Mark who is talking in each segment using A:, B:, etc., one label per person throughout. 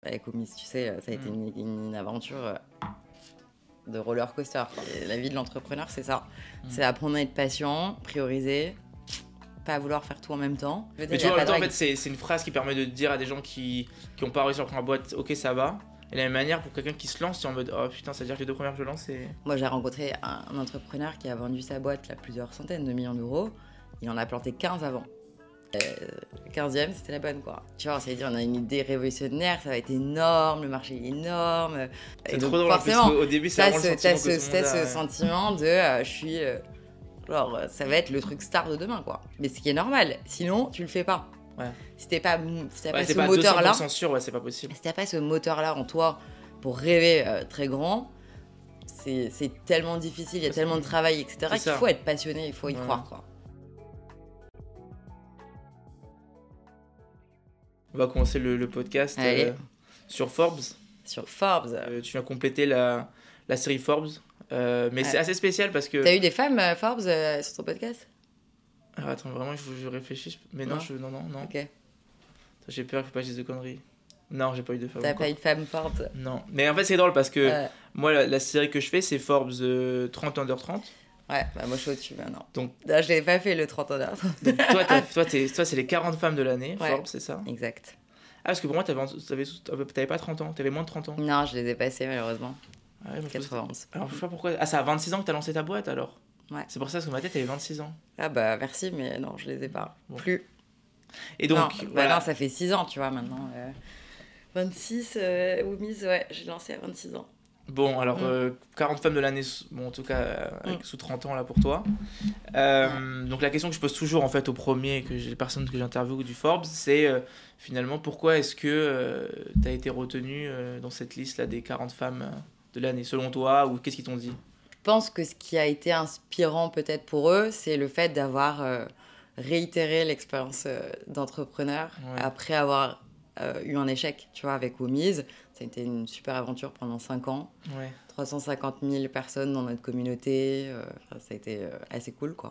A: Avec Omis, tu sais, ça a été une aventure de roller coaster. Et la vie de l'entrepreneur, c'est ça. C'est apprendre à être patient, prioriser, pas vouloir faire tout en même temps.
B: Mais tu vois, en même temps, en fait, c'est une phrase qui permet de dire à des gens qui n'ont pas réussi à prendre la boîte, ok, ça va. Et de la même manière, pour quelqu'un qui se lance, tu es en mode, oh putain, ça veut dire que les 2 premières que je lance, c'est...
A: Moi, j'ai rencontré un entrepreneur qui a vendu sa boîte à plusieurs centaines de millions d'euros. Il en a planté 15 avant. Le 15e, c'était la bonne, quoi. Tu vois, ça veut dire on a une idée révolutionnaire, ça va être énorme, le marché est énorme.
B: C'est trop drôle, forcément, au début, c'est vraiment le sentiment que tout le monde a.
A: Ce sentiment de je suis... genre, ça va être le truc star de demain, quoi. Mais ce qui est normal, sinon, tu le fais pas.
B: Ouais.
A: Si t'as pas ce
B: pas
A: moteur-là...
B: 200% sûr, ouais, c'est pas possible.
A: Si t'as pas ce moteur-là en toi pour rêver très grand, c'est tellement difficile, il y a tellement de travail, etc. qu'il faut être passionné, il faut y croire, quoi.
B: On va commencer le podcast sur Forbes.
A: Sur Forbes.
B: Tu viens compléter la série Forbes. Mais c'est assez spécial parce que...
A: T'as eu des femmes Forbes sur ton podcast?
B: Alors, attends, vraiment, je réfléchis. Mais non. Non.
A: Ok.
B: J'ai peur, il faut pas que je dise de conneries. Non, j'ai pas eu de femmes.
A: T'as pas eu de femme Forbes?
B: Non. Mais en fait, c'est drôle parce que moi, la série que je fais, c'est Forbes 30 under 30.
A: Ouais, bah moi je suis au-dessus maintenant.
B: Donc,
A: là, je l'ai pas fait le 30 under 30.
B: toi, c'est les 40 femmes de l'année, Forbes, c'est ça?
A: Exact.
B: Ah, parce que pour moi, t'avais pas 30 ans, t'avais moins de 30 ans.
A: Non, je les ai passés malheureusement.
B: Ah ouais,
A: 91.
B: Alors, je sais pas pourquoi. Ah, c'est à 26 ans que t'as lancé ta boîte alors?
A: Ouais.
B: C'est pour ça, parce que ma tête, elle avait 26 ans.
A: Ah bah merci, mais non, je les ai pas. Bon. Plus.
B: Et donc,
A: non, voilà. Non, ça fait 6 ans, tu vois, maintenant. 26, Woomies, ouais, j'ai lancé à 26 ans.
B: Bon, alors, 40 femmes de l'année, bon, en tout cas, sous 30 ans, là, pour toi. Donc, la question que je pose toujours, en fait, au premier, les personnes que j'interviewe du Forbes, c'est, finalement, pourquoi est-ce que tu as été retenu dans cette liste-là des 40 femmes de l'année, selon toi, ou qu'est-ce qu'ils t'ont dit?
A: Je pense que ce qui a été inspirant, peut-être, pour eux, c'est le fait d'avoir réitéré l'expérience d'entrepreneur après avoir eu un échec, tu vois, avec Woomies. Ça a été une super aventure pendant 5 ans. 350 000 personnes dans notre communauté. Ça a été assez cool, quoi.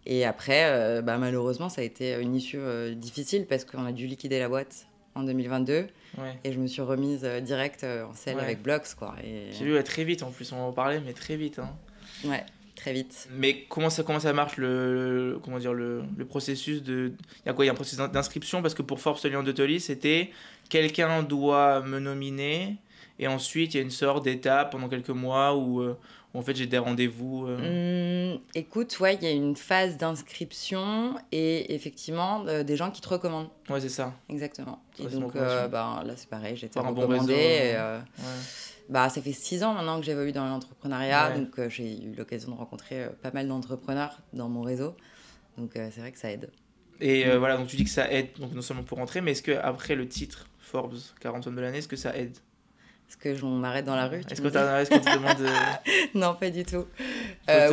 A: Et après, malheureusement, ça a été une issue difficile parce qu'on a dû liquider la boîte en 2022. Et je me suis remise direct en selle avec Blocks, quoi. Et...
B: J'ai vu très vite, en plus, on va en parler, mais très vite. Hein.
A: Ouais, très vite.
B: Mais comment ça marche le processus de... Il y a un processus d'inscription? Parce que pour Forbes Lion de Tolly, c'était quelqu'un doit me nominer et ensuite il y a une sorte d'étape pendant quelques mois où en fait j'ai des rendez-vous.
A: Écoute, il y a une phase d'inscription et effectivement des gens qui te recommandent.
B: Ouais, c'est ça.
A: Exactement. Et donc là c'est pareil, j'ai été recommandée.
B: Bon réseau,
A: ça fait 6 ans maintenant que j'évolue dans l'entrepreneuriat, donc j'ai eu l'occasion de rencontrer pas mal d'entrepreneurs dans mon réseau. Donc c'est vrai que ça aide.
B: Et voilà, donc tu dis que ça aide, donc non seulement pour rentrer, mais est-ce qu'après le titre Forbes 40 femmes de l'année, est-ce que ça aide?
A: Est-ce que on m'arrête dans la rue?
B: Est-ce qu'on te demande...
A: Non, pas du tout.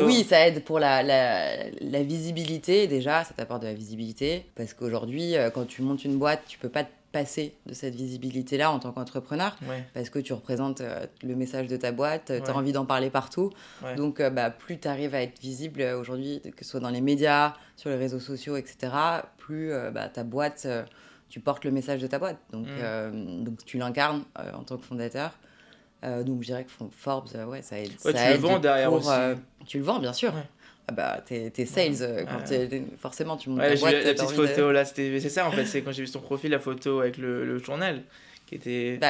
A: Oui, ça aide pour la visibilité. Déjà, ça t'apporte de la visibilité. Parce qu'aujourd'hui, quand tu montes une boîte, tu peux pas te passer de cette visibilité-là en tant qu'entrepreneur. Parce que tu représentes le message de ta boîte, tu as envie d'en parler partout. Donc, plus tu arrives à être visible aujourd'hui, que ce soit dans les médias, sur les réseaux sociaux, etc., plus ta boîte... tu portes le message de ta boîte, donc tu l'incarnes en tant que fondateur. Donc je dirais que Forbes, ça aide.
B: Tu le vends derrière aussi.
A: Tu le vends, bien sûr. T'es sales, forcément tu montes ta boîte.
B: La petite photo là, c'est ça en fait, c'est quand j'ai vu ton profil, la photo avec le journal qui était...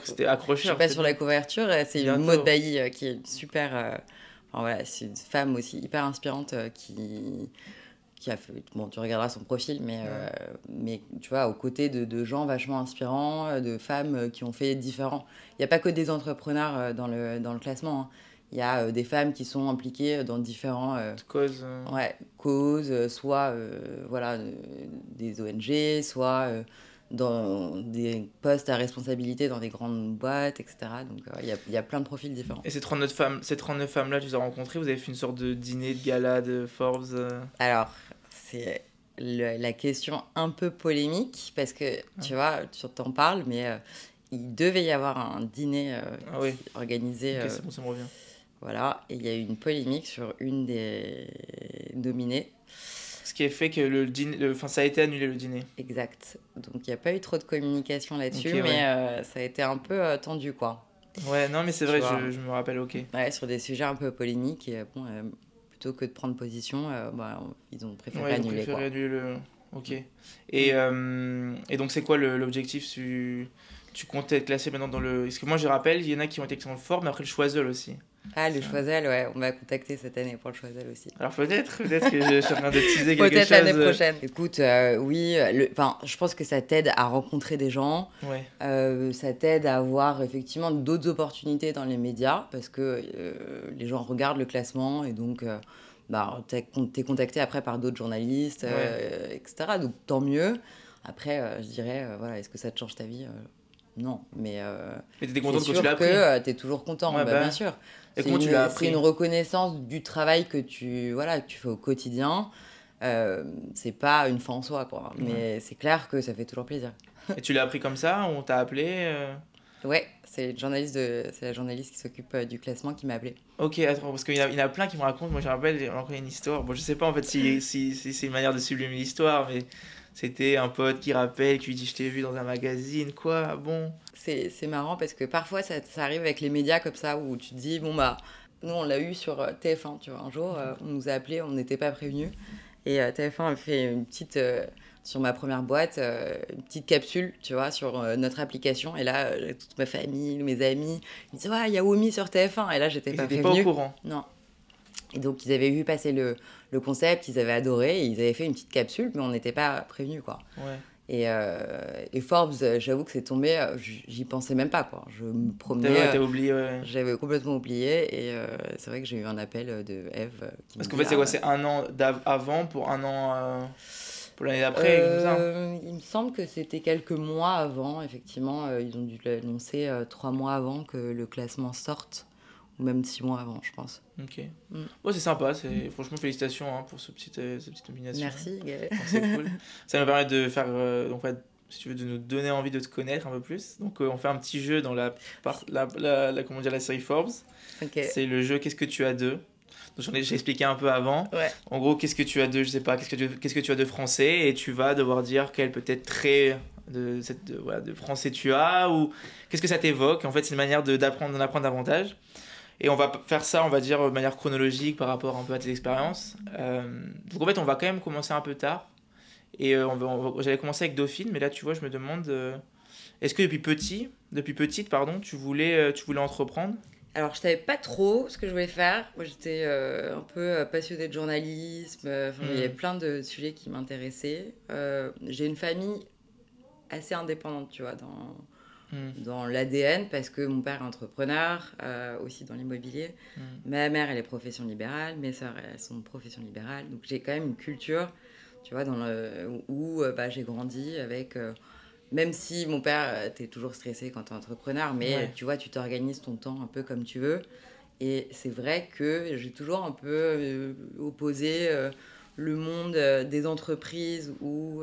B: c'était accrocheur.
A: Je suis pas sur la couverture, c'est une Maud Bailly qui est super... c'est une femme aussi hyper inspirante qui a fait... Bon, tu regarderas son profil, mais tu vois, aux côtés de gens vachement inspirants, de femmes qui ont fait différents... Il n'y a pas que des entrepreneurs dans le classement. Hein. Il y a des femmes qui sont impliquées dans différents...
B: causes.
A: Causes, soit des ONG, soit dans des postes à responsabilité dans des grandes boîtes, etc. Donc, il y a plein de profils différents.
B: Et ces 39 femmes-là, tu les as rencontrées, vous avez fait une sorte de dîner, de gala de Forbes
A: Alors, c'est la question un peu polémique, parce que, tu vois, tu t'en parles, mais il devait y avoir un dîner organisé.
B: Ok, c'est bon, ça me revient.
A: Voilà, et il y a eu une polémique sur une des nominées.
B: Ce qui a fait que le dîner, enfin, ça a été annulé le dîner.
A: Exact. Donc, il n'y a pas eu trop de communication là-dessus,
B: Ok,
A: mais
B: ouais.
A: ça a été un peu tendu, quoi.
B: Ouais, non, mais c'est
A: Tu
B: vrai,
A: vois.
B: je me rappelle, ok.
A: Ouais, sur des sujets un peu polémiques. Et bon, plutôt que de prendre position, bah, ils ont préféré
B: Ouais, ils ont
A: annuler,
B: préféré
A: quoi.
B: annuler le... Ok. Et donc, c'est quoi l'objectif? Tu comptes être classé maintenant dans le... Parce que moi, je rappelle, il y en a qui ont été classés dans le Fort, mais après le Choiseul aussi.
A: Ah, le
B: Ça-
A: Choiseul, ouais, on m'a contacté cette année pour le Choiseul aussi.
B: Alors peut-être que je suis en train de teaser quelque
A: Peut-être
B: chose.
A: l'année prochaine. Écoute, oui, je pense que ça t'aide à rencontrer des gens,
B: Ouais,
A: ça t'aide à avoir effectivement d'autres opportunités dans les médias, parce que les gens regardent le classement et donc bah, t'es contacté après par d'autres journalistes,
B: ouais.
A: etc. Donc tant mieux. Après, je dirais, voilà, est-ce que ça te change ta vie? Non, mais
B: Mais t'étais
A: c'est
B: contente quand tu l'as
A: sûr
B: appris.
A: que tu es toujours content,
B: Ouais,
A: bah, bien
B: bah.
A: sûr.
B: Et comment tu l'as
A: C'est une
B: appris?
A: reconnaissance du travail que que tu fais au quotidien. C'est pas une fin en soi, quoi.
B: Ouais.
A: Mais c'est clair que ça fait toujours plaisir.
B: Et tu l'as appris comme ça? On t'a appelé?
A: Ouais, c'est la journaliste qui s'occupe du classement qui m'a appelé.
B: Ok, attends, parce il y en a plein qui me racontent. Moi, je me rappelle, on raconté une histoire. Bon, je sais pas en fait si c'est une manière de sublimer l'histoire, mais c'était un pote qui rappelle, qui lui dit: Je t'ai vu dans un magazine, quoi, ah bon?
A: C'est marrant parce que parfois ça arrive avec les médias comme ça où tu te dis, bon bah, nous on l'a eu sur TF1, tu vois. Un jour, on nous a appelés, on n'était pas prévenus. Et TF1 a fait une petite, sur ma première boîte, une petite capsule, tu vois, sur notre application. Et là, toute ma famille, mes amis, ils me disaient, ouais, il y a Omi sur TF1. Et là, j'étais
B: Ils
A: pas
B: étaient pas au
A: prévenue.
B: courant.
A: Non. Et donc, ils avaient vu passer le concept, ils avaient adoré, et ils avaient fait une petite capsule, mais on n'était pas prévenus, quoi.
B: Ouais.
A: Et Forbes, j'avoue que c'est tombé, j'y pensais même pas, quoi. Je me promenais,
B: T'as oublié, ouais.
A: j'avais complètement oublié, et c'est vrai que j'ai eu un appel de Eve qui me
B: Parce qu'en
A: dit,
B: fait, c'est quoi? C'est un an avant pour un an pour l'année d'après, comme ça?
A: il me semble que c'était quelques mois avant, effectivement. Ils ont dû l'annoncer 3 mois avant que le classement sorte, ou même 6 mois avant, je pense.
B: Ok.
A: Mm.
B: Ouais, c'est sympa. Franchement, félicitations hein, pour cette petite nomination.
A: Merci, Gaël.
B: Bon, c'est cool. Ça nous permet de faire, donc, ouais, si tu veux, de nous donner envie de te connaître un peu plus. Donc, on fait un petit jeu dans comment dire, la série Forbes.
A: Ok.
B: C'est le jeu Qu'est-ce que tu as de? Donc, j'ai expliqué un peu avant.
A: Ouais.
B: En gros, qu'est-ce que tu as de, je sais pas, qu'est-ce que tu as de français et tu vas devoir dire quel peut-être trait voilà, de français tu as ou qu'est-ce que ça t'évoque. En fait, c'est une manière d'en apprendre davantage. Et on va faire ça, on va dire, de manière chronologique par rapport un peu à tes expériences. Donc en fait, on va quand même commencer un peu tard. Et j'allais commencer avec Dauphine, mais là, tu vois, je me demande, est-ce que depuis petite, pardon, tu voulais entreprendre?
A: Alors, je savais pas trop ce que je voulais faire. Moi, j'étais un peu passionnée de journalisme. Il y avait plein de sujets qui m'intéressaient. J'ai une famille assez indépendante, tu vois, dans l'ADN, parce que mon père est entrepreneur, aussi dans l'immobilier. Ma mère, elle est profession libérale. Mes sœurs, elles sont profession libérale. Donc, j'ai quand même une culture, tu vois, où bah, j'ai grandi avec... même si mon père, t'es toujours stressé quand t'es entrepreneur, mais
B: Ouais.
A: tu vois, tu t'organises ton temps un peu comme tu veux. Et c'est vrai que j'ai toujours un peu opposé le monde des entreprises où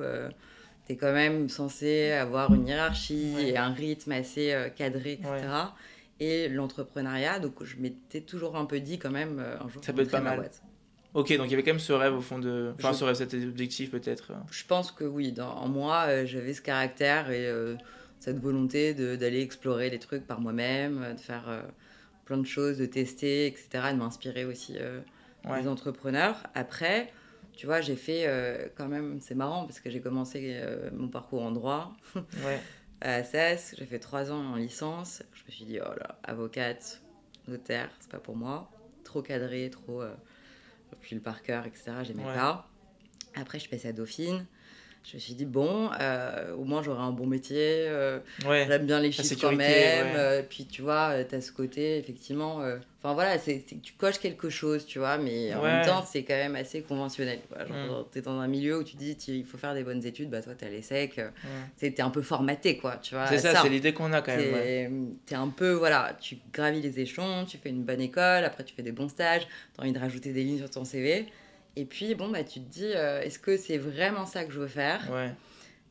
A: t'es quand même censé avoir une hiérarchie
B: Ouais.
A: et un rythme assez cadré, etc.
B: Ouais.
A: Et l'entrepreneuriat, donc je m'étais toujours un peu dit quand même un jour
B: Ça
A: je
B: peut être pas
A: montrerai ma
B: mal.
A: boîte.
B: Ok, donc il y avait quand même ce rêve au fond de... Enfin,
A: Je
B: ce rêve, cet objectif peut-être.
A: Je pense que oui, en moi, j'avais ce caractère et cette volonté d'aller explorer les trucs par moi-même, de faire plein de choses, de tester, etc., de m'inspirer aussi
B: Ouais.
A: des entrepreneurs. Après, tu vois, j'ai fait quand même, c'est marrant parce que j'ai commencé mon parcours en droit
B: Ouais.
A: à Assas, j'ai fait 3 ans en licence. Je me suis dit, oh là, avocate, notaire, c'est pas pour moi. Trop cadré, trop... puis le par cœur, etc., j'aimais
B: Ouais.
A: pas. Après, je suis passée à Dauphine. Je me suis dit, bon, au moins j'aurai un bon métier.
B: Ouais.
A: J'aime bien les
B: La
A: chiffres
B: sécurité,
A: quand même.
B: ouais.
A: Puis tu vois, tu as ce côté, effectivement. Enfin voilà, tu coches quelque chose, tu vois, mais en même
B: Ouais.
A: temps, c'est quand même assez conventionnel. Quoi.
B: Mm.
A: Genre, t'es dans un milieu où tu dis, il faut faire des bonnes études, bah toi, t'as l'ESSEC.
B: Ouais.
A: T'es un peu formaté, quoi, tu vois.
B: C'est ça, c'est l'idée qu'on a quand même. Ouais.
A: T'es un peu, voilà, tu gravis les échelons, tu fais une bonne école, après tu fais des bons stages, t'as envie de rajouter des lignes sur ton CV. Et puis, bon, bah, tu te dis, est-ce que c'est vraiment ça que je veux faire?
B: Ouais.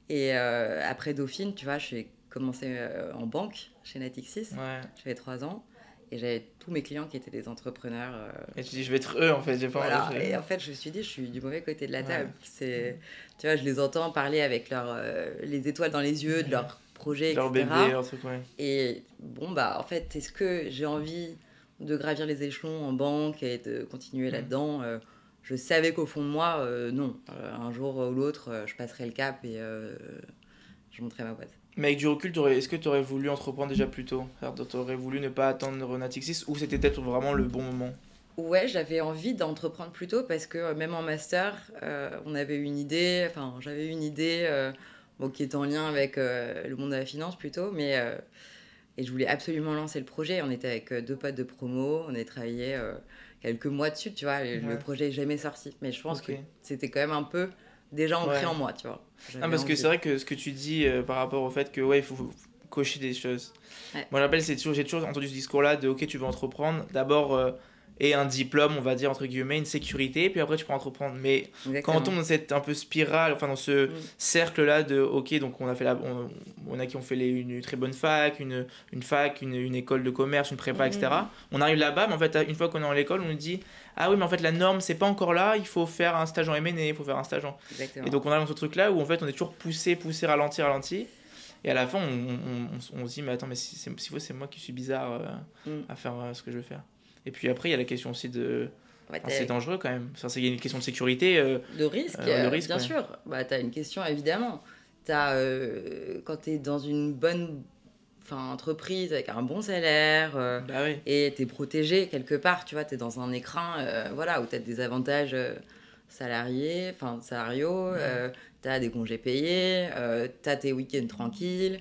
A: Et après Dauphine, tu vois, j'ai commencé en banque chez Natixis.
B: Ouais.
A: J'avais 3 ans. Et j'avais tous mes clients qui étaient des entrepreneurs.
B: Et tu dis, je vais être eux, en fait. J'ai pas
A: voilà. Et en fait, je me suis dit, je suis du mauvais côté de la table. Tu vois, je les entends parler avec les étoiles dans les yeux de leurs projets,
B: leur
A: etc.
B: bébé, leur truc,
A: Et bon, en fait, est-ce que j'ai envie de gravir les échelons en banque et de continuer là-dedans Je savais qu'au fond de moi, non. Un jour ou l'autre, je passerai le cap et je monterai ma boîte.
B: Mais avec du recul, est-ce que tu aurais voulu entreprendre déjà plus tôt? Tu aurais voulu ne pas attendre Natixis ou c'était peut-être vraiment le bon moment?
A: Ouais, j'avais envie d'entreprendre plus tôt parce que même en master, j'avais eu une idée qui était en lien avec le monde de la finance plutôt, et je voulais absolument lancer le projet. On était avec 2 potes de promo, on a travaillé quelques mois dessus, tu vois, le projet n'est jamais sorti. Mais je pense que c'était quand même un peu déjà ancré en moi, tu vois.
B: Non, parce que c'est vrai que ce que tu dis par rapport au fait que il faut cocher des choses.
A: Ouais.
B: Moi, j'ai toujours entendu ce discours-là de ok, tu veux entreprendre, d'abord et un diplôme, on va dire entre guillemets, une sécurité, puis après tu peux entreprendre. Mais quand on tombe dans cette un peu spirale, enfin dans ce cercle-là de ok, donc on a fait on a qui ont fait une très bonne fac, une fac, une école de commerce, une prépa, etc. On arrive là-bas, mais en fait, une fois qu'on est à l'école, on nous dit ah oui, mais en fait, la norme, c'est pas encore là, il faut faire un stage en M&A, il faut faire un stage en.
A: Exactement.
B: Et donc on arrive dans ce truc-là où en fait on est toujours poussé, ralenti. Et à la fin, on se dit, mais attends, mais si c'est moi qui suis bizarre à faire ce que je veux faire. Et puis après, il y a la question aussi de. C'est dangereux quand même. Il y a une question de sécurité.
A: De risque, bien sûr. Tu as une question, évidemment. Quand tu es dans une bonne entreprise avec un bon salaire et tu es protégé quelque part, tu vois, tu es dans un écrin où tu as des avantages salariaux, tu as des congés payés, tu as tes week-ends tranquilles.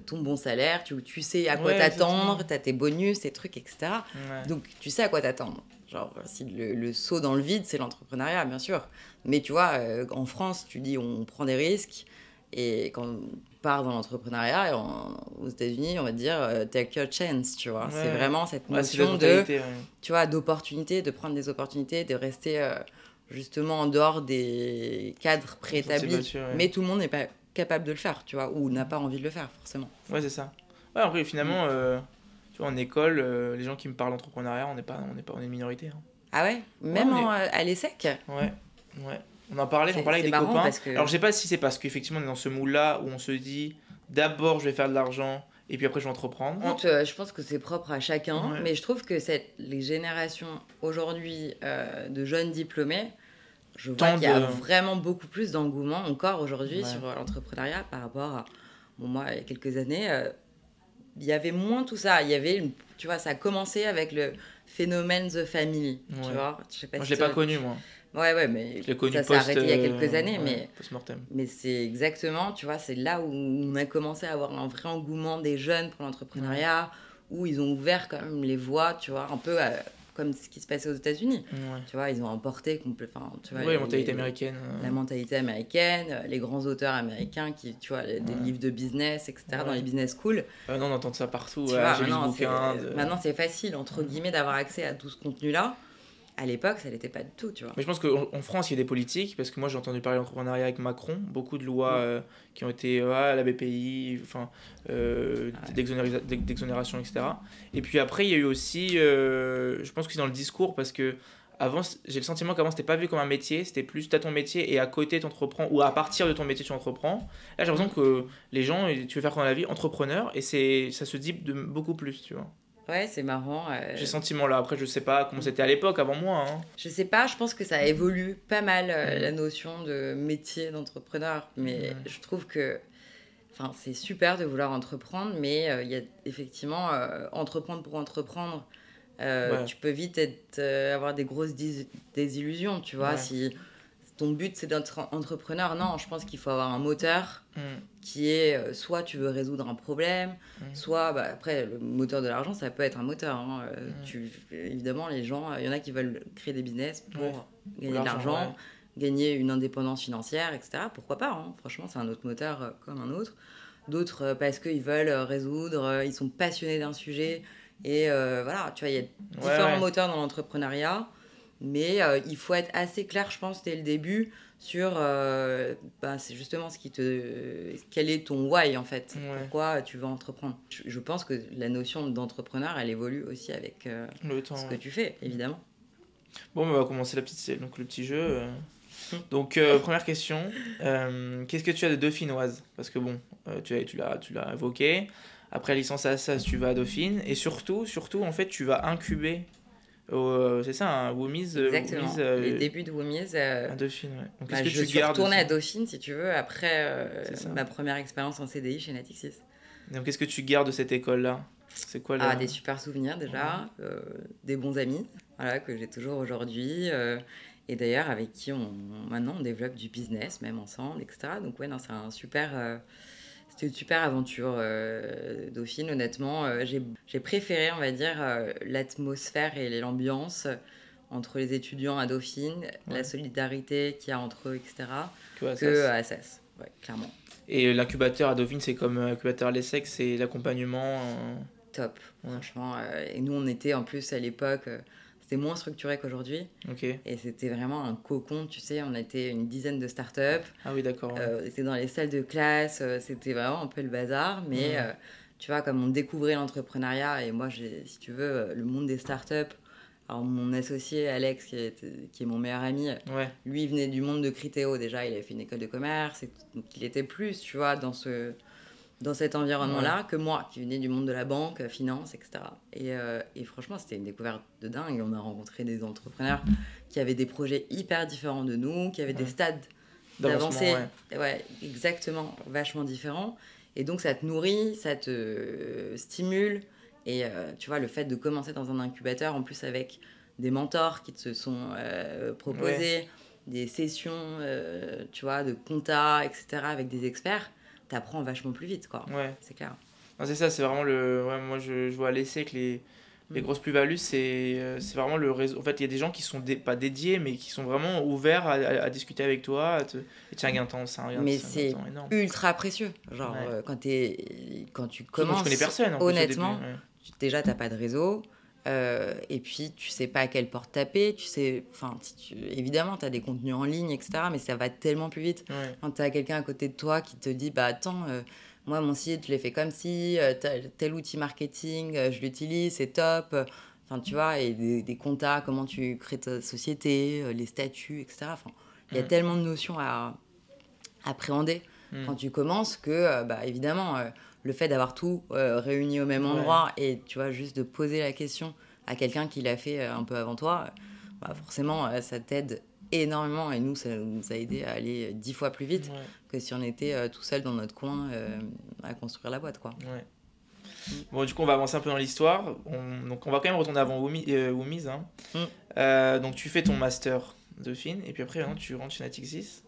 A: Ton bon salaire, tu sais à quoi t'attendre, tu as tes bonus, tes trucs, etc. Ouais. Donc tu sais à quoi t'attendre. Genre, si le saut dans le vide, c'est l'entrepreneuriat, bien sûr. Mais tu vois, en France, tu dis on prend des risques. Et quand on part dans l'entrepreneuriat, aux États-Unis, on va dire take your chance, tu vois. C'est vraiment cette notion tu vois, d'opportunité, de prendre des opportunités, de rester justement en dehors des cadres préétablis. Mais tout le monde n'est pas capable de le faire, tu vois, ou n'a pas envie de le faire, forcément.
B: Ouais, c'est ça. Ouais, après, finalement, tu vois, en école, les gens qui me parlent d'entrepreneuriat, on est une minorité. Hein.
A: Ah ouais? Même à l'ESSEC?
B: Ouais. J'en parlais avec des copains. Alors, je sais pas si c'est parce qu'effectivement, on est dans ce moule-là où on se dit, d'abord, je vais faire de l'argent, et puis après, je vais entreprendre.
A: Je pense que c'est propre à chacun, mais je trouve que les générations aujourd'hui de jeunes diplômés, je vois qu'il y a vraiment beaucoup plus d'engouement encore aujourd'hui sur l'entrepreneuriat par rapport à moi il y a quelques années il y avait moins tout ça, il y avait tu vois, ça a commencé avec le phénomène The Family, tu vois, je sais pas
B: moi je l'ai pas connu moi.
A: Ouais, mais ça s'est arrêté il y a quelques années, mais c'est exactement, tu vois, c'est là où on a commencé à avoir un vrai engouement des jeunes pour l'entrepreneuriat, où ils ont ouvert quand même les voies, tu vois, un peu comme ce qui se passait aux États-Unis. Tu vois, ils ont emporté complètement.
B: La mentalité américaine.
A: La mentalité américaine, les grands auteurs américains qui, tu vois, des livres de business, etc., dans les business schools.
B: Non, on entend ça partout.
A: Maintenant, c'est facile, entre guillemets, d'avoir accès à tout ce contenu-là. À l'époque, ça l'était pas du tout, tu vois.
B: Mais je pense qu'en France, il y a des politiques, parce que moi, j'ai entendu parler d'entrepreneuriat avec Macron, beaucoup de lois qui ont été à la BPI, d'exonération, etc. Et puis après, il y a eu aussi, je pense que c'est dans le discours, parce que avant, j'ai le sentiment qu'avant, c'était pas vu comme un métier, c'était plus t'as ton métier et à côté, tu entreprends, ou à partir de ton métier, tu entreprends. Là, j'ai l'impression que les gens, tu veux faire quoi dans la vie? Entrepreneur, et ça se dit de beaucoup plus, tu vois.
A: Ouais, c'est marrant.
B: J'ai ce sentiment-là. Après, je sais pas comment c'était à l'époque, avant moi. Hein.
A: Je sais pas, je pense que ça évolue pas mal, la notion de métier d'entrepreneur. Mais je trouve que c'est super de vouloir entreprendre, mais il y a effectivement entreprendre pour entreprendre. Tu peux vite avoir des grosses désillusions, tu vois. Si ton but, c'est d'être entrepreneur, non, je pense qu'il faut avoir un moteur qui est soit tu veux résoudre un problème, soit, après, le moteur de l'argent, ça peut être un moteur. Hein. Évidemment, les gens, il y en a qui veulent créer des business pour gagner de l'argent, gagner une indépendance financière, etc. Pourquoi pas, hein. Franchement, c'est un autre moteur comme un autre. D'autres, parce qu'ils veulent résoudre, ils sont passionnés d'un sujet. Et voilà, tu vois, il y a différents moteurs dans l'entrepreneuriat. Mais il faut être assez clair, je pense, dès le début sur c'est justement quel est ton why en fait, pourquoi tu veux entreprendre. Je pense que la notion d'entrepreneur, elle évolue aussi avec
B: le temps,
A: ce que tu fais, évidemment.
B: Bon, on va commencer le petit jeu. Donc, première question, qu'est-ce que tu as de dauphinoise? Parce que bon, tu l'as évoqué. Après licence à SAS, tu vas à Dauphine. Et surtout, en fait, tu vas incuber. C'est ça, un Woomies.
A: Exactement. Les débuts de Woomies.
B: À Dauphine, ouais. Donc,
A: je suis retournée à Dauphine, si tu veux, après ma première expérience en CDI chez Natixis.
B: Donc, qu'est-ce que tu gardes de cette école-là? C'est quoi
A: des super souvenirs déjà, des bons amis, voilà, que j'ai toujours aujourd'hui. Et d'ailleurs, avec qui maintenant on développe du business, même ensemble, etc. Donc, c'était une super aventure, Dauphine. Honnêtement, j'ai préféré, on va dire, l'atmosphère et l'ambiance entre les étudiants à Dauphine, la solidarité qu'il y a entre eux, etc., que à Assas. Ouais, clairement.
B: Et l'incubateur à Dauphine, c'est comme l'incubateur à l'ESSEC, c'est l'accompagnement
A: Top, franchement. Et nous, on était en plus à l'époque... C'était moins structuré qu'aujourd'hui. Et c'était vraiment un cocon, tu sais. On était une dizaine de startups.
B: Ah oui, d'accord.
A: C'était dans les salles de classe. C'était vraiment un peu le bazar. Mais tu vois, comme on découvrait l'entrepreneuriat, et moi, si tu veux, le monde des startups. Alors, mon associé, Alex, qui est mon meilleur ami, lui, il venait du monde de Criteo. Déjà, il avait fait une école de commerce. Donc, il était plus, tu vois, dans cet environnement-là que moi, qui venais du monde de la banque, finance, etc. Et franchement, c'était une découverte de dingue. On a rencontré des entrepreneurs qui avaient des projets hyper différents de nous, qui avaient des stades d'avancée, exactement, vachement différents. Et donc, ça te nourrit, ça te stimule. Et tu vois, le fait de commencer dans un incubateur, en plus avec des mentors qui te sont proposés, des sessions, tu vois, de compta, etc., avec des experts, t'apprends vachement plus vite, quoi. C'est clair.
B: Non, c'est ça, c'est vraiment moi, je vois à l'essai que les grosses plus-values, c'est vraiment le réseau. En fait, il y a des gens qui sont pas dédiés, mais qui sont vraiment ouverts à discuter avec toi. Et tiens, un temps,
A: mais c'est énorme. Ultra précieux. Genre, quand tu commences,
B: je connais personne,
A: honnêtement, déjà, t'as pas de réseau. Et puis, tu sais pas à quelle porte taper. Évidemment, tu as des contenus en ligne, etc. Mais ça va tellement plus vite. Quand tu as quelqu'un à côté de toi qui te dit attends, moi, mon site, je l'ai fait comme si, tel outil marketing, je l'utilise, c'est top. Enfin, tu vois, et des comptas, comment tu crées ta société, les statuts, etc. Il y a tellement de notions à appréhender quand tu commences que, évidemment... le fait d'avoir tout réuni au même endroit et tu vois, juste de poser la question à quelqu'un qui l'a fait un peu avant toi, forcément, ça t'aide énormément. Et nous, ça nous a aidé à aller 10 fois plus vite que si on était tout seul dans notre coin à construire la boîte, quoi.
B: Bon, du coup, on va avancer un peu dans l'histoire. Donc, on va quand même retourner avant Woomies. Donc, tu fais ton master Dauphine et puis après, tu rentres chez Natixis.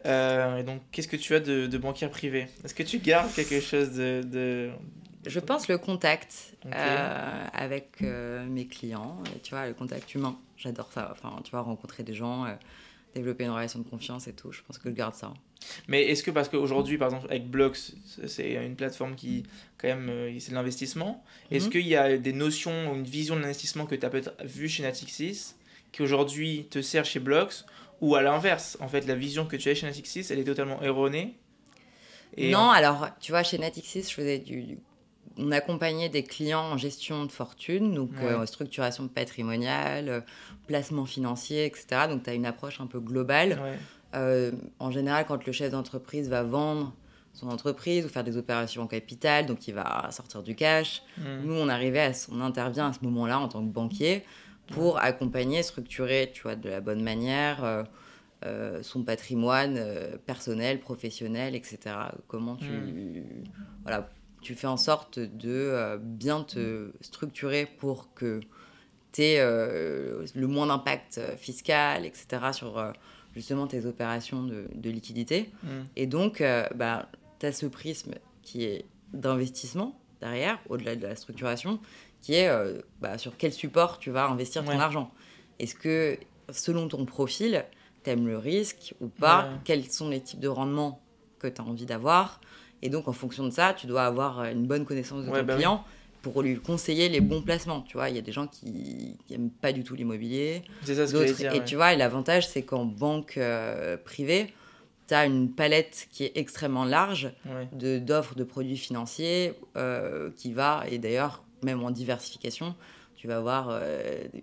B: Et donc, qu'est-ce que tu as de banquière privée? Est-ce que tu gardes quelque chose de...
A: Je pense le contact avec mes clients, tu vois, le contact humain. J'adore ça. Enfin, tu vois, rencontrer des gens, développer une relation de confiance et tout. Je pense que je garde ça.
B: Mais est-ce que, parce qu'aujourd'hui, par exemple, avec Blocks, c'est une plateforme qui, quand même, c'est de l'investissement. Est-ce qu'il y a des notions, une vision de l'investissement que tu as peut-être vue chez Natixis, qui aujourd'hui te sert chez Blocks? Ou à l'inverse, en fait, la vision que tu as chez Natixis, elle est totalement erronée?
A: Non, alors, tu vois, chez Natixis, on accompagnait des clients en gestion de fortune, donc structuration patrimoniale, placement financier, etc. Donc, tu as une approche un peu globale. En général, quand le chef d'entreprise va vendre son entreprise ou faire des opérations en capital, donc il va sortir du cash. Nous, on intervient à ce moment-là en tant que banquier pour accompagner, structurer, tu vois, de la bonne manière son patrimoine personnel, professionnel, etc. Comment tu fais en sorte de bien te structurer pour que tu aies le moins d'impact fiscal, etc. sur justement tes opérations de liquidité. Et donc, tu as ce prisme qui est d'investissement derrière, au-delà de la structuration, qui est sur quel support tu vas investir ton argent. Est-ce que, selon ton profil, tu aimes le risque ou pas? Quels sont les types de rendements que tu as envie d'avoir? Et donc, en fonction de ça, tu dois avoir une bonne connaissance de ton client pour lui conseiller les bons placements. Tu vois, il y a des gens qui n'aiment pas du tout l'immobilier.
B: C'est ça ce que je veux dire.
A: Et tu vois, l'avantage, c'est qu'en banque privée, tu as une palette qui est extrêmement large d'offres de produits financiers qui va, et d'ailleurs, même en diversification, tu vas avoir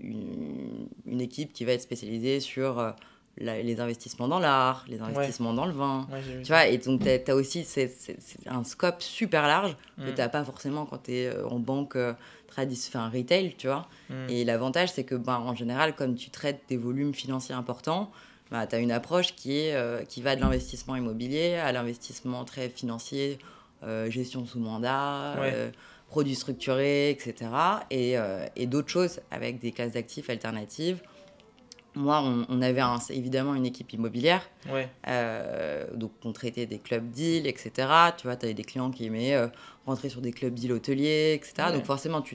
A: une équipe qui va être spécialisée sur les investissements dans l'art, les investissements dans le vin. Tu vois, et donc, tu as aussi c'est un scope super large que tu n'as pas forcément quand tu es en banque retail, tu vois. Et l'avantage, c'est que, en général, comme tu traites des volumes financiers importants, tu as une approche qui va de l'investissement immobilier à l'investissement très financier, gestion sous mandat, produits structurés, etc. Et d'autres choses avec des classes d'actifs alternatives. Moi, on avait évidemment une équipe immobilière. Donc, on traitait des club deals, etc. Tu vois, tu avais des clients qui aimaient rentrer sur des club deals hôteliers, etc. Donc, forcément,
B: Donc,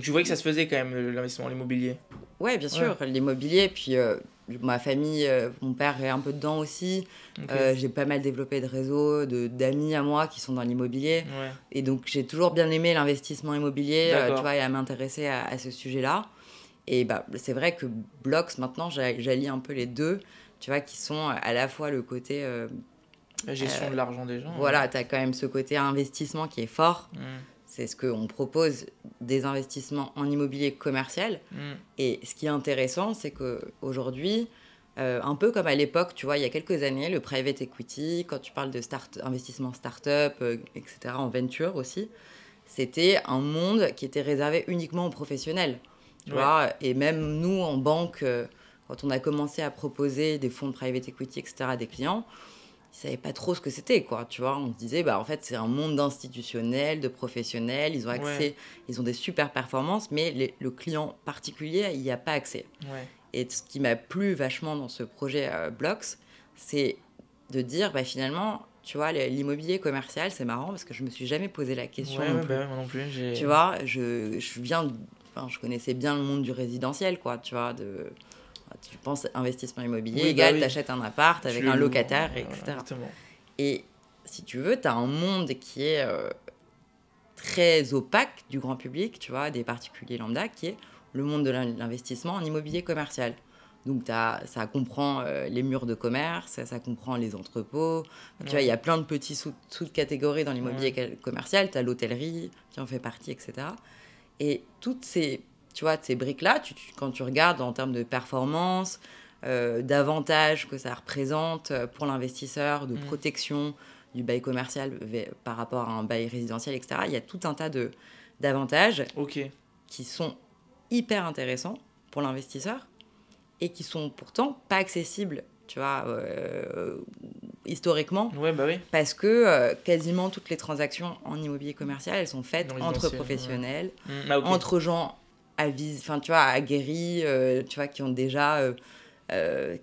B: tu voyais que ça se faisait quand même, l'investissement dans l'immobilier.
A: Oui, bien sûr, l'immobilier. Puis, ma famille, mon père est un peu dedans aussi. J'ai pas mal développé de réseaux d'amis à moi qui sont dans l'immobilier. Et donc, j'ai toujours bien aimé l'investissement immobilier, tu vois, et à m'intéresser à ce sujet-là. Et c'est vrai que Blox, maintenant, j'allie un peu les deux, tu vois, qui sont à la fois le côté...
B: la gestion de l'argent des gens.
A: Voilà, tu as quand même ce côté investissement qui est fort. C'est ce qu'on propose, des investissements en immobilier commercial. Et ce qui est intéressant, c'est qu'aujourd'hui, un peu comme à l'époque, tu vois, il y a quelques années, le private equity, quand tu parles de investissement start-up, etc., en venture aussi, c'était un monde qui était réservé uniquement aux professionnels. Tu vois, et même nous, en banque, quand on a commencé à proposer des fonds de private equity, etc., à des clients, ils ne savaient pas trop ce que c'était, quoi. Tu vois, on se disait, en fait, c'est un monde d'institutionnels, de professionnels, ils ont accès, ils ont des super performances, mais le client particulier, il n'y a pas accès. Et ce qui m'a plu vachement dans ce projet Blox, c'est de dire, finalement, tu vois, l'immobilier commercial, c'est marrant parce que je ne me suis jamais posé la question non plus.
B: Moi non plus.
A: Tu vois, je connaissais bien le monde du résidentiel, quoi, tu vois, tu penses investissement immobilier, égal, t'achètes un appart avec un locataire, etc.
B: Exactement.
A: Et si tu veux, t'as un monde qui est très opaque du grand public, tu vois, des particuliers lambda, qui est le monde de l'investissement en immobilier commercial. Donc, ça comprend les murs de commerce, ça comprend les entrepôts. Tu vois, il y a plein de petits sous-catégories dans l'immobilier commercial. Tu as l'hôtellerie qui en fait partie, etc. Et toutes ces briques-là, quand tu regardes en termes de performance, d'avantages que ça représente pour l'investisseur, de protection du bail commercial par rapport à un bail résidentiel, etc., il y a tout un tas d'avantages qui sont hyper intéressants pour l'investisseur et qui sont pourtant pas accessibles, tu vois, historiquement, parce que quasiment toutes les transactions en immobilier commercial, elles sont faites entre professionnels, entre gens aguerris, tu vois, qui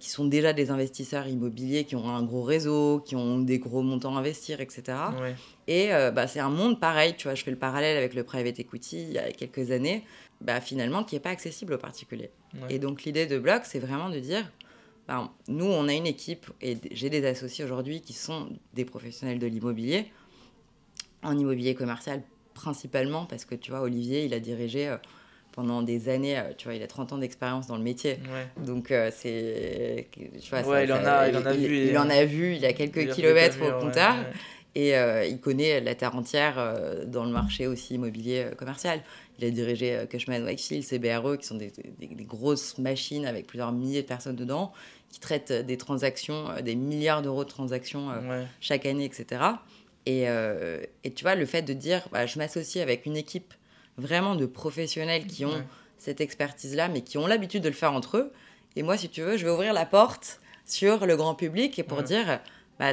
A: sont déjà des investisseurs immobiliers, qui ont un gros réseau, qui ont des gros montants à investir, etc. Et c'est un monde pareil, tu vois, je fais le parallèle avec le private equity il y a quelques années, finalement, qui n'est pas accessible aux particuliers. Et donc, l'idée de Blox, c'est vraiment de dire, nous, on a une équipe, et j'ai des associés aujourd'hui qui sont des professionnels de l'immobilier, en immobilier commercial principalement, parce que, tu vois, Olivier, il a dirigé... pendant des années, tu vois, il a 30 ans d'expérience dans le métier. Donc, tu vois, il en a vu, il a quelques kilomètres au compteur. Et il connaît la terre entière dans le marché aussi immobilier commercial. Il a dirigé Cushman & Wakefield, CBRE, qui sont des grosses machines avec plusieurs milliers de personnes dedans, qui traitent des transactions, des milliards d'euros de transactions chaque année, etc. Et tu vois, le fait de dire, je m'associe avec une équipe vraiment de professionnels qui ont cette expertise-là, mais qui ont l'habitude de le faire entre eux. Et moi, si tu veux, je vais ouvrir la porte sur le grand public et pour dire,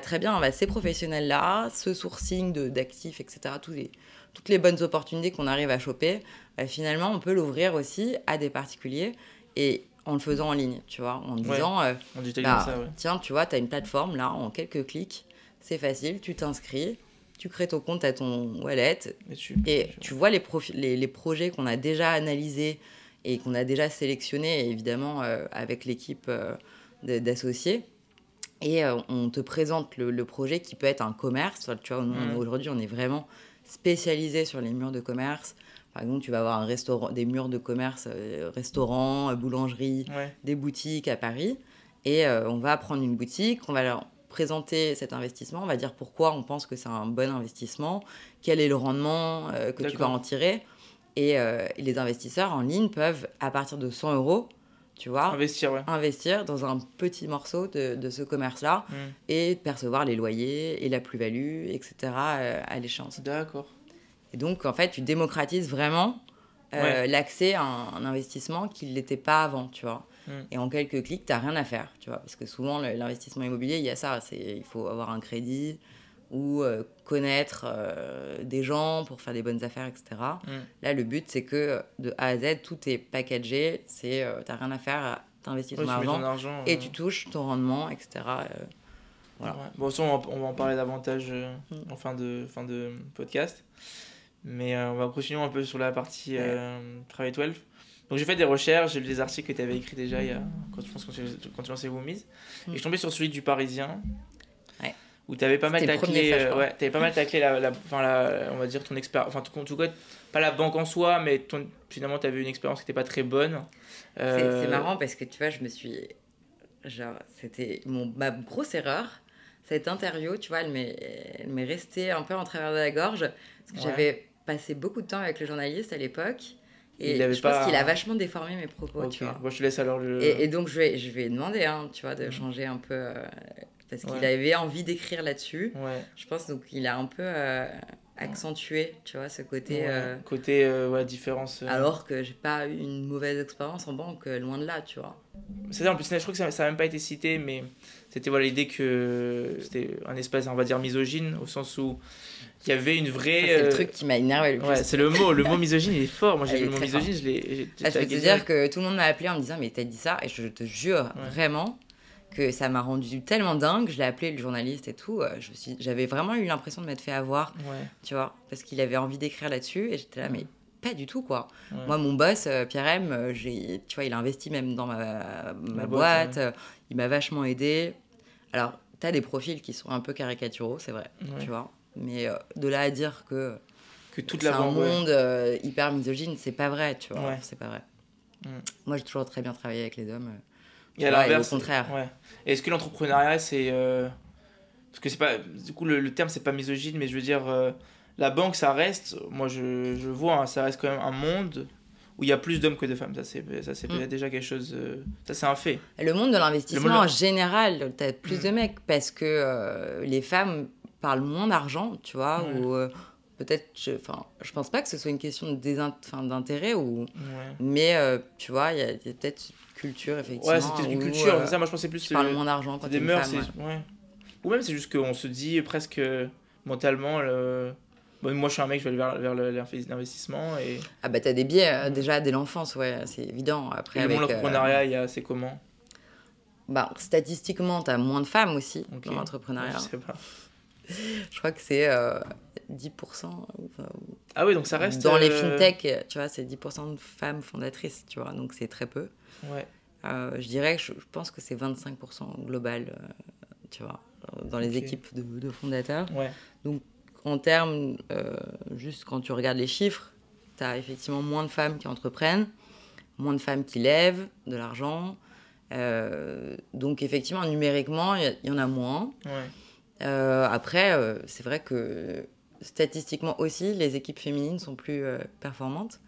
A: très bien, ces professionnels-là, ce sourcing d'actifs, etc., toutes les bonnes opportunités qu'on arrive à choper, finalement, on peut l'ouvrir aussi à des particuliers et en le faisant en ligne, tu vois, en disant, tiens, tu vois, tu as une plateforme, là, en quelques clics, c'est facile, tu t'inscris, tu crées ton compte à ton wallet et tu vois les projets qu'on a déjà analysés et qu'on a déjà sélectionnés, évidemment, avec l'équipe d'associés. Et on te présente le projet qui peut être un commerce. Tu vois, aujourd'hui, on est vraiment spécialisés sur les murs de commerce. Par exemple, tu vas avoir des murs de commerce, restaurants, boulangeries, des boutiques à Paris. Et on va prendre une boutique, on va leur présenter cet investissement, on va dire pourquoi on pense que c'est un bon investissement, quel est le rendement que tu vas en tirer. Et les investisseurs en ligne peuvent, à partir de 100 €, tu vois, investir dans un petit morceau de ce commerce-là et percevoir les loyers et la plus-value, etc. À l'échéance.
B: D'accord.
A: Et donc, en fait, tu démocratises vraiment l'accès à un investissement qui ne l'était pas avant, tu vois. Et en quelques clics, tu n'as rien à faire, tu vois. Parce que souvent, l'investissement immobilier, il y a ça. Il faut avoir un crédit ou connaître des gens pour faire des bonnes affaires, etc. Là, le but, c'est que de A à Z, tout est packagé. Tu n'as rien à faire, tu investis ton argent et tu touches ton rendement, etc.
B: Voilà. Bon, ça, on va en parler davantage en fin de podcast. Mais on va continuer un peu sur la partie Private Wealth. Donc j'ai fait des recherches, j'ai lu des articles que tu avais écrits déjà quand tu lançais Woomies. Et je suis tombé sur celui du Parisien. Où tu avais pas mal taclé on va dire ton expérience, enfin en tout cas pas la banque en soi, mais finalement tu avais une expérience qui n'était pas très bonne.
A: C'est marrant parce que tu vois, c'était ma grosse erreur. Cette interview, tu vois, elle m'est restée un peu en travers de la gorge parce que j'avais passé beaucoup de temps avec le journaliste à l'époque et je pense qu'il a vachement déformé mes propos, tu vois.
B: Bon, je te laisse alors
A: et donc je vais demander, tu vois, de changer un peu parce qu'il avait envie d'écrire là-dessus. Je pense donc il a un peu accentué, tu vois, ce côté
B: différence.
A: Alors que j'ai pas eu une mauvaise expérience en banque, loin de là, tu vois.
B: C'est ça, en plus je crois que ça n'a même pas été cité, mais c'était l'idée que c'était un espace, on va dire, misogyne, au sens où il y avait une vraie...
A: Ça, c'est le truc qui m'a énervé le plus.
B: C'est le mot misogyne, il est fort. Moi j'ai vu le mot misogyne, je
A: peux te dire que tout le monde m'a appelé en me disant mais t'as dit ça, et je te jure vraiment que ça m'a rendu tellement dingue. Je l'ai appelé, le journaliste et tout, j'avais vraiment eu l'impression de m'être fait avoir, tu vois, parce qu'il avait envie d'écrire là-dessus et j'étais là mais pas du tout, quoi. Moi, mon boss, Pierre-M, tu vois, il a investi même dans ma boîte, il m'a vachement aidé. Alors, t'as des profils qui sont un peu caricaturaux, c'est vrai, tu vois, mais de là à dire que
B: toute
A: c'est
B: la
A: un monde hyper misogyne, c'est pas vrai, tu vois, c'est pas vrai. Moi, j'ai toujours très bien travaillé avec les hommes.
B: Et à l'inverse, au contraire. Et est-ce que l'entrepreneuriat, c'est... Parce que c'est pas... Du coup, le terme, c'est pas misogyne, mais je veux dire... La banque, ça reste, moi je vois, ça reste quand même un monde où il y a plus d'hommes que de femmes. Ça, c'est peut-être déjà quelque chose... ça, c'est un fait.
A: Le monde de l'investissement, en général, tu as plus de mecs parce que les femmes parlent moins d'argent, tu vois, ou peut-être... Je pense pas que ce soit une question d'intérêt, mais tu vois, il y a peut-être une culture, effectivement.
B: Ouais, c'est peut-être une culture. C'est ça, moi je pensais plus...
A: Tu parles moins d'argent quand tu es une femme.
B: Ou même, c'est juste qu'on se dit presque mentalement... moi, je suis un mec, je vais aller vers l'investissement. Et...
A: Ah bah, t'as des biais déjà dès l'enfance, c'est évident. Après,
B: et le monde de l'entrepreneuriat, c'est comment ?
A: Statistiquement, t'as moins de femmes aussi dans l'entrepreneuriat.
B: Je sais pas.
A: Je crois que c'est 10%.
B: Ah oui, donc ça reste...
A: Dans les fintech, tu vois, c'est 10% de femmes fondatrices, tu vois, donc c'est très peu. Je dirais que je pense que c'est 25% global, tu vois, dans les équipes de fondateurs. Donc, en termes, juste quand tu regardes les chiffres, tu as effectivement moins de femmes qui entreprennent, moins de femmes qui lèvent de l'argent. Donc, effectivement, numériquement, il y en a moins. Après, c'est vrai que statistiquement aussi, les équipes féminines sont plus performantes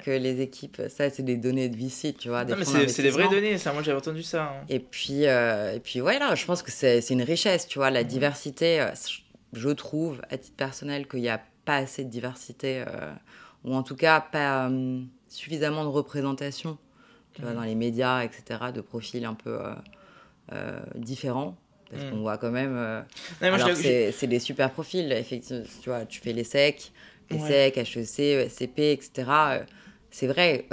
A: que les équipes... Ça, c'est des données de VC, tu vois.
B: Non, mais c'est des vraies données, ça. Moi, j'avais entendu ça.
A: Et puis là, je pense que c'est une richesse, tu vois. La diversité... Je trouve, à titre personnel, qu'il n'y a pas assez de diversité, ou en tout cas pas suffisamment de représentation, tu vois, dans les médias, etc., de profils un peu différents. Parce qu'on voit quand même... c'est des super profils, effectivement. Tu vois, tu fais l'ESSEC, HEC, SCP, etc. C'est vrai,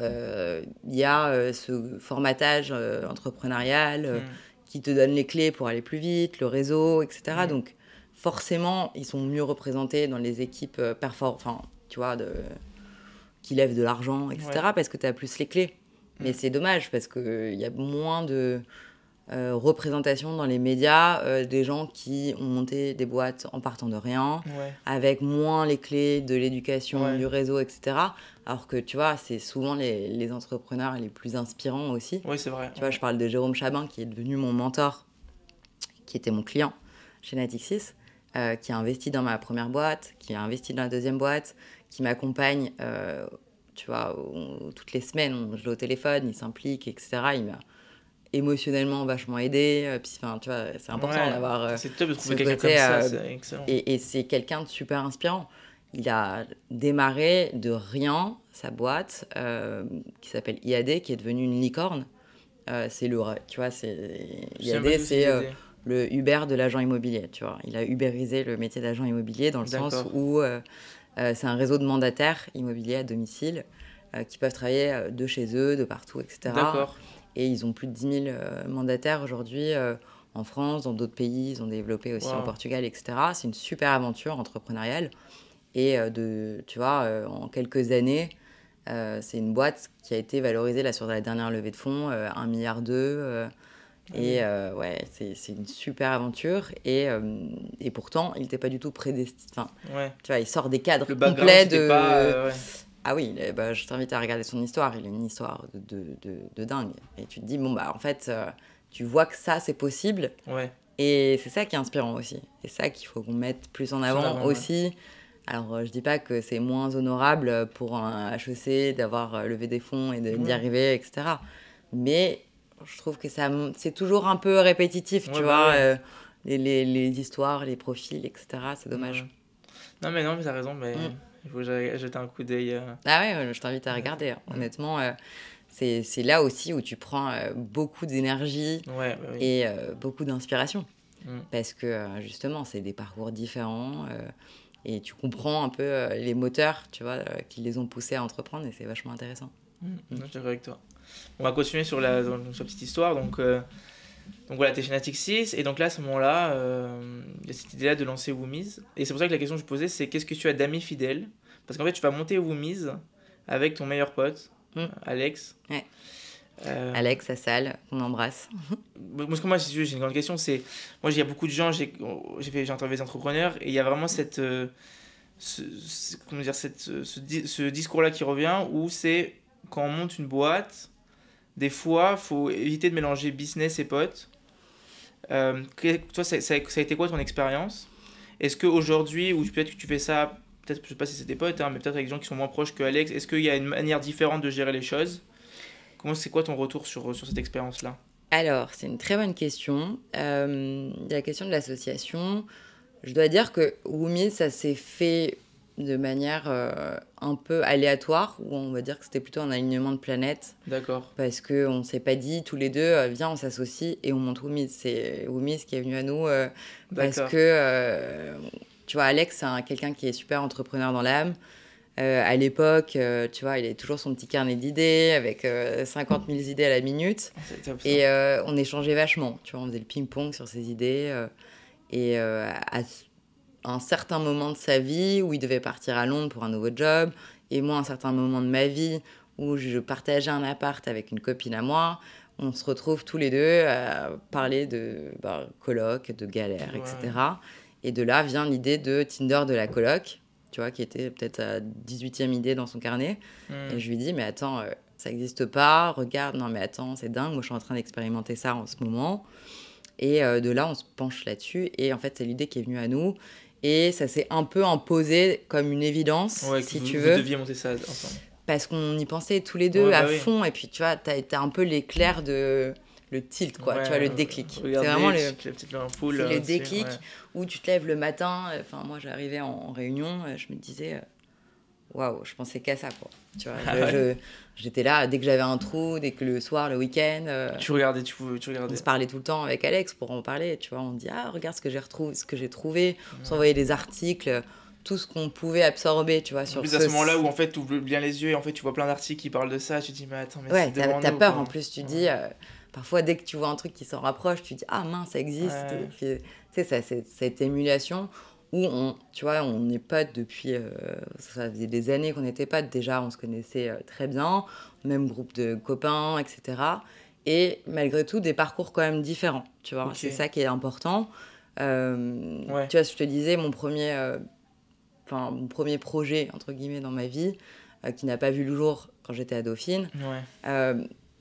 A: il y a ce formatage entrepreneurial qui te donne les clés pour aller plus vite, le réseau, etc. Donc, forcément, ils sont mieux représentés dans les équipes tu vois, qui lèvent de l'argent, etc., parce que tu as plus les clés. Mais c'est dommage, parce qu'il y a moins de représentation dans les médias des gens qui ont monté des boîtes en partant de rien, avec moins les clés de l'éducation, du réseau, etc. Alors que, tu vois, c'est souvent les entrepreneurs les plus inspirants aussi.
B: Oui, c'est vrai.
A: Tu vois, je parle de Jérôme Chabin, qui est devenu mon mentor, qui était mon client chez Natixis, qui a investi dans ma première boîte, qui a investi dans la deuxième boîte, qui m'accompagne, tu vois, toutes les semaines, je l'ai au téléphone, il s'implique, etc. Il m'a émotionnellement vachement aidé. Puis, tu vois, c'est important d'avoir
B: c'est top de trouver quelqu'un comme ça, c'est excellent.
A: Et c'est quelqu'un de super inspirant. Il a démarré de rien sa boîte qui s'appelle IAD, qui est devenue une licorne. C'est le, tu vois, IAD, c'est le Uber de l'agent immobilier, tu vois. Il a ubérisé le métier d'agent immobilier dans le sens où c'est un réseau de mandataires immobiliers à domicile qui peuvent travailler de chez eux, de partout, etc.
B: D'accord.
A: Et ils ont plus de 10 000 mandataires aujourd'hui en France, dans d'autres pays. Ils ont développé aussi au Portugal, etc. C'est une super aventure entrepreneuriale. Et tu vois, en quelques années, c'est une boîte qui a été valorisée là, sur la dernière levée de fonds, 1,2 milliard. Et ouais, c'est une super aventure. Et pourtant, il n'était pas du tout prédestiné. Enfin, tu vois, il sort des cadres complets de... Ah oui, je t'invite à regarder son histoire. Il a une histoire de dingue. Et tu te dis, bon, bah en fait, tu vois que ça, c'est possible. Et c'est ça qui est inspirant aussi. C'est ça qu'il faut qu'on mette plus en avant aussi. Alors, je dis pas que c'est moins honorable pour un HEC d'avoir levé des fonds et d'y arriver, etc. Mais je trouve que c'est toujours un peu répétitif, tu vois, les histoires, les profils, etc. C'est dommage.
B: Non, mais t'as raison, mais il faut jeter un coup d'œil.
A: Ah ouais, je t'invite à regarder. Honnêtement, c'est là aussi où tu prends beaucoup d'énergie et beaucoup d'inspiration. Parce que, justement, c'est des parcours différents et tu comprends un peu les moteurs, tu vois, qui les ont poussés à entreprendre et c'est vachement intéressant.
B: Je suis d'accord avec toi. On va continuer sur la petite histoire. Donc voilà, t'es chez Natixis et donc là, à ce moment-là, il y a cette idée-là de lancer Woomiz. Et c'est pour ça que la question que je posais, c'est qu'est-ce que tu as d'amis fidèles? Parce qu'en fait, tu vas monter Woomiz avec ton meilleur pote, Alex.
A: Ouais. Alex Assal, qu'on embrasse.
B: Parce que moi, j'ai une grande question, c'est... Moi, il y a beaucoup de gens, j'ai interviewé des entrepreneurs, et il y a vraiment ce discours-là qui revient, où c'est, quand on monte une boîte, des fois, il faut éviter de mélanger business et potes. Toi, ça a été quoi ton expérience? Est-ce qu'aujourd'hui, ou peut-être que tu fais ça, peut-être, je sais pas si c'est des potes, mais peut-être avec des gens qui sont moins proches que Alex, est-ce qu'il y a une manière différente de gérer les choses? C'est quoi ton retour sur cette expérience-là?
A: Alors, c'est une très bonne question. La question de l'association, je dois dire que Woomiz, ça s'est fait de manière un peu aléatoire, où on va dire que c'était plutôt un alignement de planètes.
B: D'accord.
A: Parce qu'on ne s'est pas dit tous les deux, viens, on s'associe et on monte Woomiz. C'est Woomiz qui est venu à nous parce que, tu vois, Alex, c'est quelqu'un qui est super entrepreneur dans l'âme. À l'époque, tu vois, il avait toujours son petit carnet d'idées avec 50 000 idées à la minute. Et on échangeait vachement. Tu vois, on faisait le ping-pong sur ses idées. Et à un certain moment de sa vie où il devait partir à Londres pour un nouveau job, et moi, à un certain moment de ma vie où je partageais un appart avec une copine à moi, on se retrouve tous les deux à parler de coloc, de galère, etc. Et de là vient l'idée de Tinder de la coloc, tu vois, qui était peut-être sa 18e idée dans son carnet. Et je lui dis, mais attends, ça n'existe pas, regarde, non mais attends, c'est dingue, moi je suis en train d'expérimenter ça en ce moment. Et de là, on se penche là-dessus. Et en fait, c'est l'idée qui est venue à nous. Et ça s'est un peu imposé comme une évidence, si tu veux.
B: Vous deviez monter ça ensemble.
A: Parce qu'on y pensait tous les deux à fond. Et puis, tu vois, t'as un peu l'éclair de... Le tilt, quoi. Tu vois, le déclic.
B: C'est vraiment le
A: déclic où tu te lèves le matin. Enfin, moi, j'arrivais en réunion, je me disais... Waouh, je pensais qu'à ça, quoi. Tu vois, j'étais là, dès que j'avais un trou, dès que le soir, le week-end...
B: tu regardais.
A: On se parlait tout le temps avec Alex pour en parler, tu vois. On dit, regarde ce que j'ai trouvé. On s'envoyait des articles, tout ce qu'on pouvait absorber, tu vois.
B: En plus, à ce moment-là où, en fait, tu ouvres bien les yeux et en fait, tu vois plein d'articles qui parlent de ça, tu te dis, mais attends, mais c'est devant nous.
A: T'as peur, en plus, tu dis... parfois, dès que tu vois un truc qui s'en rapproche, tu dis, mince, ça existe. Puis, tu sais, cette émulation... où tu vois, on est potes depuis... ça faisait des années qu'on était potes. Déjà, on se connaissait très bien. Même groupe de copains, etc. et malgré tout des parcours quand même différents, tu vois. C'est ça qui est important. Tu vois, je te disais, mon premier projet, entre guillemets, dans ma vie, qui n'a pas vu le jour quand j'étais à Dauphine.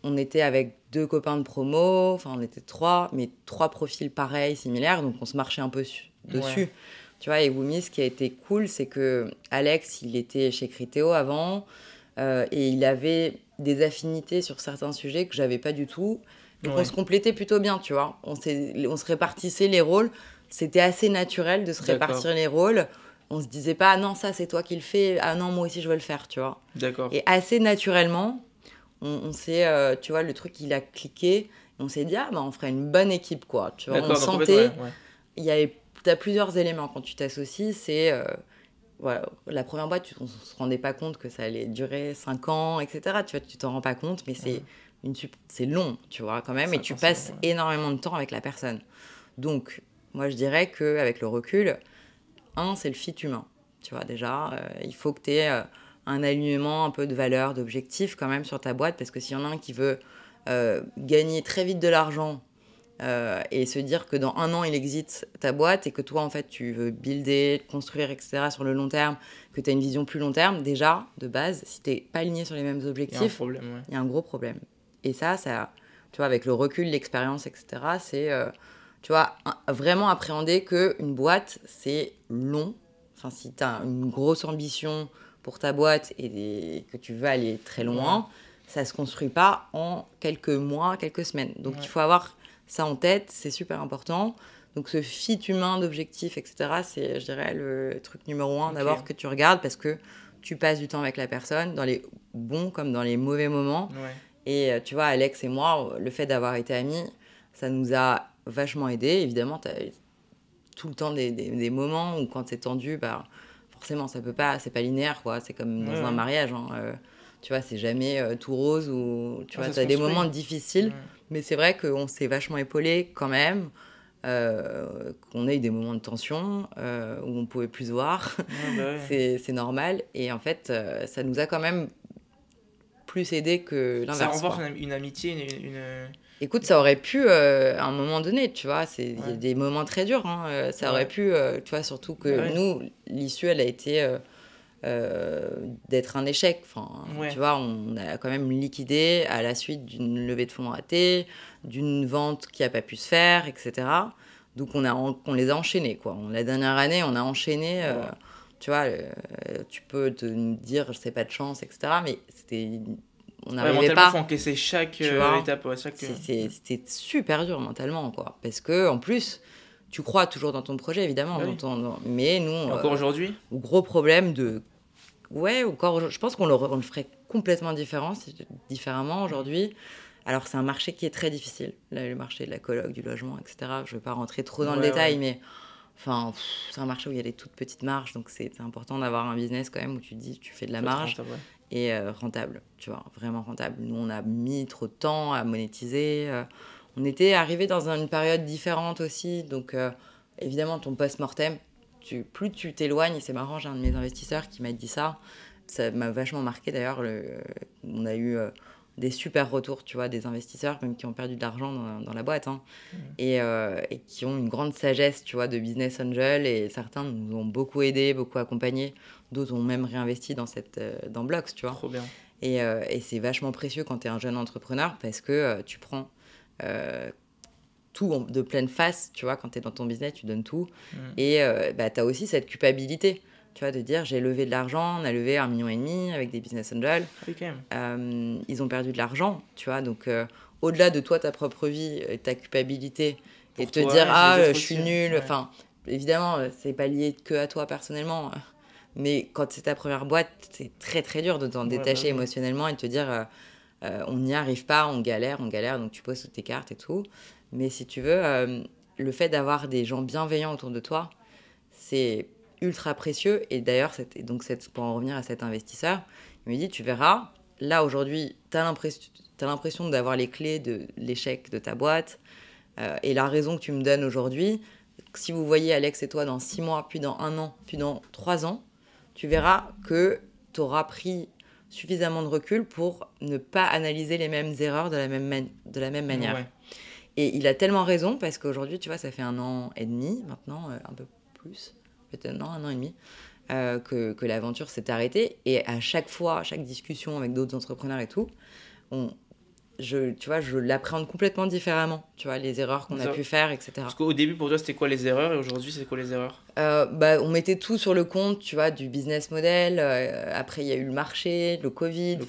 A: On était avec 2 copains de promo, enfin on était 3, mais 3 profils pareils, similaires, donc on se marchait un peu dessus. Tu vois, et Woomy, ce qui a été cool, c'est que Alex, il était chez Criteo avant, et il avait des affinités sur certains sujets que j'avais pas du tout. Donc on se complétait plutôt bien, tu vois. On se répartissait les rôles. C'était assez naturel de se répartir les rôles. On se disait pas, ah non, ça c'est toi qui le fais, ah non, moi aussi je veux le faire, tu vois.
B: D'accord.
A: Et assez naturellement, on s'est, tu vois, le truc il a cliqué. Et on s'est dit, ah bah on ferait une bonne équipe, quoi. Tu vois, on sentait. T'as plusieurs éléments quand tu t'associes. C'est voilà, la première boîte, on se rendait pas compte que ça allait durer 5 ans, etc. Tu vois, tu t'en rends pas compte, mais c'est long, tu vois, quand même, et tu passes énormément de temps avec la personne. Donc, moi, je dirais qu'avec le recul, c'est le fit humain. Tu vois, déjà, il faut que tu aies un alignement, un peu de valeur, d'objectif quand même sur ta boîte, parce que s'il y en a un qui veut gagner très vite de l'argent et se dire que dans 1 an, il exite ta boîte et que toi, en fait, tu veux builder, construire, etc. sur le long terme, que tu as une vision plus long terme, déjà, de base, si tu n'es pas aligné sur les mêmes objectifs, il y a un gros problème. Et ça, tu vois, avec le recul, l'expérience, etc., c'est, tu vois, vraiment appréhender qu'une boîte, c'est long. Enfin, si tu as une grosse ambition pour ta boîte et que tu veux aller très loin, ça ne se construit pas en quelques mois, quelques semaines. Donc, il faut avoir ça en tête, c'est super important. Donc, ce fit humain d'objectifs, etc., c'est, je dirais, le truc numéro 1 d'abord que tu regardes parce que tu passes du temps avec la personne dans les bons comme dans les mauvais moments. Et tu vois, Alex et moi, le fait d'avoir été amis, ça nous a vachement aidés. Évidemment, tu as tout le temps des moments où quand c'est tendu, bah, forcément, c'est pas linéaire, quoi. C'est comme dans un mariage, hein. Tu vois, c'est jamais tout rose ou tu vois, tu as des moments difficiles. Mais c'est vrai qu'on s'est vachement épaulés quand même, qu'on a eu des moments de tension où on pouvait plus se voir. C'est normal. Et en fait, ça nous a quand même plus aidé que l'inverse.
B: Ça renforce une amitié,
A: Écoute, ça aurait pu, à un moment donné, tu vois, il y a des moments très durs, hein, ça aurait pu, tu vois, surtout que nous, l'issue, elle a été d'être un échec. Enfin, tu vois, on a quand même liquidé à la suite d'une levée de fonds ratée, d'une vente qui n'a pas pu se faire, etc. Donc, on les a enchaînés, quoi. La dernière année, on a enchaîné, tu vois, tu peux te dire, c'est pas de chance, etc. Mais c'était... On n'arrivait pas.
B: Il faut encaisser chaque étape.
A: C'était super dur mentalement, quoi. Parce que, en plus, tu crois toujours dans ton projet, évidemment. Mais nous...
B: encore aujourd'hui
A: gros problème de... Ouais, encore... Je pense qu'on le ferait complètement différemment aujourd'hui. Alors, c'est un marché qui est très difficile. Là, le marché de la coloc, du logement, etc. Je ne vais pas rentrer trop dans le détail, mais... Enfin, c'est un marché où il y a des toutes petites marges. Donc, c'est important d'avoir un business, quand même, où tu te dis, tu fais de la marge. Et rentable, tu vois, vraiment rentable. Nous, on a mis trop de temps à monétiser. On était arrivés dans une période différente aussi. Donc, évidemment, ton post-mortem, plus tu t'éloignes, et c'est marrant, j'ai un de mes investisseurs qui m'a dit ça. Ça m'a vachement marqué d'ailleurs. On a eu des super retours, tu vois, des investisseurs même qui ont perdu de l'argent dans la boîte, hein, et qui ont une grande sagesse, tu vois, de business angel. Et certains nous ont beaucoup aidés, beaucoup accompagnés. D'autres ont même réinvesti dans Blox, tu vois.
B: Trop bien.
A: Et c'est vachement précieux quand tu es un jeune entrepreneur parce que tu prends tout de pleine face, tu vois. Quand tu es dans ton business, tu donnes tout. Et tu as aussi cette culpabilité, tu vois, de dire j'ai levé de l'argent, on a levé 1,5 million avec des business angels. Ils ont perdu de l'argent, tu vois. Donc, au-delà de toi, ta propre vie, ta culpabilité, et te dire je suis nulle. Enfin, évidemment, c'est pas lié que à toi personnellement. Mais quand c'est ta première boîte, c'est très très dur de t'en détacher émotionnellement et de te dire on n'y arrive pas, on galère, donc tu poses toutes tes cartes et tout. Mais si tu veux, le fait d'avoir des gens bienveillants autour de toi, c'est ultra précieux. Et d'ailleurs, pour en revenir à cet investisseur, il me dit, tu verras, là aujourd'hui, t'as l'impression d'avoir les clés de l'échec de ta boîte et la raison que tu me donnes aujourd'hui. Si vous voyez Alex et toi dans 6 mois, puis dans 1 an, puis dans 3 ans, tu verras que tu auras pris suffisamment de recul pour ne pas analyser les mêmes erreurs de la même manière. Ouais. Et il a tellement raison, parce qu'aujourd'hui, tu vois, ça fait 1 an et demi, maintenant, un peu plus, peut-être 1 an et demi, que l'aventure s'est arrêtée. Et à chaque fois, à chaque discussion avec d'autres entrepreneurs et tout, je l'appréhende complètement différemment, tu vois, les erreurs qu'on a pu faire, etc.
B: Parce qu'au début, pour toi, c'était quoi les erreurs, et aujourd'hui, c'est quoi les erreurs?
A: On mettait tout sur le compte, tu vois, du business model. Après, il y a eu le marché, le Covid. Tu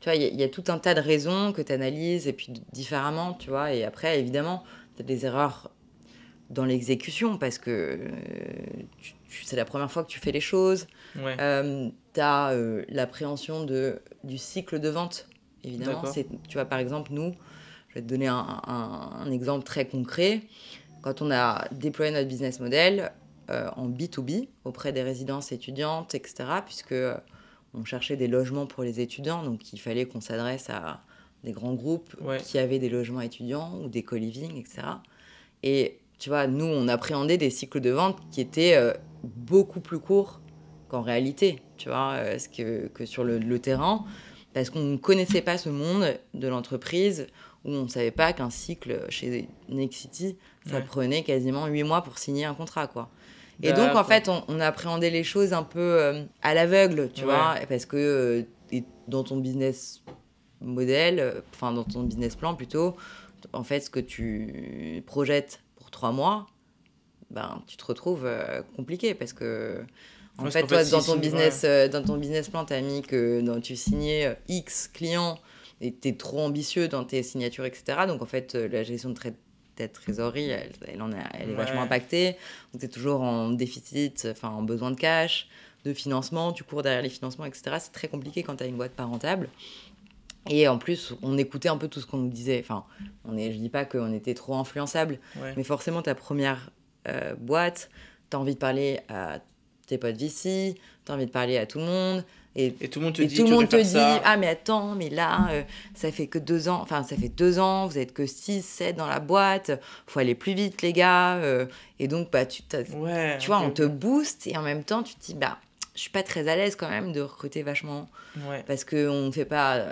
A: vois, il y a tout un tas de raisons que tu analyses, et puis différemment, tu vois. Et après, évidemment, tu as des erreurs dans l'exécution, parce que c'est la première fois que tu fais les choses. Ouais. Tu as l'appréhension du cycle de vente. Évidemment, tu vois, par exemple, nous, je vais te donner un exemple très concret. Quand on a déployé notre business model en B2B auprès des résidences étudiantes, etc., puisque on cherchait des logements pour les étudiants, donc il fallait qu'on s'adresse à des grands groupes qui avaient des logements étudiants ou des co-living, etc. Et tu vois, nous, on appréhendait des cycles de vente qui étaient beaucoup plus courts qu'en réalité, tu vois, que sur le terrain, parce qu'on ne connaissait pas ce monde de l'entreprise, où on ne savait pas qu'un cycle chez Nexity, ça prenait quasiment 8 mois pour signer un contrat, quoi. Et donc, en fait, on appréhendait les choses un peu à l'aveugle, tu vois, parce que dans ton business model, enfin, dans ton business plan plutôt, en fait, ce que tu projettes pour 3 mois, ben, tu te retrouves compliqué, parce que... En fait, toi, dans ton business plan, tu as mis que tu signais X clients et tu es trop ambitieux dans tes signatures, etc. Donc, en fait, la gestion de ta trésorerie, elle est vachement impactée. Donc, tu es toujours en déficit, en besoin de cash, de financement, tu cours derrière les financements, etc. C'est très compliqué quand tu as une boîte pas rentable. Et en plus, on écoutait un peu tout ce qu'on nous disait. Enfin, je dis pas qu'on était trop influençable, mais forcément, ta première boîte, tu as envie de parler à tes potes VC, tu as envie de parler à tout le monde. Et tout le monde te dit, ah mais attends, mais là, ça fait que 2 ans, enfin ça fait 2 ans, vous êtes que 6, 7 dans la boîte, faut aller plus vite les gars. Et donc, tu vois, on te booste, et en même temps, tu te dis, je suis pas très à l'aise quand même de recruter vachement, parce qu'on ne fait pas,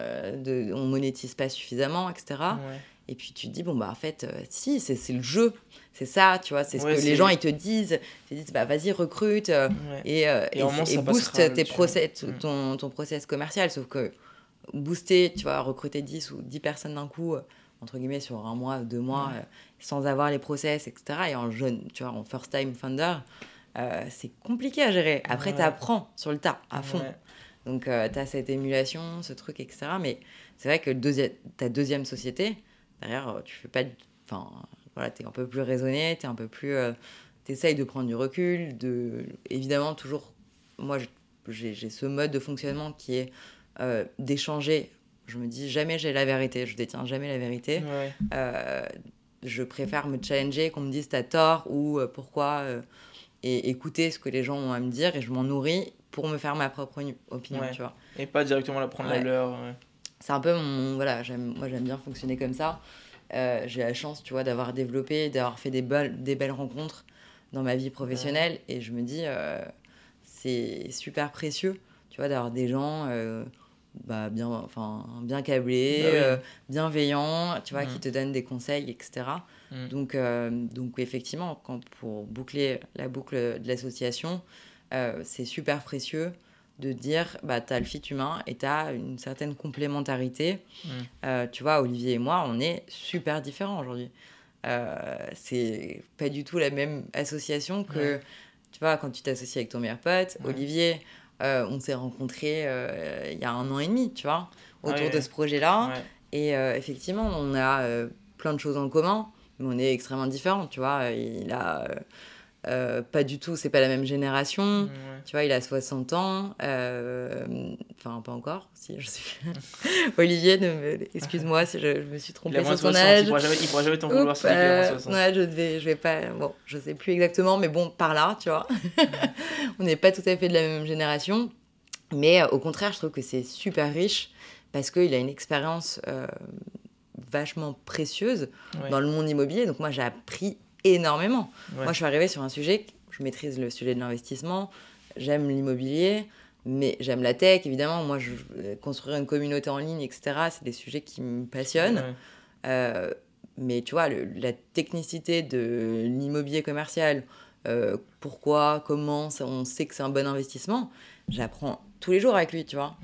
A: on monétise pas suffisamment, etc. Et puis tu te dis, en fait, si, c'est le jeu. C'est ça, tu vois, c'est ce que les gens ils te disent. Ils te disent, vas-y, recrute et booste tes process, ton process commercial. Sauf que booster, tu vois, recruter 10 ou 10 personnes d'un coup, entre guillemets, sur 1 mois, 2 mois, sans avoir les process, etc. Et en jeune, tu vois, en first time founder, c'est compliqué à gérer. Après, tu apprends sur le tas, à fond. Donc, tu as cette émulation, ce truc, etc. Mais c'est vrai que ta deuxième société, derrière, tu fais pas... Voilà, t'es un peu plus raisonné, t'es un peu plus... t'essayes de prendre du recul, évidemment, toujours... Moi, j'ai ce mode de fonctionnement qui est d'échanger. Je me dis, jamais j'ai la vérité, je détiens jamais la vérité. Je préfère me challenger, qu'on me dise t'as tort ou pourquoi, et écouter ce que les gens ont à me dire, et je m'en nourris pour me faire ma propre opinion, tu vois.
B: Et pas directement la prendre à l'heure.
A: C'est un peu moi, j'aime bien fonctionner comme ça. J'ai la chance, tu vois, d'avoir fait des belles rencontres dans ma vie professionnelle, et je me dis, c'est super précieux, tu vois, d'avoir des gens bien câblés, bienveillants, tu vois, qui te donnent des conseils, etc. Donc effectivement, pour boucler la boucle de l'association, c'est super précieux de dire, t'as le fit humain et t'as une certaine complémentarité. Tu vois, Olivier et moi, on est super différents aujourd'hui. C'est pas du tout la même association que, tu vois, quand tu t'associes avec ton meilleur pote. Olivier, on s'est rencontrés il y a 1 an et demi, tu vois, autour de ce projet-là. Et effectivement, on a plein de choses en commun, mais on est extrêmement différents, tu vois. Il a... pas du tout, c'est pas la même génération. Tu vois, il a 60 ans. Enfin, pas encore, si, je sais plus. Olivier, excuse-moi si je me suis trompée sur son âge.
B: Il pourra jamais t'en vouloir si il a moins 60.
A: Ouais, je vais pas... Bon, je sais plus exactement, mais bon, par là, tu vois. On n'est pas tout à fait de la même génération. Mais au contraire, je trouve que c'est super riche, parce qu'il a une expérience vachement précieuse dans le monde immobilier. Donc moi, j'ai appris énormément. Moi, je suis arrivée sur un sujet, je maîtrise le sujet de l'investissement, j'aime l'immobilier, Mais j'aime la tech, évidemment. Moi, construire une communauté en ligne, etc., c'est des sujets qui me passionnent. Mais tu vois, la technicité de l'immobilier commercial, pourquoi, comment, on sait que c'est un bon investissement, j'apprends tous les jours avec lui, tu vois.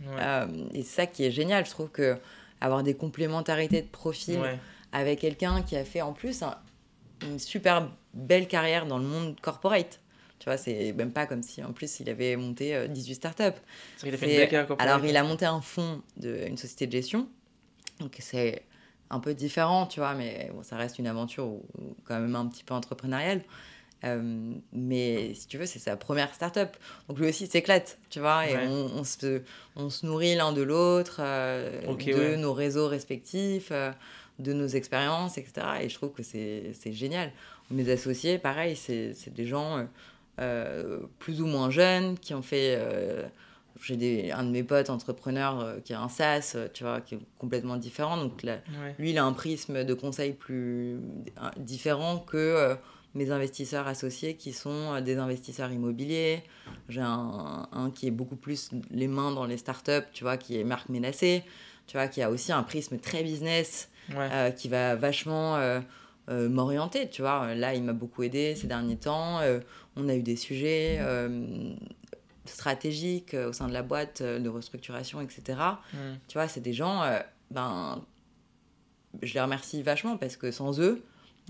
A: Et c'est ça qui est génial. Je trouve que avoir des complémentarités de profil avec quelqu'un qui a fait en plus une super belle carrière dans le monde corporate. Tu vois, c'est même pas comme si en plus il avait monté 18 startups.
B: C'est vrai qu'il a fait une belle carrière corporate.
A: Alors, il a monté un fonds d'une société de gestion. Donc, c'est un peu différent, tu vois, mais bon, ça reste une aventure quand même un petit peu entrepreneuriale. Mais si tu veux, c'est sa première start-up. Donc lui aussi s'éclate, tu vois, et on se nourrit l'un de l'autre, de nos réseaux respectifs, de nos expériences, etc. Et je trouve que c'est génial. Mes associés, pareil, c'est des gens plus ou moins jeunes qui ont fait... j'ai un de mes potes entrepreneurs qui a un SaaS, tu vois, qui est complètement différent. Donc là, lui, il a un prisme de conseil plus différent que mes investisseurs associés qui sont des investisseurs immobiliers. J'ai un qui est beaucoup plus les mains dans les startups, tu vois, qui est Marc Ménassé, tu vois, qui a aussi un prisme très business, qui va vachement m'orienter, tu vois. Là, il m'a beaucoup aidé ces derniers temps. On a eu des sujets... stratégiques au sein de la boîte, de restructuration, etc. Tu vois, c'est des gens, je les remercie vachement parce que sans eux,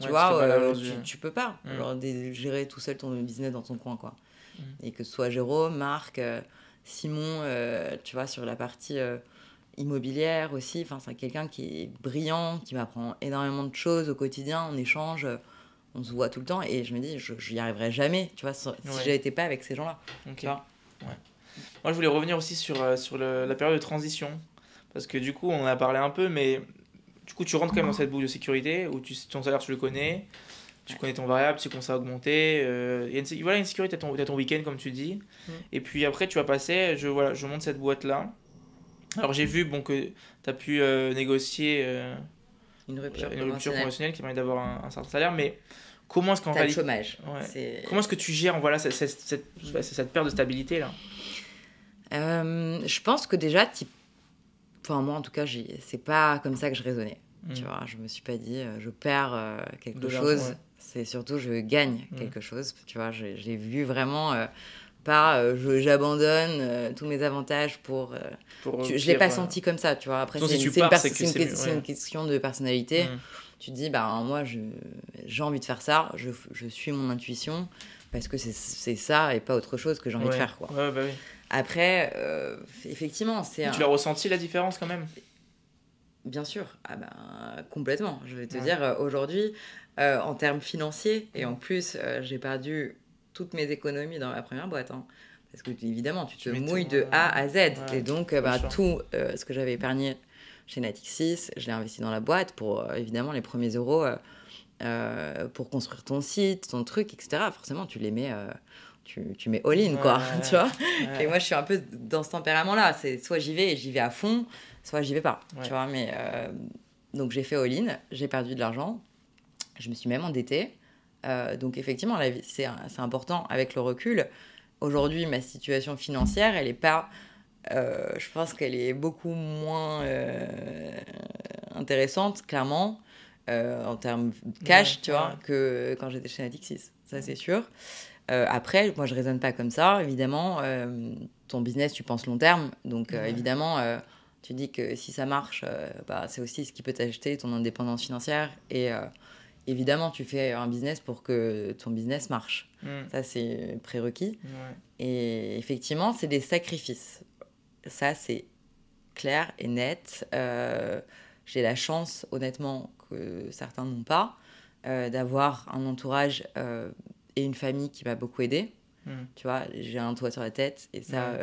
A: tu vois, tu peux pas genre, gérer tout seul ton business dans ton coin, quoi. Et que ce soit Jérôme, Marc, Simon, tu vois, sur la partie immobilière aussi, enfin, c'est quelqu'un qui est brillant, qui m'apprend énormément de choses au quotidien, on échange, on se voit tout le temps, et je me dis, je n'y arriverai jamais, tu vois, si je n'étais pas avec ces gens-là. Tu vois.
B: Moi, je voulais revenir aussi sur la période de transition, parce que du coup, on en a parlé un peu, mais du coup, tu rentres quand même dans cette boucle de sécurité où ton salaire, tu le connais, tu connais ton variable, tu sais comment ça va augmenter. Il y a une sécurité, tu as ton week-end, comme tu dis. Et puis après, tu vas passer, je monte cette boîte-là. Alors, j'ai vu que tu as pu négocier
A: une rupture
B: conventionnelle qui permet d'avoir un certain salaire, mais comment est-ce qu'en réalité...
A: T'as le chômage.
B: Comment est-ce que tu gères cette perte de stabilité là?
A: Je pense que déjà, enfin, moi en tout cas, c'est pas comme ça que je raisonnais. Tu vois, je me suis pas dit je perds quelque chose. C'est surtout je gagne quelque chose. Tu vois, j'ai vu vraiment j'abandonne tous mes avantages pour je l'ai pas senti comme ça, tu vois. Après, c'est une question de personnalité. Tu te dis, moi, j'ai envie de faire ça, je suis mon intuition, parce que c'est ça et pas autre chose que j'ai envie de faire, quoi.
B: Oui.
A: Après, effectivement,
B: tu l'as ressenti, la différence, quand même?
A: Bien sûr, complètement. Je vais te dire, aujourd'hui, en termes financiers, et en plus, j'ai perdu toutes mes économies dans ma première boîte, hein, parce que, évidemment, tu te mouilles de A à Z, et donc, tout ce que j'avais épargné chez Natixis, je l'ai investi dans la boîte pour, évidemment, les premiers euros pour construire ton site, ton truc, etc. Forcément, tu les mets... tu mets all-in, quoi, tu vois. Et moi, je suis un peu dans ce tempérament-là. C'est soit j'y vais et j'y vais à fond, soit j'y vais pas, tu vois. Mais, donc, j'ai fait all-in, j'ai perdu de l'argent, je me suis même endettée. Donc, effectivement, c'est important avec le recul. Aujourd'hui, ma situation financière, elle est pas... je pense qu'elle est beaucoup moins intéressante, clairement, en termes de cash, tu vois, que quand j'étais chez Natixis. Ça, c'est sûr. Après, moi, je raisonne pas comme ça. Évidemment, ton business, tu penses long terme. Donc, évidemment, tu dis que si ça marche, c'est aussi ce qui peut t'acheter ton indépendance financière. Et évidemment, tu fais un business pour que ton business marche. Ça, c'est prérequis. Et effectivement, c'est des sacrifices. Ça, c'est clair et net. J'ai la chance, honnêtement, que certains n'ont pas, d'avoir un entourage et une famille qui m'a beaucoup aidée. Tu vois, j'ai un toit sur la tête et ça,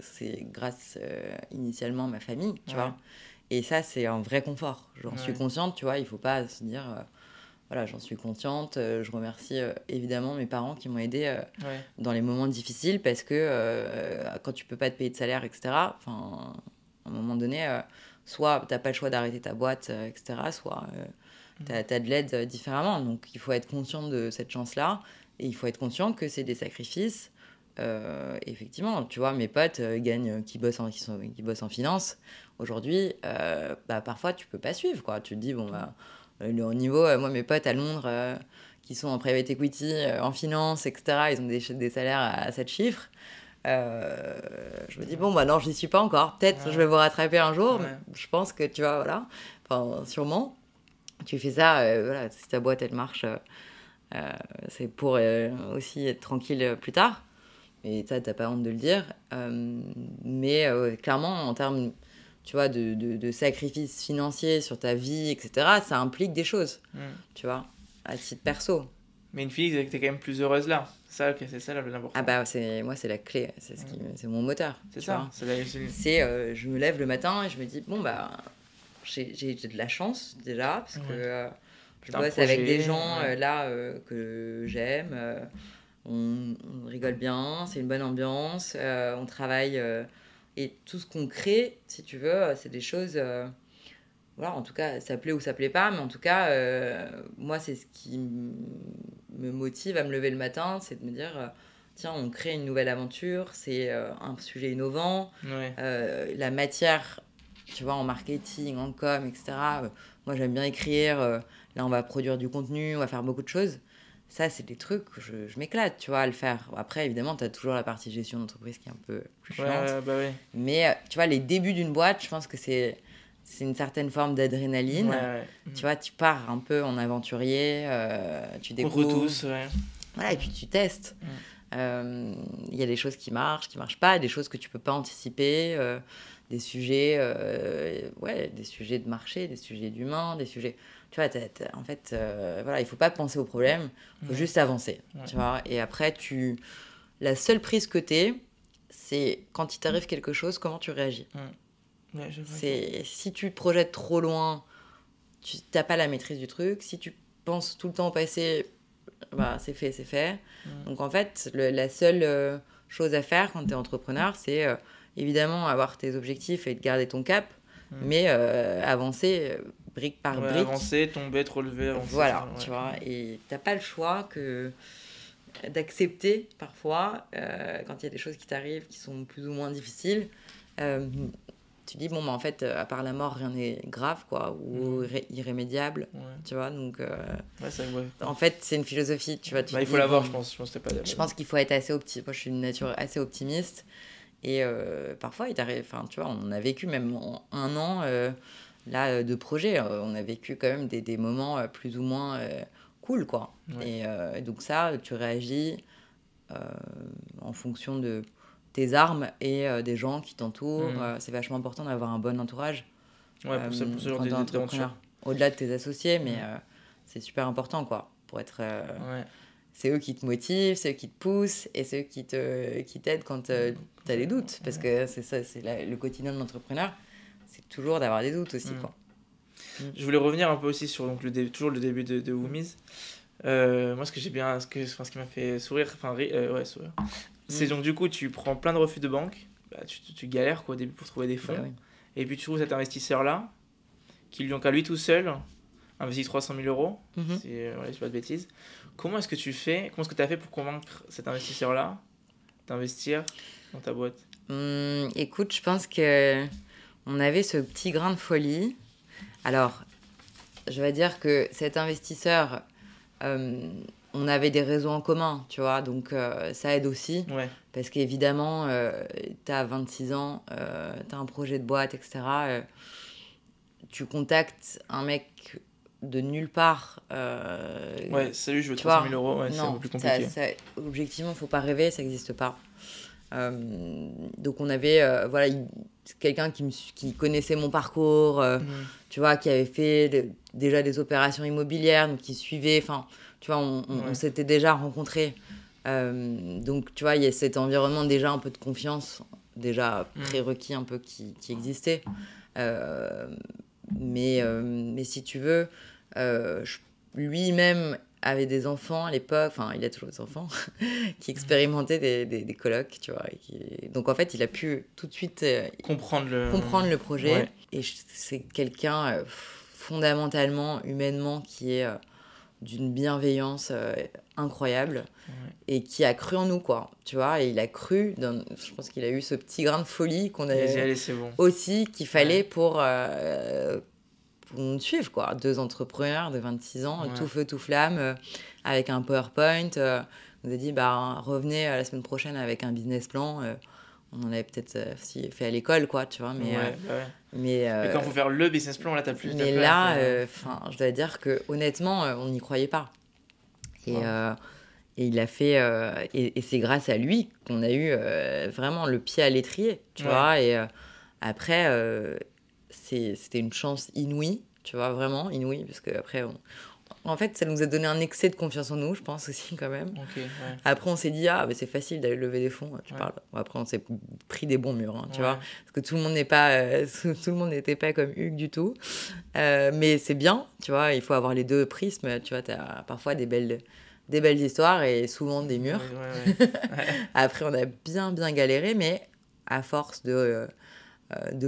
A: c'est grâce initialement à ma famille, tu vois. Et ça, c'est un vrai confort. J'en suis consciente, tu vois, il ne faut pas se dire... voilà, j'en suis consciente. Je remercie évidemment mes parents qui m'ont aidée dans les moments difficiles parce que quand tu peux pas te payer de salaire, etc., à un moment donné, soit tu n'as pas le choix d'arrêter ta boîte, etc., soit tu as de l'aide différemment. Donc, il faut être conscient de cette chance-là et il faut être conscient que c'est des sacrifices Effectivement, tu vois, mes potes qui bossent en finance, aujourd'hui, parfois, tu peux pas suivre, quoi. Tu te dis, bon, le haut niveau, moi, mes potes à Londres, qui sont en private equity, en finance, etc., ils ont des salaires à 7 chiffres. Je me dis, bon, non, j'y suis pas encore. Peut-être je vais vous rattraper un jour.
B: Ouais.
A: Je pense que, tu vois, voilà. Enfin, sûrement. Tu fais ça, voilà, si ta boîte, elle marche, c'est pour aussi être tranquille plus tard. Et ça, t'as pas honte de le dire. Mais clairement, en termes, tu vois, de sacrifices financiers sur ta vie, etc., ça implique des choses, tu vois, à titre perso.
B: Mais une fille, t'es quand même plus heureuse là. C'est ça l'important.
A: Ah bah, moi, c'est la clé. C'est mon moteur.
B: C'est ça.
A: Je me lève le matin et je me dis, bon, j'ai de la chance déjà, parce que je bosse avec des gens là que j'aime. On rigole bien, c'est une bonne ambiance, on travaille et tout ce qu'on crée, si tu veux, c'est des choses, voilà, en tout cas, ça plaît ou ça plaît pas, mais en tout cas, moi, c'est ce qui me motive à me lever le matin, c'est de me dire, tiens, on crée une nouvelle aventure, c'est un sujet innovant, la matière, tu vois, en marketing, en com, etc. Moi, j'aime bien écrire, là, on va produire du contenu, on va faire beaucoup de choses. Ça, c'est des trucs que je m'éclate, tu vois, à le faire. Après, évidemment, tu as toujours la partie gestion d'entreprise qui est un peu plus chiante. Mais, tu vois, les débuts d'une boîte, je pense que c'est une certaine forme d'adrénaline. Tu vois, tu pars un peu en aventurier, tu découvres.
B: On tous,
A: Voilà, et puis tu testes. Il y a des choses qui marchent pas, des choses que tu peux pas anticiper, des sujets de marché, des sujets d'humains, des sujets... Tu vois, en fait, voilà, il faut pas penser au problème, il faut juste avancer, tu vois. Et après, la seule prise que t'es, c'est quand il t'arrive quelque chose, comment tu réagis. Si tu te projettes trop loin, tu n'as pas la maîtrise du truc. Si tu penses tout le temps au passé, c'est fait. Donc, en fait, la seule chose à faire quand tu es entrepreneur, c'est évidemment avoir tes objectifs et de garder ton cap, mais avancer brique par brique.
B: Avancer, tomber, te relever, avancer.
A: Voilà, tu vois. Et tu n'as pas le choix d'accepter parfois, quand il y a des choses qui t'arrivent qui sont plus ou moins difficiles, tu dis, en fait, à part la mort, rien n'est grave, quoi, ou irrémédiable, tu vois, donc... En fait, c'est une philosophie, tu vois.
B: Il faut l'avoir, je pense.
A: Je pense qu'il faut être assez optimiste. Moi, je suis une nature assez optimiste, et parfois, il t'arrive... Enfin, tu vois, on a vécu même en un an, de projet, on a vécu quand même des moments plus ou moins cool, quoi. Et donc ça, tu réagis en fonction de tes armes et des gens qui t'entourent. C'est vachement important d'avoir un bon entourage
B: pour ce genre d'entrepreneur.
A: Au-delà de tes associés, mais c'est super important, quoi, pour être... C'est eux qui te motivent, c'est eux qui te poussent et c'est eux qui t'aident quand tu as des doutes. Parce que c'est ça, le quotidien de l'entrepreneur, c'est toujours d'avoir des doutes aussi, quoi.
B: Je voulais revenir un peu aussi sur toujours le début de Woomies. Moi, ce qui m'a fait sourire, sourire, c'est donc du coup, tu prends plein de refus de banque, tu galères quoi, au début pour trouver des fonds, et puis tu trouves cet investisseur-là, qui lui, lui tout seul, investit 300 000 euros, si je dis pas de bêtises. Comment est-ce que tu as fait pour convaincre cet investisseur-là d'investir dans ta boîte ?
A: Écoute, je pense qu'on avait ce petit grain de folie. Alors, je vais dire que cet investisseur, on avait des réseaux en commun, tu vois, donc ça aide aussi. Parce qu'évidemment, tu as 26 ans, tu as un projet de boîte, etc. Tu contactes un mec de nulle part.
B: Salut, je veux 300 000 euros, c'est un peu plus compliqué.
A: Objectivement, il ne faut pas rêver, ça n'existe pas. Donc on avait quelqu'un qui connaissait mon parcours, tu vois, qui avait fait déjà des opérations immobilières, donc qui suivait, enfin, tu vois, on s'était déjà rencontrés. Donc, tu vois, il y a cet environnement déjà un peu de confiance, déjà prérequis un peu qui existait. Mais si tu veux, lui-même avait des enfants à l'époque, enfin, il a toujours des enfants, qui expérimentaient des colocs, tu vois. Donc, en fait, il a pu tout de suite comprendre le projet. Ouais. Et c'est quelqu'un, fondamentalement, humainement, qui est d'une bienveillance incroyable et qui a cru en nous, quoi. Tu vois, et il a cru, je pense qu'il a eu ce petit grain de folie qu'on a aussi, qu'il fallait pour nous suivre, quoi. 2 entrepreneurs de 26 ans, tout feu, tout flamme, avec un PowerPoint. On nous a dit, revenez la semaine prochaine avec un business plan. On en avait peut-être fait à l'école, quoi, tu vois. Mais
B: quand il faut faire le business plan, là, t'as plus...
A: Mais là, je dois dire que honnêtement, on n'y croyait pas. Et il a fait... et c'est grâce à lui qu'on a eu vraiment le pied à l'étrier, tu vois. Et après, c'était une chance inouïe, tu vois, vraiment inouïe, parce qu'après... En fait, ça nous a donné un excès de confiance en nous, je pense aussi, quand même. Après, on s'est dit, c'est facile d'aller lever des fonds, tu parles. Après, on s'est pris des bons murs, tu vois. Parce que tout le monde n'était pas comme Hugues du tout. Mais c'est bien, tu vois, il faut avoir les 2 prismes. Tu vois, tu as parfois des belles histoires et souvent des murs. Après, on a bien galéré, mais à force de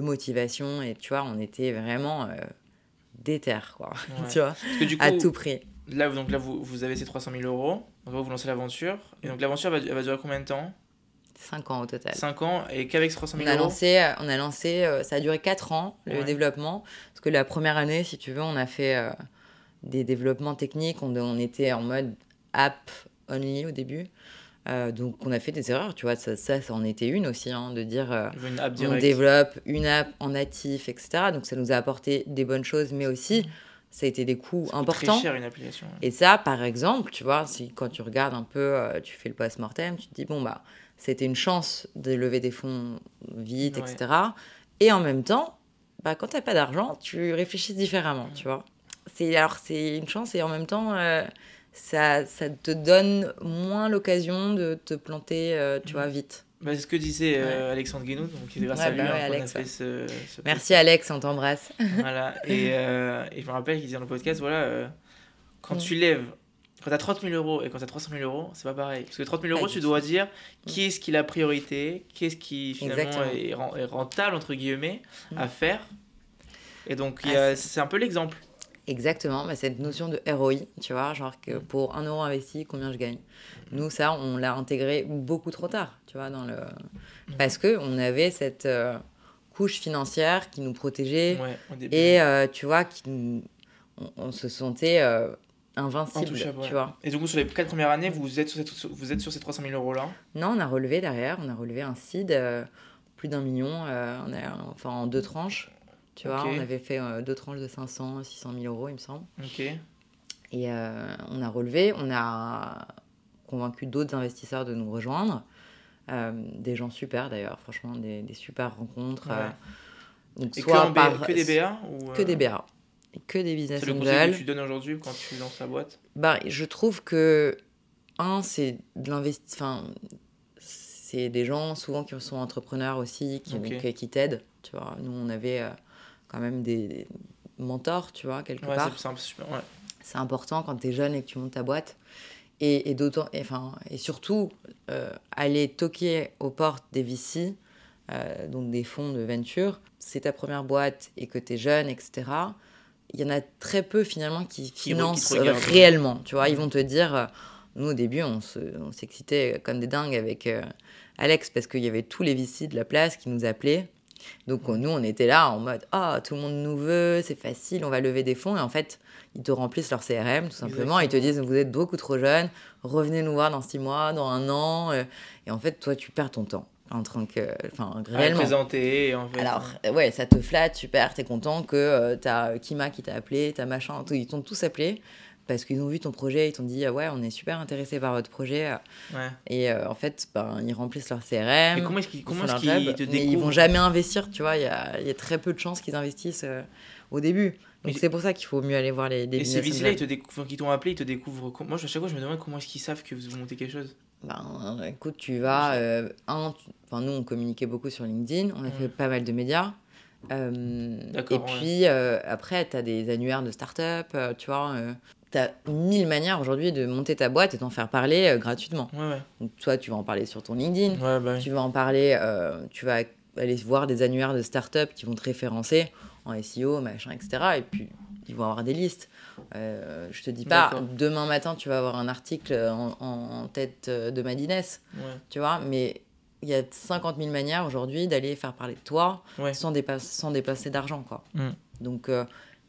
A: motivation, et tu vois, on était vraiment... déter, quoi, tu vois,
B: que du coup,
A: à tout prix.
B: Là, vous avez ces 300 000 €, donc vous lancez l'aventure, et donc l'aventure, elle va durer combien de temps ?
A: 5 ans au total.
B: 5 ans, et qu'avec ces 300 000
A: €? On a lancé, ça a duré 4 ans, le développement, parce que la première année, si tu veux, on a fait des développements techniques, on était en mode app only au début. Donc on a fait des erreurs, tu vois, ça en était une aussi, de dire on développe une app en natif, etc. Donc ça nous a apporté des bonnes choses, mais aussi ça a été des coûts importants.
B: C'est très cher une application.
A: Et ça, par exemple, tu vois, quand tu regardes un peu, tu fais le post-mortem, tu te dis, c'était une chance de lever des fonds vite, etc. Et en même temps, quand tu n'as pas d'argent, tu réfléchis différemment, tu vois. C'est une chance et en même temps... Ça te donne moins l'occasion de te planter, tu vois, vite.
B: C'est ce que disait Alexandre Guénoud, donc c'est grâce à lui qu'on a fait ce
A: Merci Alex, on t'embrasse.
B: Voilà, et je me rappelle qu'il disait dans le podcast, quand tu lèves, quand tu as 30 000 € et quand tu as 300 000 €, c'est pas pareil. Parce que 30 000 €, tu dois dire qui est-ce qui a la priorité, qui est-ce qui finalement est rentable, entre guillemets, à faire. Et donc, c'est un peu l'exemple.
A: Exactement, cette notion de ROI, tu vois, genre que pour 1 € investi, combien je gagne. Nous, ça, on l'a intégré beaucoup trop tard, tu vois, parce qu'on avait cette couche financière qui nous protégeait et, tu vois, on se sentait invincible, tu vois.
B: Et du coup, sur les 4 premières années, vous êtes sur ces 300 000 € là ?
A: Non, on a relevé derrière, on a relevé un seed, plus d'1 million, en 2 tranches. Tu vois, on avait fait 2 tranches de 500, 600 000 €, il me semble. Et on a relevé, on a convaincu d'autres investisseurs de nous rejoindre. Des gens super d'ailleurs, franchement, des super rencontres.
B: Donc, et que des BA
A: Que des BA. Et que des business angels.
B: C'est le conseil que tu donnes aujourd'hui quand tu lances la boîte ?
A: Je trouve que, c'est de l'investissement. C'est des gens souvent qui sont entrepreneurs aussi, qui t'aident. Tu vois, nous, on avait... quand même des mentors, tu vois, quelque part. C'est important quand tu es jeune et que tu montes ta boîte. Et surtout, aller toquer aux portes des VC, donc des fonds de venture. C'est ta première boîte et que tu es jeune, etc. Il y en a très peu, finalement, qui financent réellement. Tu vois, ils vont te dire... nous, au début, on s'excitait comme des dingues avec Alex parce qu'il y avait tous les VC de la place qui nous appelaient. Donc nous, on était là en mode « tout le monde nous veut, c'est facile, on va lever des fonds ». Et en fait, ils te remplissent leur CRM, tout simplement. Ils te disent « vous êtes beaucoup trop jeune, revenez nous voir dans 6 mois, dans 1 an ». Et en fait, toi, tu perds ton temps. En train que... réellement.
B: Présenter, en fait.
A: Alors, ça te flatte, super, t'es content que t'as Kima qui t'a appelé, t'as machin, ils t'ont tous appelé. Parce qu'ils ont vu ton projet, ils t'ont dit on est super intéressés par votre projet. Et en fait, ils remplissent leur CRM.
B: Mais comment est-ce qu'ils te découvrent ?
A: Mais ils vont jamais investir, tu vois. Il y a très peu de chances qu'ils investissent au début. Donc c'est pour ça qu'il faut mieux aller voir les business angels.
B: Et ces VC-là, qui t'ont appelé, ils te découvrent. Moi, à chaque fois, je me demande comment est-ce qu'ils savent que vous montez quelque chose.
A: Écoute, tu vas... nous, on communiquait beaucoup sur LinkedIn. On a fait pas mal de médias. Et puis, après, tu as des annuaires de start-up, tu vois... T'as 1000 manières aujourd'hui de monter ta boîte et d'en faire parler gratuitement. Donc, toi, tu vas en parler sur ton LinkedIn. Tu vas en parler, tu vas aller voir des annuaires de start-up qui vont te référencer en SEO, machin, etc. Et puis, ils vont avoir des listes. Je te dis pas, demain matin, tu vas avoir un article en tête de Madines, tu vois, mais il y a 50 000 manières aujourd'hui d'aller faire parler de toi sans dépasser d'argent, quoi. Donc,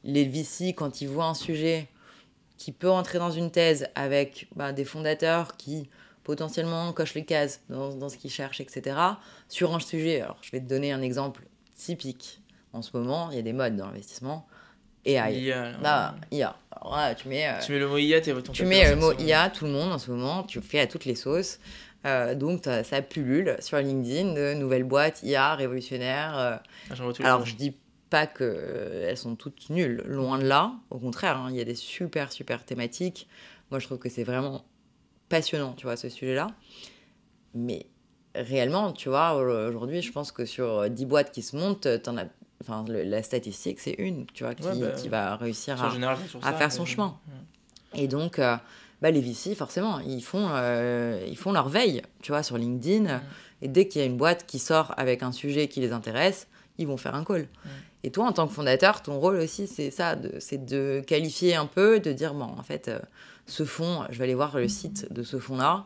A: les VC, quand ils voient un sujet qui peut entrer dans une thèse avec des fondateurs qui potentiellement cochent les cases dans ce qu'ils cherchent, etc., sur un sujet, alors je vais te donner un exemple typique. En ce moment, il y a des modes dans l'investissement. AI. IA. IA. Alors là, tu mets
B: le mot IA,
A: tu mets le mot IA, tout le monde en ce moment, tu fais à toutes les sauces. Donc, ça pullule sur LinkedIn de nouvelles boîtes IA révolutionnaires. Alors, je dis pas qu'elles sont toutes nulles, loin de là. Au contraire, il y a des super thématiques. Moi, je trouve que c'est vraiment passionnant, tu vois, ce sujet-là. Mais réellement, tu vois, aujourd'hui, je pense que sur 10 boîtes qui se montent, t'en as... Enfin, la statistique, c'est une, tu vois, qui va réussir à faire son chemin. Et donc, les VC, forcément, ils font leur veille, tu vois, sur LinkedIn. Et dès qu'il y a une boîte qui sort avec un sujet qui les intéresse, ils vont faire un call. Et toi, en tant que fondateur, ton rôle aussi, c'est ça, c'est de qualifier un peu, de dire, bon, en fait, ce fonds, je vais aller voir le site de ce fonds-là.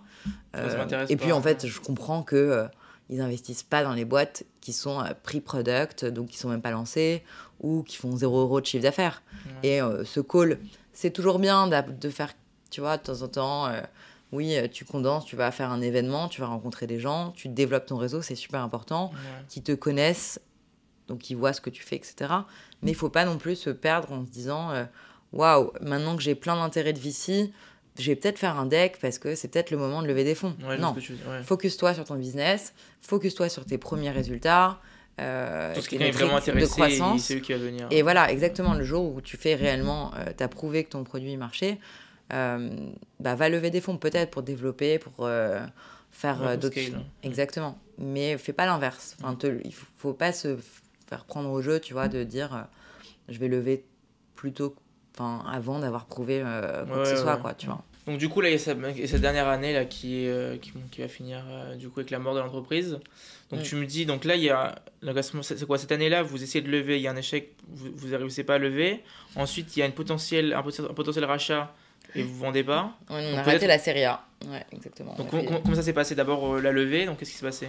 A: Et puis, en fait, je comprends que... ils investissent pas dans les boîtes qui sont pre-product, donc qui sont même pas lancées, ou qui font 0 € de chiffre d'affaires. Et ce call, c'est toujours bien de faire, tu vois, de temps en temps, tu condenses, tu vas faire un événement, tu vas rencontrer des gens, tu développes ton réseau, c'est super important, qui te connaissent, donc qui voient ce que tu fais, etc. Mais il faut pas non plus se perdre en se disant, waouh, maintenant que j'ai plein d'intérêts de VC, je vais peut-être faire un deck parce que c'est peut-être le moment de lever des fonds. Non, focus-toi sur ton business, focus-toi sur tes premiers résultats,
B: tout ce qui est vraiment intéressé,
A: de croissance.
B: C'est eux qui va venir.
A: Et voilà, exactement, le jour où tu fais réellement, t'as prouvé que ton produit marchait, va lever des fonds peut-être pour développer, pour faire d'autres...
B: Scale.
A: Exactement, mais fais pas l'inverse. Enfin, il faut pas se faire prendre au jeu, tu vois, de dire je vais lever plutôt... avant d'avoir prouvé quoi que ce soit, quoi, tu vois.
B: Donc du coup, là, il y a cette dernière année là, qui va finir du coup avec la mort de l'entreprise. Donc tu me dis, donc là, il y a... C'est quoi, cette année-là, vous essayez de lever, il y a un échec, vous ne réussissez pas à lever. Ensuite, il y a un potentiel rachat et vous ne vendez pas.
A: Ouais, on a raté la série A. Ouais, exactement.
B: Donc comment ça s'est passé? D'abord la levée, donc qu'est-ce qui s'est passé?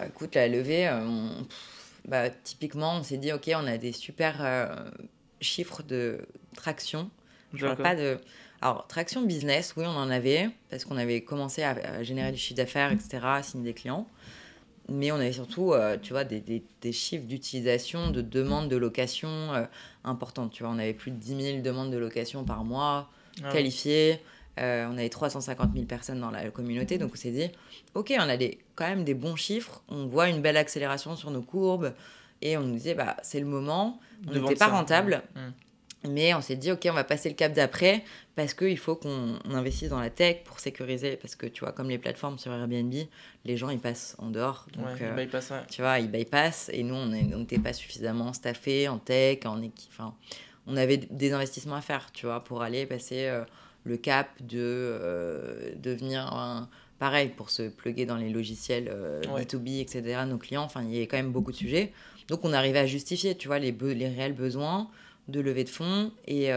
A: Écoute, la levée, typiquement, on s'est dit, ok, on a des super... chiffres de traction. Je parle pas de... Alors, traction business, oui, on en avait, parce qu'on avait commencé à générer du chiffre d'affaires, etc., à signer des clients. Mais on avait surtout, tu vois, des chiffres d'utilisation, de demandes de location importantes. Tu vois, on avait plus de 10 000 demandes de location par mois qualifiées. On avait 350 000 personnes dans la communauté. Donc, on s'est dit, OK, on a quand même des bons chiffres. On voit une belle accélération sur nos courbes. Et on nous disait, c'est le moment. On n'était pas rentable. Mais on s'est dit, OK, on va passer le cap d'après parce qu'il faut qu'on investisse dans la tech pour sécuriser. Parce que, tu vois, comme les plateformes sur Airbnb, les gens, ils passent en dehors. Donc,
B: ils bypassent,
A: tu vois, ils bypassent. Et nous, on n'était pas suffisamment staffés en tech, en équipe. Enfin, on avait des investissements à faire, tu vois, pour aller passer le cap de devenir... pareil, pour se plugger dans les logiciels B2B, etc., nos clients. Enfin, il y a quand même beaucoup de sujets. Donc, on arrivait à justifier, tu vois, les réels besoins de levée de fonds. Et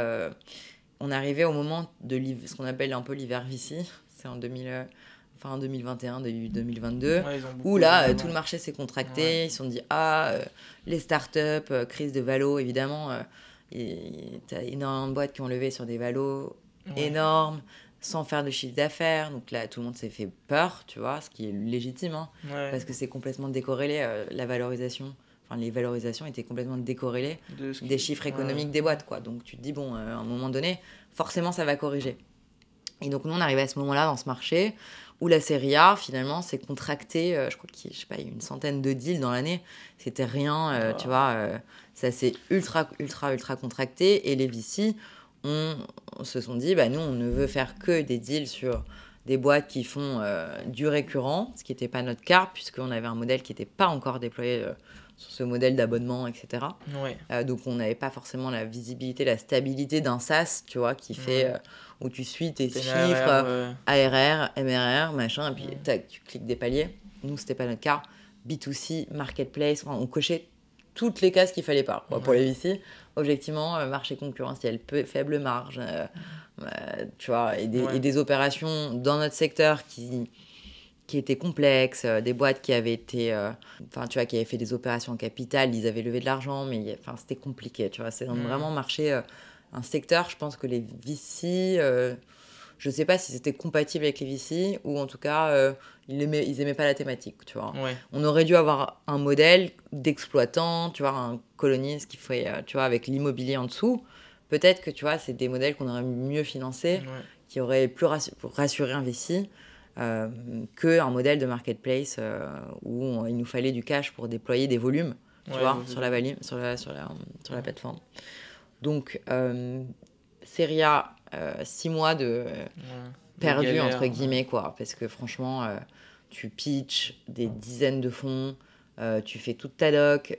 A: on arrivait au moment de ce qu'on appelle un peu l'hiver VC. C'est en 2021, début 2022. Où là, tout le marché s'est contracté. Ils se sont dit, les startups, crise de valo, évidemment. T'as énormément de boîtes qui ont levé sur des valos énormes, sans faire de chiffre d'affaires. Donc là, tout le monde s'est fait peur, tu vois, ce qui est légitime, parce que c'est complètement décorrélé, la valorisation. Enfin, les valorisations étaient complètement décorrélées des chiffres économiques des boîtes, quoi. Donc, tu te dis, à un moment donné, forcément, ça va corriger. Et donc, nous, on arrivait à ce moment-là dans ce marché où la série A, finalement, s'est contractée. Je crois qu'il y a eu une centaine de deals dans l'année. C'était rien, tu vois. Ça s'est ultra contracté. Et les VC se sont dit, nous, on ne veut faire que des deals sur des boîtes qui font du récurrent, ce qui n'était pas notre cas, puisqu'on avait un modèle qui n'était pas encore déployé sur ce modèle d'abonnement, etc. Donc, on n'avait pas forcément la visibilité, la stabilité d'un SaaS, tu vois, qui fait où tu suis tes chiffres, ARR, MRR, machin, et puis tac, tu cliques des paliers. Nous, ce n'était pas notre cas. B2C, marketplace, on cochait toutes les cases qu'il fallait pas quoi, pour les VC. Objectivement, marché concurrentiel, faible marge, tu vois, et des opérations dans notre secteur qui étaient complexes, des boîtes qui avaient été, tu vois, qui avaient fait des opérations en capital, ils avaient levé de l'argent, mais c'était compliqué, tu vois. C'est vraiment marché, un secteur, je pense que les VC, je sais pas si c'était compatible avec les VC, ou en tout cas, ils aimaient pas la thématique, tu vois.
B: Ouais.
A: On aurait dû avoir un modèle d'exploitant, tu vois, un coloniste qui ferait, tu vois, avec l'immobilier en dessous. Peut-être que, tu vois, c'est des modèles qu'on aurait mieux financés, qui auraient plus rassuré un VC. Qu'un modèle de marketplace où il nous fallait du cash pour déployer des volumes, tu vois, sur la plateforme. Donc, Serie A, 6 mois de perdu, galère, entre guillemets, quoi. Parce que franchement, tu pitches des dizaines de fonds, tu fais toute ta doc,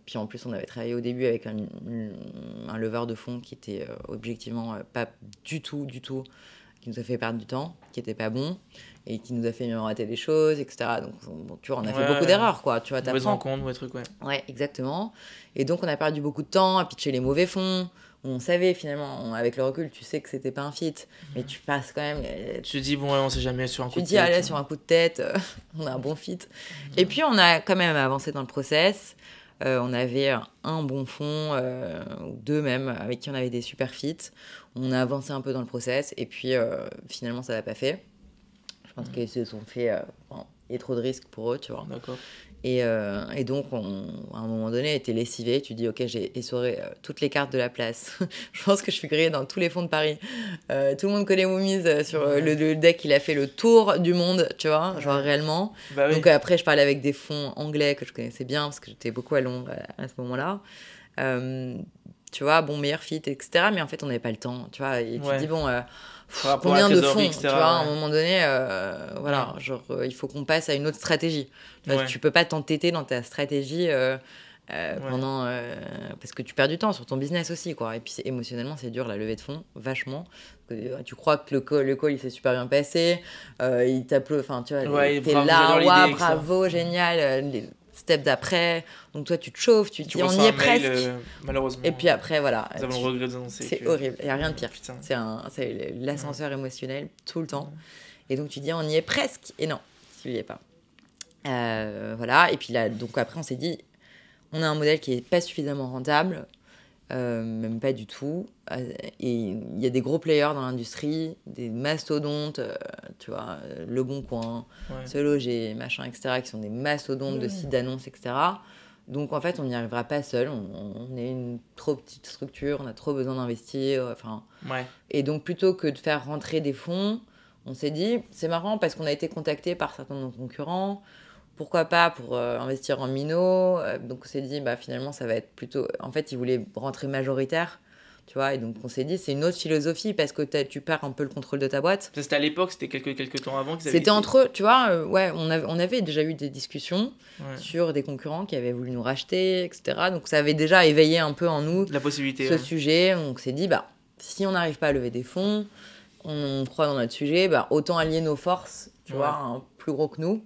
A: puis en plus, on avait travaillé au début avec un leveur de fonds qui était objectivement pas du tout, qui nous a fait perdre du temps, qui était pas bon, et qui nous a fait même rater des choses, etc. Donc, tu vois, on a fait beaucoup d'erreurs, quoi. Tu vois,
B: mauvaises rencontres, mauvais trucs,
A: Ouais, exactement. Et donc, on a perdu beaucoup de temps à pitcher les mauvais fonds. On savait, finalement, avec le recul, tu sais que c'était pas un fit, mais tu passes quand même...
B: Tu te dis, bon, on sait jamais sur un coup de tête.
A: Tu te dis, allez, sur un coup de tête, on a un bon fit. Et puis, on a quand même avancé dans le process. On avait un bon fonds, ou deux même, avec qui on avait des super fits. On a avancé un peu dans le process, et puis finalement, ça l'a pas fait. Je pense qu'ils se sont fait... il y a trop de risques pour eux, tu vois.
B: D'accord.
A: Et donc, à un moment donné, été lessivé. Tu dis, ok, j'ai essoré toutes les cartes de la place. Je pense que je suis grillée dans tous les fonds de Paris. Tout le monde connaît Moomies sur le deck. Il a fait le tour du monde, tu vois, genre réellement.
B: Bah, oui.
A: Donc après, je parlais avec des fonds anglais que je connaissais bien parce que j'étais beaucoup à Londres à ce moment-là. Tu vois, bon, meilleur fit, etc. Mais en fait, on n'avait pas le temps, tu vois. Et tu te dis, bon... combien de fonds, tu vois, à un moment donné, voilà, genre, il faut qu'on passe à une autre stratégie. Tu peux pas t'entêter dans ta stratégie pendant... parce que tu perds du temps sur ton business aussi, quoi. Et puis, émotionnellement, c'est dur, la levée de fonds, vachement. Tu crois que le call, il s'est super bien passé, il t'applaudit, enfin, tu vois, t'es là, bravo, génial, les steps d'après, donc toi, tu te chauffes, tu te dis, on y est presque.
B: Malheureusement.
A: Et puis après, voilà.
B: Nous avons le regret d'annoncer.
A: C'est horrible, il n'y a rien de pire. C'est l'ascenseur émotionnel tout le temps. Et donc, tu dis, on y est presque. Et non, tu n'y es pas. Voilà. Et puis là, donc après, on s'est dit, on a un modèle qui n'est pas suffisamment rentable, même pas du tout. Et il y a des gros players dans l'industrie, des mastodontes, tu vois, Le Bon Coin, Se Loger, machin, etc., qui sont des mastodontes de sites d'annonces, etc. Donc, en fait, on n'y arrivera pas seul. On est une trop petite structure, on a trop besoin d'investir. Et donc, plutôt que de faire rentrer des fonds, on s'est dit, c'est marrant parce qu'on a été contacté par certains de nos concurrents. Pourquoi pas pour investir en minot. Donc, on s'est dit, finalement, ça va être plutôt... En fait, ils voulaient rentrer majoritaire. Tu vois, et donc on s'est dit, c'est une autre philosophie parce que tu perds un peu le contrôle de ta boîte.
B: C'était à l'époque, c'était quelques temps avant qu'ils avaient...
A: C'était entre eux, tu vois, on avait déjà eu des discussions sur des concurrents qui avaient voulu nous racheter, etc. Donc ça avait déjà éveillé un peu en nous
B: la possibilité,
A: ce sujet. Donc on s'est dit, si on n'arrive pas à lever des fonds, on croit dans notre sujet, autant allier nos forces, tu vois, plus gros que nous.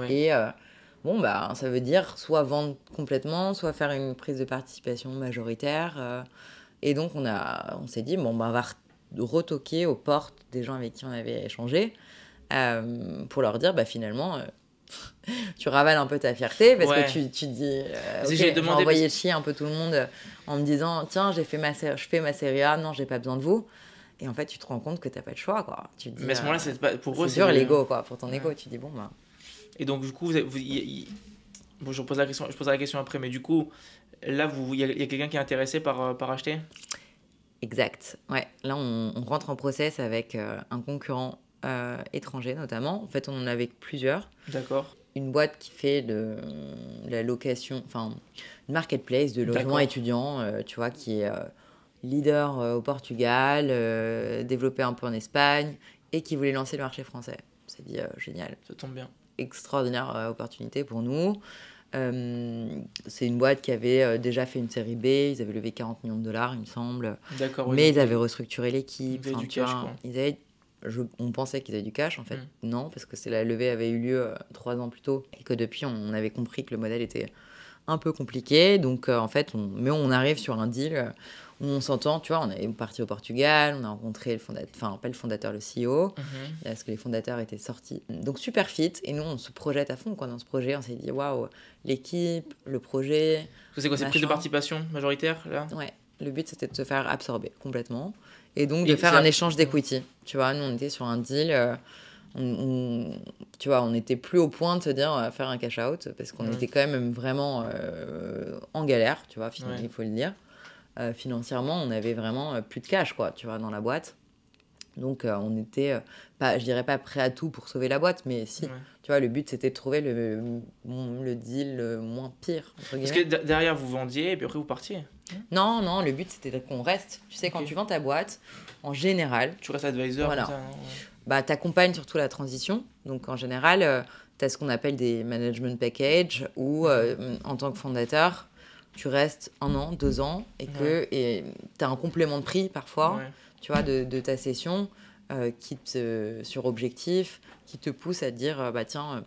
A: Et ça veut dire soit vendre complètement, soit faire une prise de participation majoritaire. Et donc, on s'est dit, on va retoquer aux portes des gens avec qui on avait échangé pour leur dire, finalement, tu ravales un peu ta fierté parce que tu te dis, j'ai envoyé chier un peu tout le monde en me disant, tiens, je fais ma série A, non, j'ai pas besoin de vous. Et en fait, tu te rends compte que t'as pas le choix, quoi. Tu te dis,
B: mais à ce moment-là, pour eux,
A: c'est dur l'ego, quoi. Pour ton ego, tu te dis,
B: Et donc, du coup, je poserai la question après, mais du coup, là, il y a quelqu'un qui est intéressé par acheter ?
A: Exact. Ouais. Là, on rentre en process avec un concurrent étranger, notamment. En fait, on en avait plusieurs.
B: D'accord.
A: Une boîte qui fait de la location, enfin, une marketplace de logement étudiant, tu vois, qui est leader au Portugal, développé un peu en Espagne, et qui voulait lancer le marché français. On s'est dit, génial.
B: Ça tombe bien.
A: Extraordinaire opportunité pour nous. C'est une boîte qui avait déjà fait une série B, ils avaient levé 40 millions de dollars, il me semble.
B: D'accord,
A: mais ils avaient restructuré l'équipe.
B: Ils avaient du cash, quoi.
A: On pensait qu'ils avaient du cash, en fait. Non, parce que la levée avait eu lieu 3 ans plus tôt et que depuis, on avait compris que le modèle était un peu compliqué. Donc, en fait, on arrive sur un deal où on s'entend. Tu vois, on est parti au Portugal, on a rencontré le fondateur, enfin, pas le fondateur, le CEO, parce que les fondateurs étaient sortis. Donc, super fit. Et nous, on se projette à fond, quoi, dans ce projet. On s'est dit, waouh, l'équipe, le projet.
B: C'est quoi, c'est prise de participation majoritaire, là?
A: Ouais. Le but, c'était de se faire absorber complètement. Et donc, de faire un échange d'equity. Tu vois, nous, on était sur un deal. Tu vois, on n'était plus au point de se dire on va faire un cash out parce qu'on était quand même vraiment en galère, tu vois, il faut le dire. Financièrement, on avait vraiment plus de cash, quoi, tu vois, dans la boîte. Donc, on était pas, je dirais pas prêt à tout pour sauver la boîte, mais si. Tu vois, le but, c'était de trouver le deal le moins pire, entre guillemets.
B: Parce que derrière, vous vendiez et puis après, vous partiez.
A: Non, le but, c'était qu'on reste. Tu sais, quand tu vends ta boîte, en général...
B: Tu restes advisor,
A: voilà.
B: Comme ça,
A: t'accompagnes surtout la transition. Donc, en général, tu as ce qu'on appelle des management packages où, en tant que fondateur, tu restes 1 an, 2 ans et tu as un complément de prix parfois, tu vois, de ta session sur objectif, qui te pousse à te dire, tiens,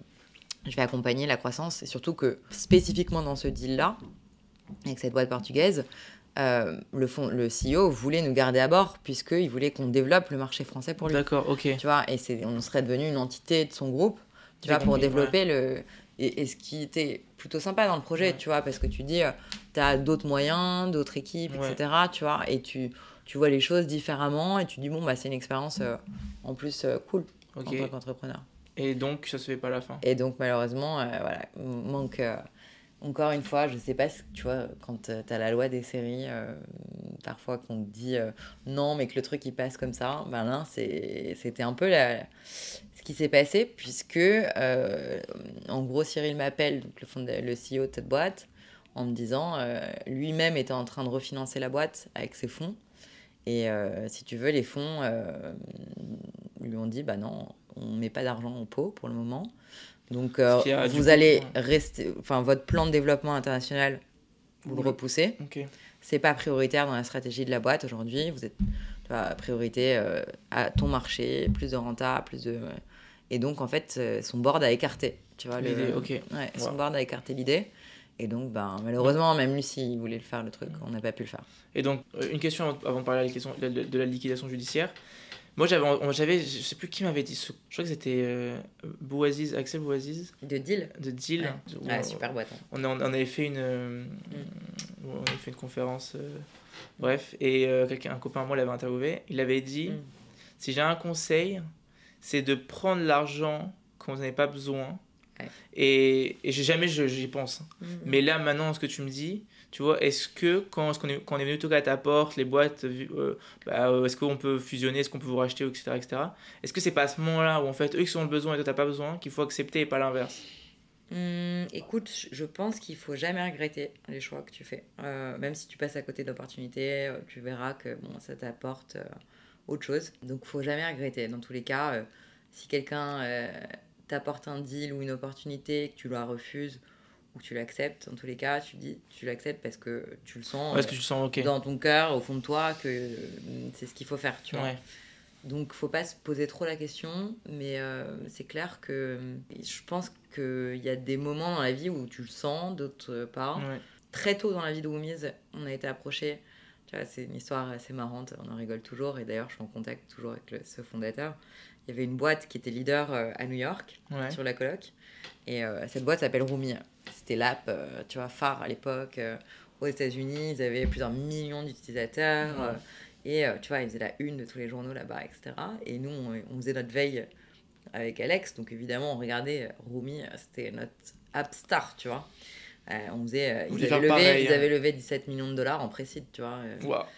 A: je vais accompagner la croissance. Et surtout que, spécifiquement dans ce deal-là, avec cette boîte portugaise, le CEO voulait nous garder à bord puisqu'il voulait qu'on développe le marché français pour lui.
B: D'accord, ok.
A: Tu vois, et on serait devenu une entité de son groupe, tu vois, pour développer et ce qui était plutôt sympa dans le projet, tu vois, parce que tu dis, tu as d'autres moyens, d'autres équipes, etc., tu vois, et tu vois les choses différemment et tu dis, bon, c'est une expérience en plus cool en tant qu'entrepreneur.
B: Et donc, ça se fait pas à la fin.
A: Et donc, malheureusement, manque... Encore une fois, je sais pas, tu vois, quand tu as la loi des séries, parfois qu'on te dit non, mais que le truc il passe comme ça, ben là, c'était un peu ce qui s'est passé, puisque en gros, Cyril m'appelle, donc le CEO de cette boîte, en me disant lui-même était en train de refinancer la boîte avec ses fonds. Et si tu veux, les fonds lui ont dit bah non, on met pas d'argent en pot pour le moment. Donc, vous allez rester... Enfin, votre plan de développement international, vous le repoussez. C'est pas prioritaire dans la stratégie de la boîte aujourd'hui. Vous êtes priorité à ton marché, plus de renta, plus de... Et donc, en fait, son board a écarté. Tu vois,
B: l'idée,
A: son board a écarté l'idée. Et donc, malheureusement, même lui, s'il voulait le faire, le truc, on n'a pas pu le faire.
B: Et donc, une question avant de parler de la liquidation judiciaire. Moi, j'avais, je sais plus qui m'avait dit, je crois que c'était Axel Bouaziz.
A: De Deal.
B: Ouais,
A: super boîte. Hein.
B: On avait fait une conférence, bref, et un copain à moi l'avait interviewé. Il avait dit, si j'ai un conseil, c'est de prendre l'argent quand vous n'avez pas besoin. Ouais. Et jamais j'y pense. Mais là, maintenant, ce que tu me dis, tu vois, est-ce que quand on est venu toquer à ta porte, les boîtes, est-ce qu'on peut fusionner, est-ce qu'on peut vous racheter, etc. Est-ce que c'est pas à ce moment-là où en fait, eux qui ont le besoin et toi t'as pas besoin, qu'il faut accepter et pas l'inverse?
A: Écoute, je pense qu'il faut jamais regretter les choix que tu fais. Même si tu passes à côté d'opportunités, tu verras que ça t'apporte autre chose. Donc, faut jamais regretter. Dans tous les cas, si quelqu'un t'apporte un deal ou une opportunité que tu la refuses ou que tu l'acceptes, dans tous les cas, tu l'acceptes parce que tu le sens, dans ton cœur, au fond de toi, que c'est ce qu'il faut faire, tu vois. Donc, faut pas se poser trop la question, mais c'est clair que je pense qu'il y a des moments dans la vie où tu le sens, d'autres pas. Très tôt dans la vie de Woomies, on a été approchés. Tu vois, c'est une histoire assez marrante, on en rigole toujours, et d'ailleurs, je suis en contact toujours avec ce fondateur. Il y avait une boîte qui était leader à New York, sur la coloc, et cette boîte s'appelle Roomy. C'était l'app, tu vois, phare à l'époque. Aux États-Unis, ils avaient plusieurs millions d'utilisateurs. Et tu vois, ils faisaient la une de tous les journaux là-bas, etc. Et nous, on faisait notre veille avec Alex. Donc évidemment, on regardait Roomy, c'était notre app star, tu vois. Ils avaient levé 17 millions de dollars en pré-seed, tu vois.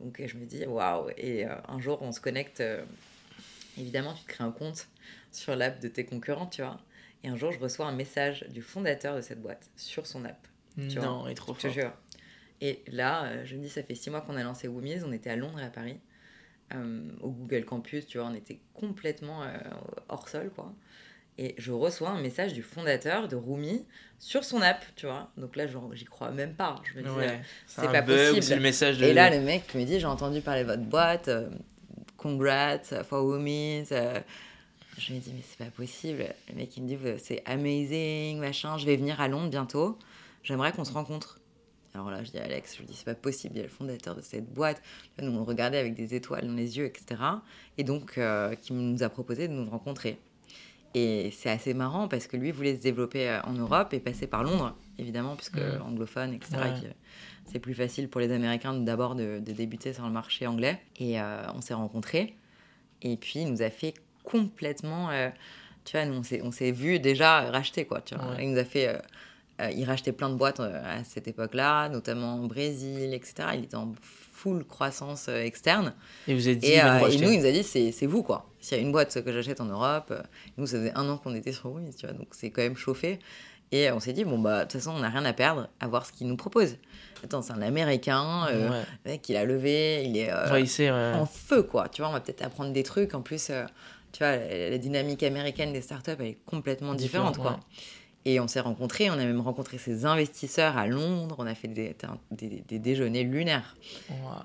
A: Donc je me dis, waouh. Et un jour, on se connecte. Évidemment, tu te crées un compte sur l'app de tes concurrents, tu vois. Et un jour, je reçois un message du fondateur de cette boîte sur son app.
B: Non, il est trop fort.
A: Je te jure. Et là, je me dis, ça fait 6 mois qu'on a lancé Woomies. On était à Londres et à Paris, au Google Campus, tu vois. On était complètement hors sol, quoi. Et je reçois un message du fondateur de Roomy sur son app, tu vois. Donc là, j'y crois même pas. Je me dis, c'est pas possible.
B: C'est le message de...
A: Et là, le mec me dit, j'ai entendu parler de votre boîte. Congrats for Woomies. Je me dis, mais c'est pas possible. Le mec, il me dit, c'est amazing, machin. Je vais venir à Londres bientôt. j'aimerais qu'on se rencontre. Alors là, je dis à Alex, je lui dis, c'est pas possible, il y a le fondateur de cette boîte. Nous, on le regardait avec des étoiles dans les yeux, etc. Et donc, qui nous a proposé de nous rencontrer. Et c'est assez marrant parce que lui voulait se développer en Europe et passer par Londres, évidemment, puisque anglophone, etc.
B: Ouais.
A: Et c'est plus facile pour les Américains d'abord de débuter sur le marché anglais. Et on s'est rencontrés. Et puis, il nous a fait complètement... tu vois, nous, on s'est vu déjà racheter, quoi. Tu vois. Il nous a fait... il rachetait plein de boîtes à cette époque-là, notamment au Brésil, etc. Il était en full croissance externe.
B: Et vous avez dit,
A: et nous, il nous a dit, c'est vous, quoi. S'il y a une boîte que j'achète en Europe, nous, ça faisait 1 an qu'on était sur Woomis, tu vois, donc c'est quand même chauffé. Et on s'est dit, bon, bah, de toute façon, on n'a rien à perdre à voir ce qu'il nous propose. Attends, c'est un Américain, le mec, il a levé, il est en feu, quoi. Tu vois, on va peut-être apprendre des trucs. En plus, tu vois, la dynamique américaine des startups, elle est complètement différente, quoi. Et on s'est rencontrés, on a même rencontré ses investisseurs à Londres, on a fait des déjeuners lunaires.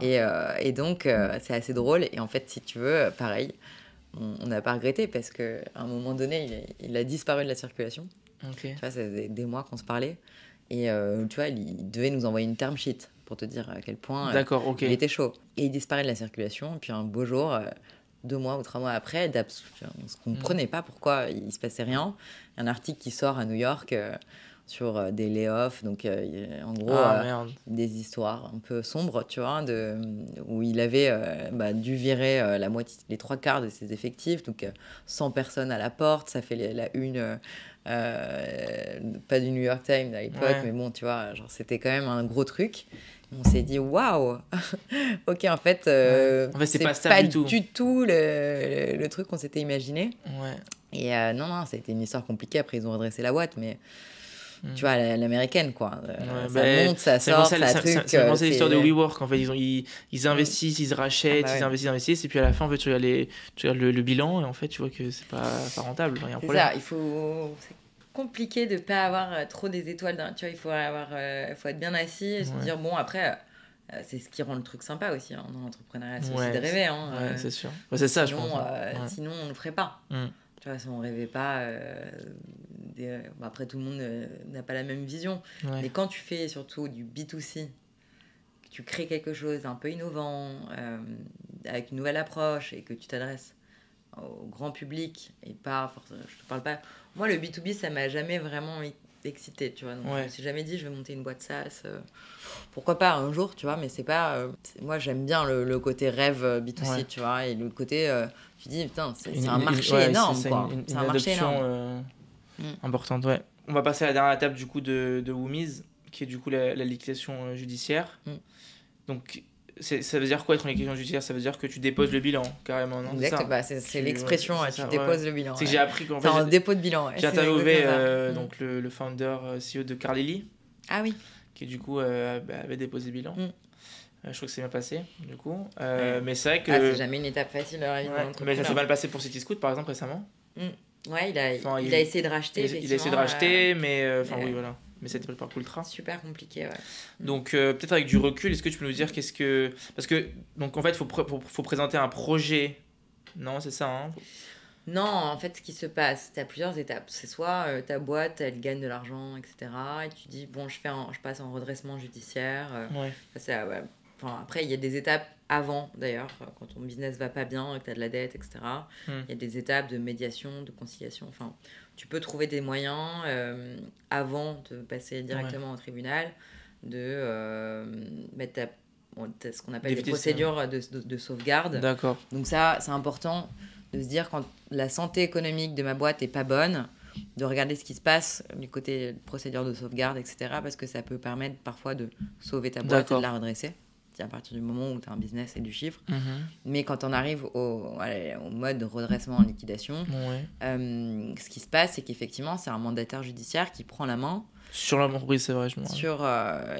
A: Et donc, c'est assez drôle. Et en fait, si tu veux, pareil, on n'a pas regretté parce qu'à un moment donné, il a disparu de la circulation. Tu vois, ça faisait des mois qu'on se parlait. Et tu vois, il devait nous envoyer une term sheet pour te dire à quel point il était chaud. Et il disparaît de la circulation. Et puis un beau jour... 2 mois ou 3 mois après, on ne comprenait pas pourquoi il ne se passait rien. Il y a un article qui sort à New York sur des layoffs, donc en gros, des histoires un peu sombres, tu vois, où il avait dû virer les 3/4 de ses effectifs, donc 100 personnes à la porte, ça fait la une, pas du New York Times à l'époque, mais bon, tu vois, genre, c'était quand même un gros truc. On s'est dit, waouh, ok, en fait,
B: c'est pas
A: du tout le truc qu'on s'était imaginé. Et non, ça a été une histoire compliquée. Après, ils ont redressé la boîte, mais tu vois, l'américaine, quoi. Ça monte, ça sort, ça truc.
B: C'est l'histoire de WeWork, en fait. Ils investissent, ils rachètent, ils investissent, et puis à la fin, en fait, tu regardes le bilan, et en fait, tu vois que c'est pas rentable. Il y a un problème.
A: C'est ça, c'est compliqué de pas avoir trop des étoiles. Tu vois, il faut être bien assis et se dire, bon, après... c'est ce qui rend le truc sympa aussi dans l'entrepreneuriat, c'est aussi de rêver.
B: C'est sûr. C'est ça,
A: sinon,
B: je pense.
A: Sinon, on ne le ferait pas. Tu vois, si on ne rêvait pas, après, tout le monde n'a pas la même vision. Mais quand tu fais surtout du B2C, que tu crées quelque chose un peu innovant, avec une nouvelle approche, et que tu t'adresses au grand public, et pas forcément, je te parle pas... Moi, le B2B, ça m'a jamais vraiment excitée, tu vois. Donc, je me suis jamais dit, je vais monter une boîte SaaS. Pourquoi pas un jour, tu vois, mais c'est pas... moi, j'aime bien le côté rêve B2C, tu vois, et le côté... tu dis, putain, c'est un marché énorme, quoi. C'est un marché énorme.
B: Importante, On va passer à la dernière étape, du coup, de Woomis, qui est, du coup, la liquidation judiciaire. Donc... ça veut dire quoi être en liquidation judiciaire? Ça veut dire que tu déposes le bilan, carrément, non?
A: Exact, c'est l'expression, tu déposes le bilan.
B: C'est que j'ai appris qu'en
A: fait... C'est un dépôt de bilan,
B: J'ai interviewé donc le founder, CEO de Carlyle.
A: Ah oui.
B: Qui, du coup, avait déposé le bilan. Je trouve que c'est bien passé, du coup. Mais c'est vrai que...
A: c'est jamais une étape facile, évidemment.
B: Mais ça s'est mal passé pour CityScoot, par exemple, récemment.
A: Ouais, il a essayé de racheter,
B: Il a essayé de racheter, mais... oui, voilà. Mais c'était pas le parcours ultra.
A: Super compliqué,
B: Donc, peut-être avec du recul, est-ce que tu peux nous dire qu'est-ce que... Parce que, donc, en fait, il faut présenter un projet. Non, c'est ça, hein?
A: Non, en fait, ce qui se passe, tu as plusieurs étapes. C'est soit ta boîte, elle gagne de l'argent, etc. Et tu dis, bon, je passe en redressement judiciaire. Après, il y a des étapes avant, d'ailleurs, quand ton business va pas bien, que tu as de la dette, etc. Il y a des étapes de médiation, de conciliation. Enfin, tu peux trouver des moyens avant de passer directement au tribunal, de mettre ce qu'on appelle des procédures de sauvegarde.
B: D'accord.
A: Donc ça, c'est important de se dire, quand la santé économique de ma boîte est pas bonne, de regarder ce qui se passe du côté procédure de sauvegarde, etc. Parce que ça peut permettre parfois de sauver ta boîte et de la redresser. À partir du moment où tu as un business et du chiffre. Mais quand on arrive au mode de redressement en liquidation, ce qui se passe, c'est qu'effectivement, c'est un mandataire judiciaire qui prend la main
B: sur l'entreprise, c'est vrai.
A: Sur,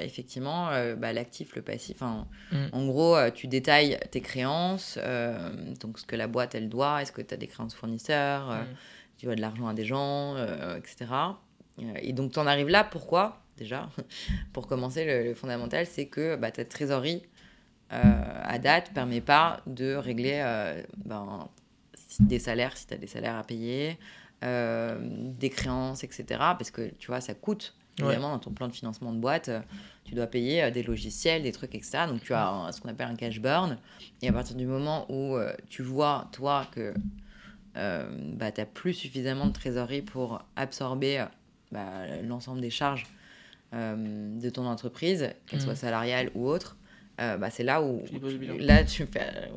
A: effectivement, l'actif, le passif. En gros, tu détailles tes créances, donc ce que la boîte, elle doit, est-ce que tu as des créances fournisseurs, tu dois de l'argent à des gens, etc. Et donc, tu en arrives là, pourquoi ? Déjà, pour commencer, le fondamental, c'est que ta trésorerie, à date, ne permet pas de régler des salaires, si tu as des salaires à payer, des créances, etc. Parce que, tu vois, ça coûte Évidemment, dans ton plan de financement de boîte, tu dois payer des logiciels, des trucs, etc. Donc, tu as ce qu'on appelle un cash burn. Et à partir du moment où tu vois, toi, que tu n'as plus suffisamment de trésorerie pour absorber l'ensemble des charges de ton entreprise, qu'elle soit salariale ou autre, c'est là où tu fais,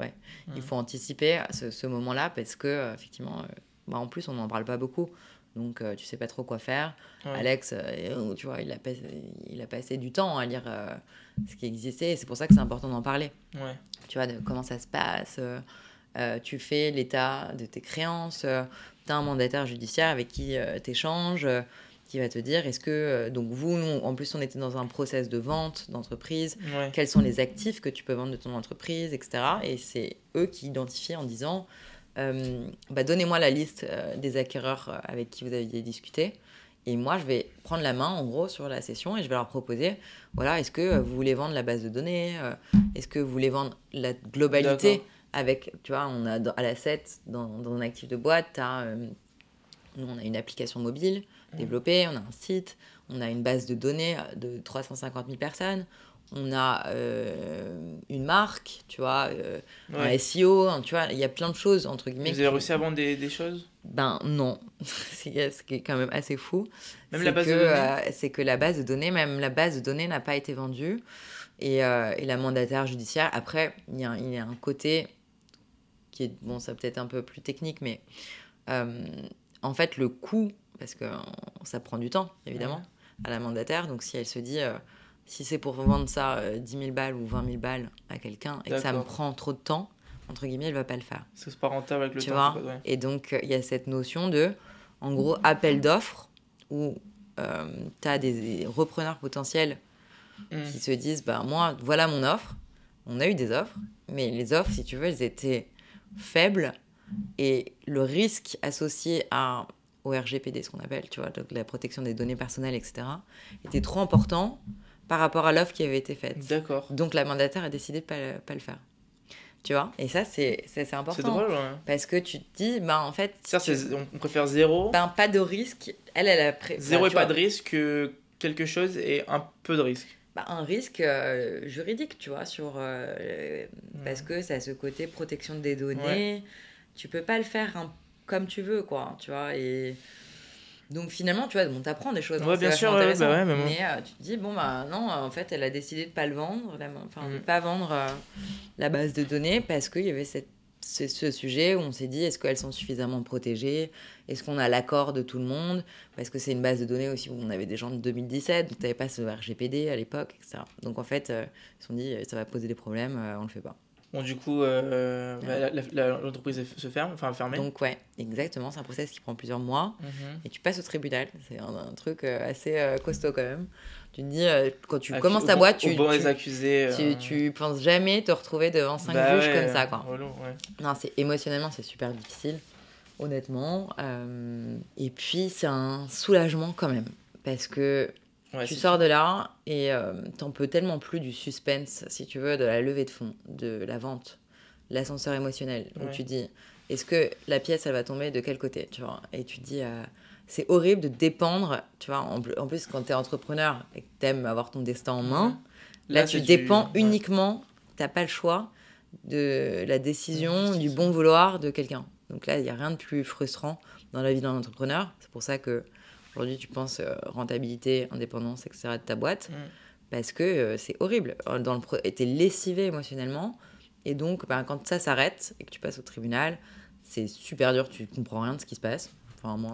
A: il faut anticiper ce moment-là parce que effectivement, en plus on n'en parle pas beaucoup, donc tu sais pas trop quoi faire. Alex, tu vois, il a passé du temps à lire ce qui existait, et c'est pour ça que c'est important d'en parler. Tu vois, de comment ça se passe. Tu fais l'état de tes créances, tu as un mandataire judiciaire avec qui tu échanges, qui va te dire est-ce que donc nous, en plus on était dans un process de vente d'entreprise, quels sont les actifs que tu peux vendre de ton entreprise, etc. Et c'est eux qui identifient en disant donnez-moi la liste des acquéreurs avec qui vous aviez discuté, et moi je vais prendre la main en gros sur la session et je vais leur proposer voilà, est-ce que vous voulez vendre la base de données, est-ce que vous voulez vendre la globalité. Avec, tu vois, on a à l'asset, dans un actif de boîte, nous on a une application mobile développée, on a un site, on a une base de données de 350 000 personnes, on a une marque, tu vois, un SEO, tu vois, il y a plein de choses, entre guillemets.
B: Vous avez réussi à vendre des choses ?
A: Non, ce qui est quand même assez fou.
B: Même la base de données
A: c'est que la base de données n'a pas été vendue, et la mandataire judiciaire, après, il y a un côté qui est, bon, ça peut être un peu plus technique, mais en fait, le coût, parce que ça prend du temps, évidemment, à la mandataire. Donc, si elle se dit, si c'est pour vendre ça 10 000 balles ou 20 000 balles à quelqu'un et que ça me prend trop de temps, entre guillemets, elle ne va pas le faire.
B: C'est pas rentable avec le
A: tu
B: temps.
A: Vois Et donc, il y a cette notion de, en gros, appel d'offres où tu as des repreneurs potentiels qui se disent, moi, voilà mon offre. On a eu des offres, mais les offres, si tu veux, elles étaient faible, et le risque associé au RGPD, ce qu'on appelle, tu vois, donc la protection des données personnelles, etc., était trop important par rapport à l'offre qui avait été faite.
B: D'accord.
A: Donc la mandataire a décidé de pas le faire. Tu vois, et ça c'est important.
B: C'est drôle,
A: parce que tu te dis, en fait,
B: on préfère zéro.
A: Pas de risque. Elle a
B: zéro et pas de risque que quelque chose et un peu de risque.
A: Un risque juridique, tu vois, parce que ça a ce côté protection des données. Tu peux pas le faire comme tu veux, quoi, tu vois. Et donc finalement, tu vois, t'apprends des choses.
B: Bien sûr, mais
A: tu te dis, non, en fait, elle a décidé de pas le vendre, de pas vendre la base de données, parce qu'il y avait ce sujet où on s'est dit, est-ce qu'elles sont suffisamment protégées ? Est-ce qu'on a l'accord de tout le monde ? Parce que c'est une base de données aussi où on avait des gens de 2017, donc tu n'avais pas ce RGPD à l'époque, etc. Donc en fait, ils se sont dit, ça va poser des problèmes, on ne le fait pas.
B: Bon, du coup, l'entreprise se ferme, enfin fermée.
A: Donc exactement, c'est un process qui prend plusieurs mois, et tu passes au tribunal. C'est un truc assez costaud quand même. Tu te dis, quand tu commences ta boîte, tu penses jamais te retrouver devant 5 juges comme ça, quoi. Non, émotionnellement, c'est super difficile, honnêtement. Et puis, c'est un soulagement quand même, parce que tu sors de là et t'en peux tellement plus du suspense, si tu veux, de la levée de fonds, de la vente, l'ascenseur émotionnel, où tu dis, est-ce que la pièce, elle va tomber de quel côté, tu vois ? Et tu te dis... c'est horrible de dépendre, tu vois, en plus quand tu es entrepreneur et que tu aimes avoir ton destin en main, là tu dépends uniquement, tu n'as pas le choix de la décision, du bon vouloir de quelqu'un. Donc là, il n'y a rien de plus frustrant dans la vie d'un entrepreneur. C'est pour ça qu'aujourd'hui, tu penses rentabilité, indépendance, etc. de ta boîte, parce que c'est horrible. Tu es lessivé émotionnellement, et donc quand ça s'arrête et que tu passes au tribunal, c'est super dur, tu ne comprends rien de ce qui se passe.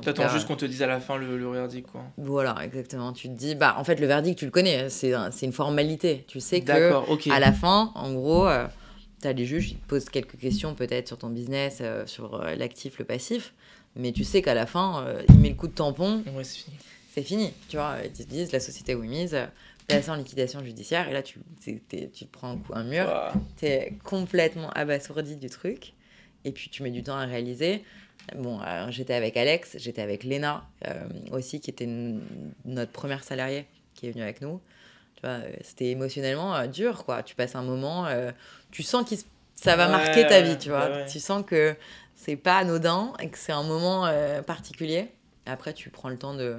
B: T'attends juste qu'on te dise à la fin le verdict, quoi.
A: Voilà, exactement. Tu te dis, en fait, le verdict, tu le connais, c'est une formalité. Tu sais que à la fin, en gros, t'as les juges, ils te posent quelques questions peut-être sur ton business, sur l'actif, le passif, mais tu sais qu'à la fin, il met le coup de tampon.
B: Ouais, c'est fini.
A: C'est fini, tu vois. Ils te disent, la société Wimiz, placée en liquidation judiciaire, et là, tu te prends un mur, t'es complètement abasourdi du truc, et puis tu mets du temps à réaliser. Bon, j'étais avec Alex, j'étais avec Léna aussi, qui était notre première salariée qui est venue avec nous. Tu vois, c'était émotionnellement dur, quoi. Tu passes un moment, tu sens que ça va marquer ta vie, tu vois. Tu sens que c'est pas anodin et que c'est un moment particulier. Après, tu prends le temps de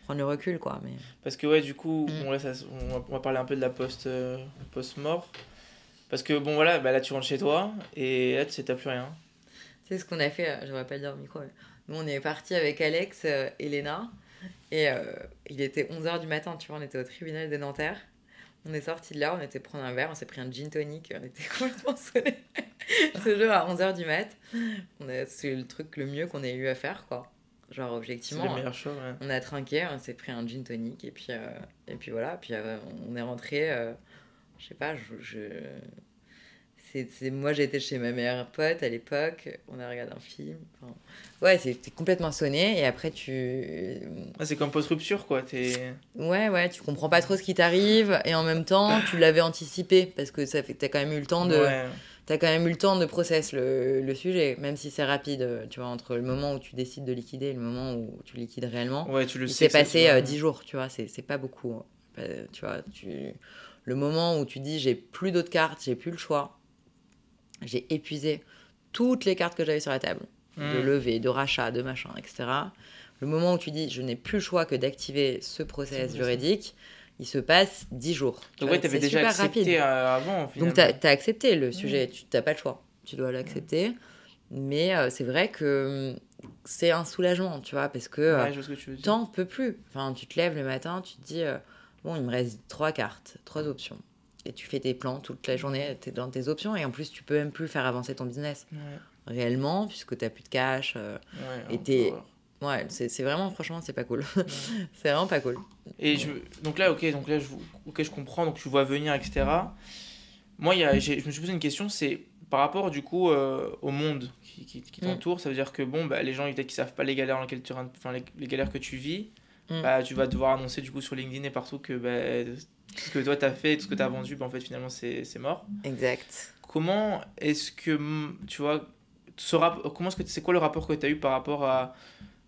A: prendre le recul, quoi. Mais...
B: Parce que, ouais, du coup, bon, là, on va parler un peu de la post-mort. Parce que, bon, voilà, bah, là, tu rentres chez toi, et là, tu sais, t'as plus rien.
A: Tu sais ce qu'on a fait, j'aurais pas le dire au micro, mais nous, on est parti avec Alex, Elena, et il était 11h du matin, tu vois, on était au tribunal de Nanterre. On est sorti de là, on était prendre un verre, on s'est pris un gin tonic, on était complètement sonnés. Ce jour à 11h du mat. C'est le truc le mieux qu'on ait eu à faire, quoi. Genre, objectivement,
B: c'est le meilleur show, ouais.
A: On a trinqué, on s'est pris un gin tonic, et puis voilà. Puis on est rentré, je sais pas, moi, j'étais chez ma meilleure pote à l'époque, on a regardé un film. Enfin, ouais, c'était complètement sonné, et après,
B: c'est comme post-rupture, quoi.
A: Ouais, tu comprends pas trop ce qui t'arrive, et en même temps, tu l'avais anticipé, parce que ça fait que t'as quand même eu le temps de...
B: Ouais.
A: T'as quand même eu le temps de process le sujet, même si c'est rapide, tu vois, entre le moment où tu décides de liquider et le moment où tu liquides réellement.
B: Ouais, tu le
A: il
B: sais.
A: s'est passé 10 jours, tu vois, c'est pas beaucoup. Tu vois, le moment où tu dis j'ai plus d'autres cartes, j'ai plus le choix, j'ai épuisé toutes les cartes que j'avais sur la table, de levée, de rachat, de machin, etc. Le moment où tu dis je n'ai plus le choix que d'activer ce process juridique, il se passe 10 jours.
B: Donc ouais, t'avais déjà accepté avant, finalement.
A: Donc t'as accepté le sujet, tu n'as pas le choix, tu dois l'accepter. Mais c'est vrai que c'est un soulagement, tu vois, parce que t'en peux plus. Enfin, tu te lèves le matin, tu te dis, bon, il me reste 3 cartes, 3 options. Et tu fais tes plans toute la journée, t'es dans tes options, et en plus, tu peux même plus faire avancer ton business. Réellement, puisque t'as plus de cash, et t'es... Ouais, c'est vraiment, franchement, c'est pas cool. C'est vraiment pas cool.
B: Et donc là, je comprends, donc tu vois venir, etc. Moi, je me suis posé une question, c'est par rapport, du coup, au monde qui t'entoure. Ça veut dire que, bon, bah, les gens, peut-être qu'ils savent pas les galères les galères que tu vis. Bah, tu vas devoir annoncer, du coup, sur LinkedIn et partout que tout ce que toi, t'as fait, tout ce que t'as vendu, bah, en fait, finalement, c'est mort.
A: Exact.
B: Comment est-ce que, tu vois, c'est quoi le rapport que t'as eu par rapport à...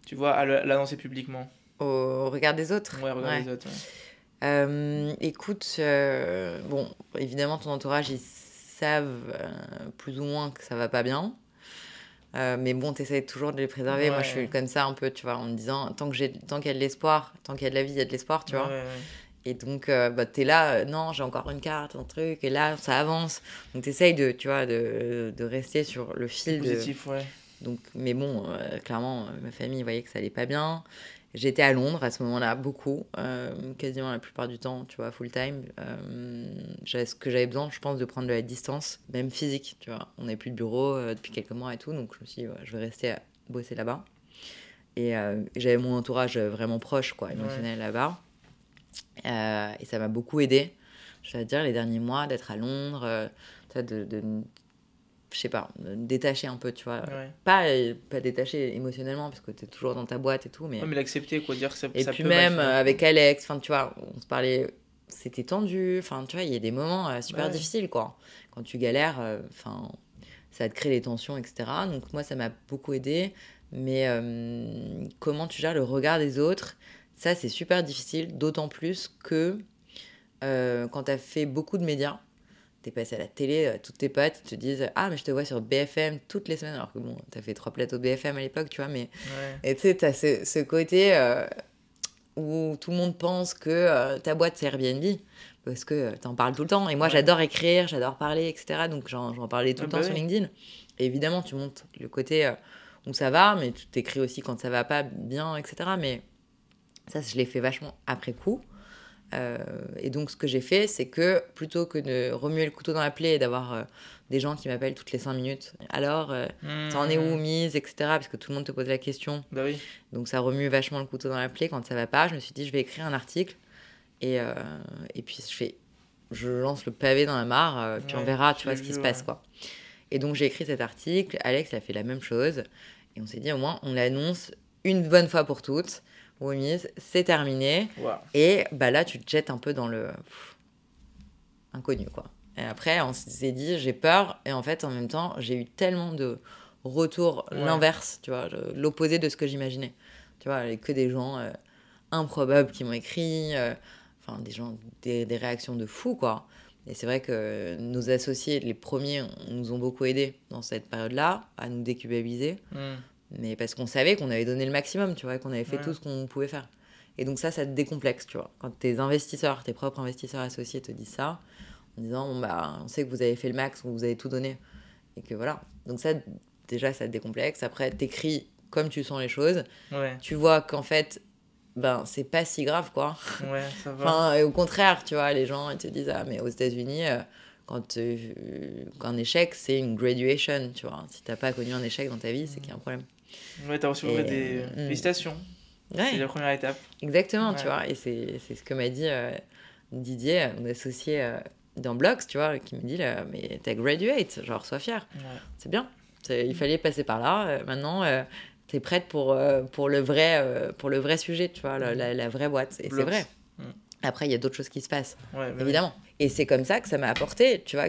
B: Tu vois, à l'annoncer publiquement.
A: Au regard des autres.
B: Ouais, au regard des autres. Ouais.
A: Écoute, bon, évidemment, ton entourage, ils savent plus ou moins que ça va pas bien. Mais bon, t'essayes toujours de les préserver.
B: Ouais.
A: Moi, je suis comme ça un peu, tu vois, en me disant, tant qu'il y a de l'espoir, tant qu'il y a de la vie, il y a de l'espoir, tu vois.
B: Ouais.
A: Et donc, t'es là, non, j'ai encore une carte, un truc, et là, ça avance. Donc, t'essayes de rester sur le fil
B: positif, ouais.
A: Donc, mais bon, clairement, ma famille voyait que ça allait pas bien. J'étais à Londres à ce moment-là, beaucoup, quasiment la plupart du temps, tu vois, full time. Ce que j'avais besoin, je pense, de prendre de la distance, même physique, tu vois. On n'avait plus de bureau depuis quelques mois et tout, donc je me suis dit, je vais rester à bosser là-bas. Et j'avais mon entourage vraiment proche, quoi, émotionnel là-bas. Et ça m'a beaucoup aidée, je vais dire, les derniers mois, d'être à Londres, je sais pas, détacher un peu, tu vois. Pas détacher émotionnellement, parce que t'es toujours dans ta boîte et tout, mais...
B: Ouais, mais l'accepter, quoi, dire que ça
A: et
B: ça
A: puis
B: peut
A: même
B: mal finir.
A: avec Alex, enfin, tu vois, on se parlait, c'était tendu, enfin, tu vois, il y a des moments super difficiles, quoi. Quand tu galères, enfin, ça te crée des tensions, etc. Donc moi, ça m'a beaucoup aidé, mais comment tu gères le regard des autres, ça, c'est super difficile, d'autant plus que quand t'as fait beaucoup de médias, t'es passé à la télé, toutes tes potes te disent « Ah, mais je te vois sur BFM toutes les semaines. » Alors que bon, t'as fait 3 plateaux de BFM à l'époque, tu vois, mais... Et tu sais, t'as ce côté où tout le monde pense que ta boîte, c'est Airbnb, parce que t'en parles tout le temps. Et moi, j'adore écrire, j'adore parler, etc. Donc, j'en parlais tout le temps sur LinkedIn. Et évidemment, tu montes le côté où ça va, mais tu t'écris aussi quand ça va pas bien, etc. Mais ça, je l'ai fait vachement après coup. Et donc, ce que j'ai fait, c'est que plutôt que de remuer le couteau dans la plaie et d'avoir des gens qui m'appellent toutes les 5 minutes, alors, t'en es où, mise, etc., parce que tout le monde te pose la question.
B: Bah oui.
A: Donc, ça remue vachement le couteau dans la plaie quand ça va pas. Je me suis dit, je vais écrire un article et puis je lance le pavé dans la mare, puis on verra, tu vois, ce qui se passe, quoi. Et donc, j'ai écrit cet article. Alex a fait la même chose. Et on s'est dit, au moins, on l'annonce une bonne fois pour toutes. Remise, c'est terminé.
B: Wow.
A: Et bah là, tu te jettes un peu dans le inconnu, quoi. Et après, on s'est dit, j'ai peur. Et en fait, en même temps, j'ai eu tellement de retours l'inverse, tu vois, l'opposé de ce que j'imaginais. Tu vois, que des gens improbables qui m'ont écrit, enfin, des réactions de fous, quoi. Et c'est vrai que nos associés, les premiers, nous ont beaucoup aidés dans cette période-là, à nous déculpabiliser. Mais parce qu'on savait qu'on avait donné le maximum, tu vois, qu'on avait fait tout ce qu'on pouvait faire. Et donc ça te décomplexe, tu vois. Quand tes investisseurs, tes propres investisseurs associés te disent ça, en disant, bon, bah, on sait que vous avez fait le max, vous avez tout donné. Et que voilà. Donc ça, déjà, ça te décomplexe. Après, t'écris comme tu sens les choses.
B: Ouais.
A: Tu vois qu'en fait, ben, c'est pas si grave, quoi.
B: Ouais, ça va.
A: Enfin, au contraire, tu vois, les gens, ils te disent, ah, mais aux États-Unis, qu'un échec, c'est une graduation, tu vois. Si t'as pas connu un échec dans ta vie, c'est qu'il y a un problème.
B: Ouais, t'as reçu des félicitations.
A: Ouais.
B: C'est la première étape.
A: Exactement, tu vois. Et c'est ce que m'a dit Didier, mon associé dans Blox, tu vois, qui me dit, mais t'as graduate, genre, sois fier. Ouais. C'est bien. Il fallait passer par là. Maintenant, t'es prête pour le vrai sujet, tu vois, la vraie boîte. Et Blox. C'est vrai. Après, il y a d'autres choses qui se passent, évidemment. Ouais. Et c'est comme ça que ça m'a apporté, tu vois.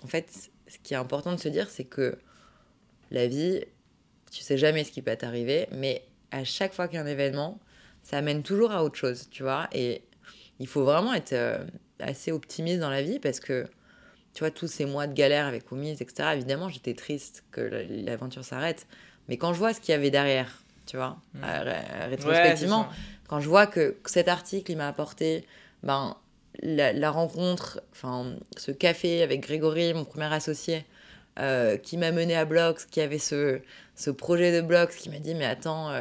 A: En fait, ce qui est important de se dire, c'est que la vie, tu sais jamais ce qui peut t'arriver, mais à chaque fois qu'il y a un événement, ça amène toujours à autre chose, tu vois. Et il faut vraiment être assez optimiste dans la vie parce que, tu vois, tous ces mois de galère avec Oumise, etc., évidemment, j'étais triste que l'aventure s'arrête. Mais quand je vois ce qu'il y avait derrière, tu vois, rétrospectivement, quand je vois que cet article, il m'a apporté la rencontre, ce café avec Grégory, mon premier associé, qui m'a mené à Blox, qui avait ce projet de Blox, qui m'a dit, mais attends,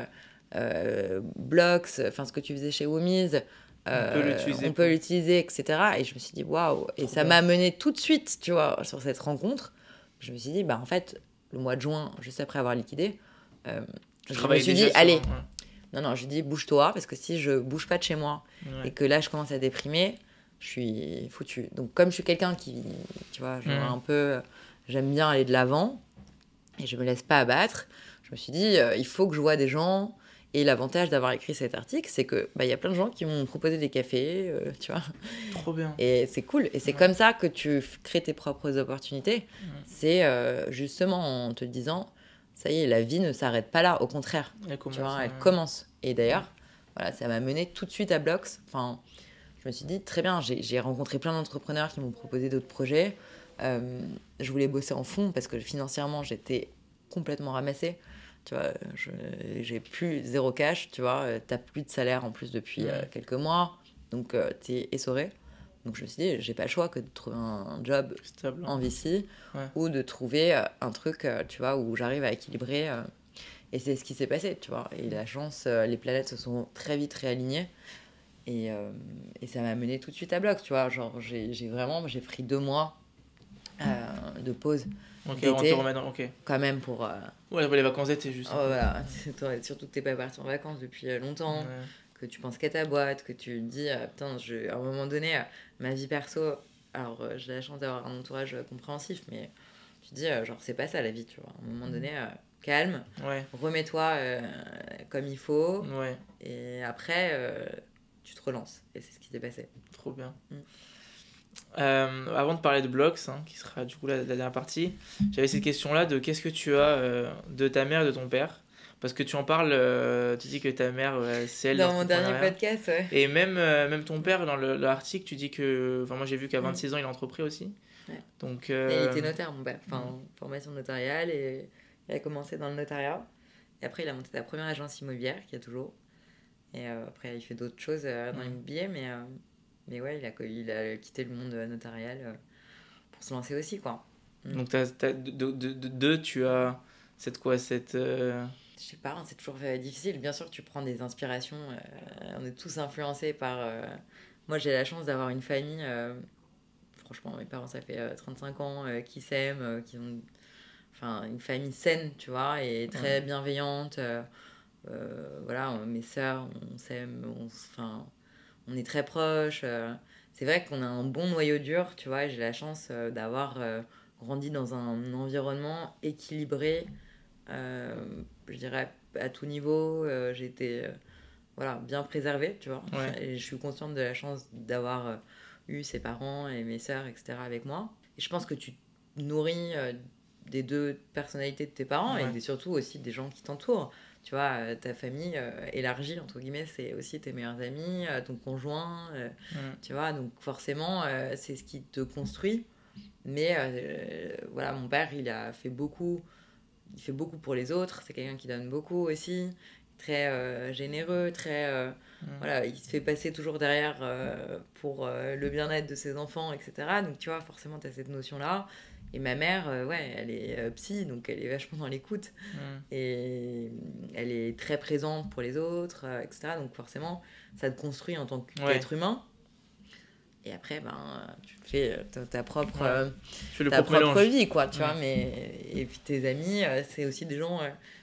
A: Blox, ce que tu faisais chez Womise, on peut l'utiliser, etc. Et je me suis dit, waouh. Et ça m'a mené tout de suite, tu vois, sur cette rencontre. Je me suis dit, en fait, le mois de juin, juste après avoir liquidé, je me suis dit, allez, non, je dis, bouge-toi, parce que si je bouge pas de chez moi et que là, je commence à déprimer, je suis foutue. Donc, comme je suis quelqu'un qui, tu vois, un peu, j'aime bien aller de l'avant et je me laisse pas abattre, je me suis dit, il faut que je vois des gens. Et l'avantage d'avoir écrit cet article, c'est que y a plein de gens qui m'ont proposé des cafés, tu vois.
B: Trop bien.
A: Et c'est cool. Et c'est comme ça que tu crées tes propres opportunités. C'est justement en te disant, ça y est, la vie ne s'arrête pas là. Au contraire, elle commence. Et d'ailleurs, voilà, ça m'a mené tout de suite à Blox. Enfin, je me suis dit, très bien, j'ai rencontré plein d'entrepreneurs qui m'ont proposé d'autres projets. Je voulais bosser en fond parce que financièrement, j'étais complètement ramassée. Tu vois, j'ai plus zéro cash, tu vois, t'as plus de salaire en plus depuis quelques mois, donc t'es essoré. Donc je me suis dit, j'ai pas le choix que de trouver un job stable en VC ou de trouver un truc, tu vois, où j'arrive à équilibrer. Et c'est ce qui s'est passé, tu vois. Et la chance, les planètes se sont très vite réalignées et ça m'a mené tout de suite à Blox, tu vois. Genre, j'ai pris 2 mois de pause. Quand même pour...
B: les vacances d'été, juste.
A: Voilà. Surtout que t'es pas parti en vacances depuis longtemps, que tu penses qu'à ta boîte, que tu te dis, putain, à un moment donné, ma vie perso, alors j'ai la chance d'avoir un entourage compréhensif, mais tu te dis, genre, c'est pas ça la vie, tu vois. À un moment donné, calme, remets-toi comme il faut, et après, tu te relances. Et c'est ce qui s'est passé.
B: Trop bien. Avant de parler de Blox, qui sera du coup la dernière partie, j'avais cette question-là de qu'est-ce que tu as de ta mère et de ton père, parce que tu en parles, tu dis que ta mère, c'est elle
A: dans mon dernier podcast,
B: et même ton père dans l'article, tu dis que, moi j'ai vu qu'à 26 ans il a entrepris aussi. Donc,
A: il était notaire, mon père, formation notariale, et il a commencé dans le notariat, et après il a monté sa première agence immobilière qu'il y a toujours, et après il fait d'autres choses dans l'immobilier, mais ouais, il a quitté le monde notarial pour se lancer aussi, quoi.
B: Donc, tu as cette...
A: Je sais pas, c'est toujours difficile. Bien sûr que tu prends des inspirations. On est tous influencés par... Moi, j'ai la chance d'avoir une famille... Franchement, mes parents, ça fait 35 ans qui s'aiment, qui ont... une famille saine, tu vois, et très bienveillante. Voilà, mes sœurs, on s'aime, on est très proches. C'est vrai qu'on a un bon noyau dur, tu vois. J'ai la chance d'avoir grandi dans un environnement équilibré, je dirais à tout niveau. J'ai été bien préservée, tu vois. Et je suis consciente de la chance d'avoir eu ses parents et mes sœurs, etc. avec moi. Et je pense que tu nourris des 2 personnalités de tes parents et surtout aussi des gens qui t'entourent. Tu vois, ta famille élargie, entre guillemets, c'est aussi tes meilleurs amis, ton conjoint, tu vois, donc forcément, c'est ce qui te construit. Mais voilà, mon père, il fait beaucoup pour les autres, c'est quelqu'un qui donne beaucoup aussi, très généreux, très... voilà, il se fait passer toujours derrière pour le bien-être de ses enfants, etc. Donc, tu vois, forcément, tu as cette notion-là. Et ma mère, ouais, elle est psy, donc elle est vachement dans l'écoute. Et elle est très présente pour les autres, etc. Donc, forcément, ça te construit en tant qu'être humain. Et après, ben, tu fais ta propre, ta propre vie, quoi, tu vois. Mais... Et puis tes amis, c'est aussi des gens,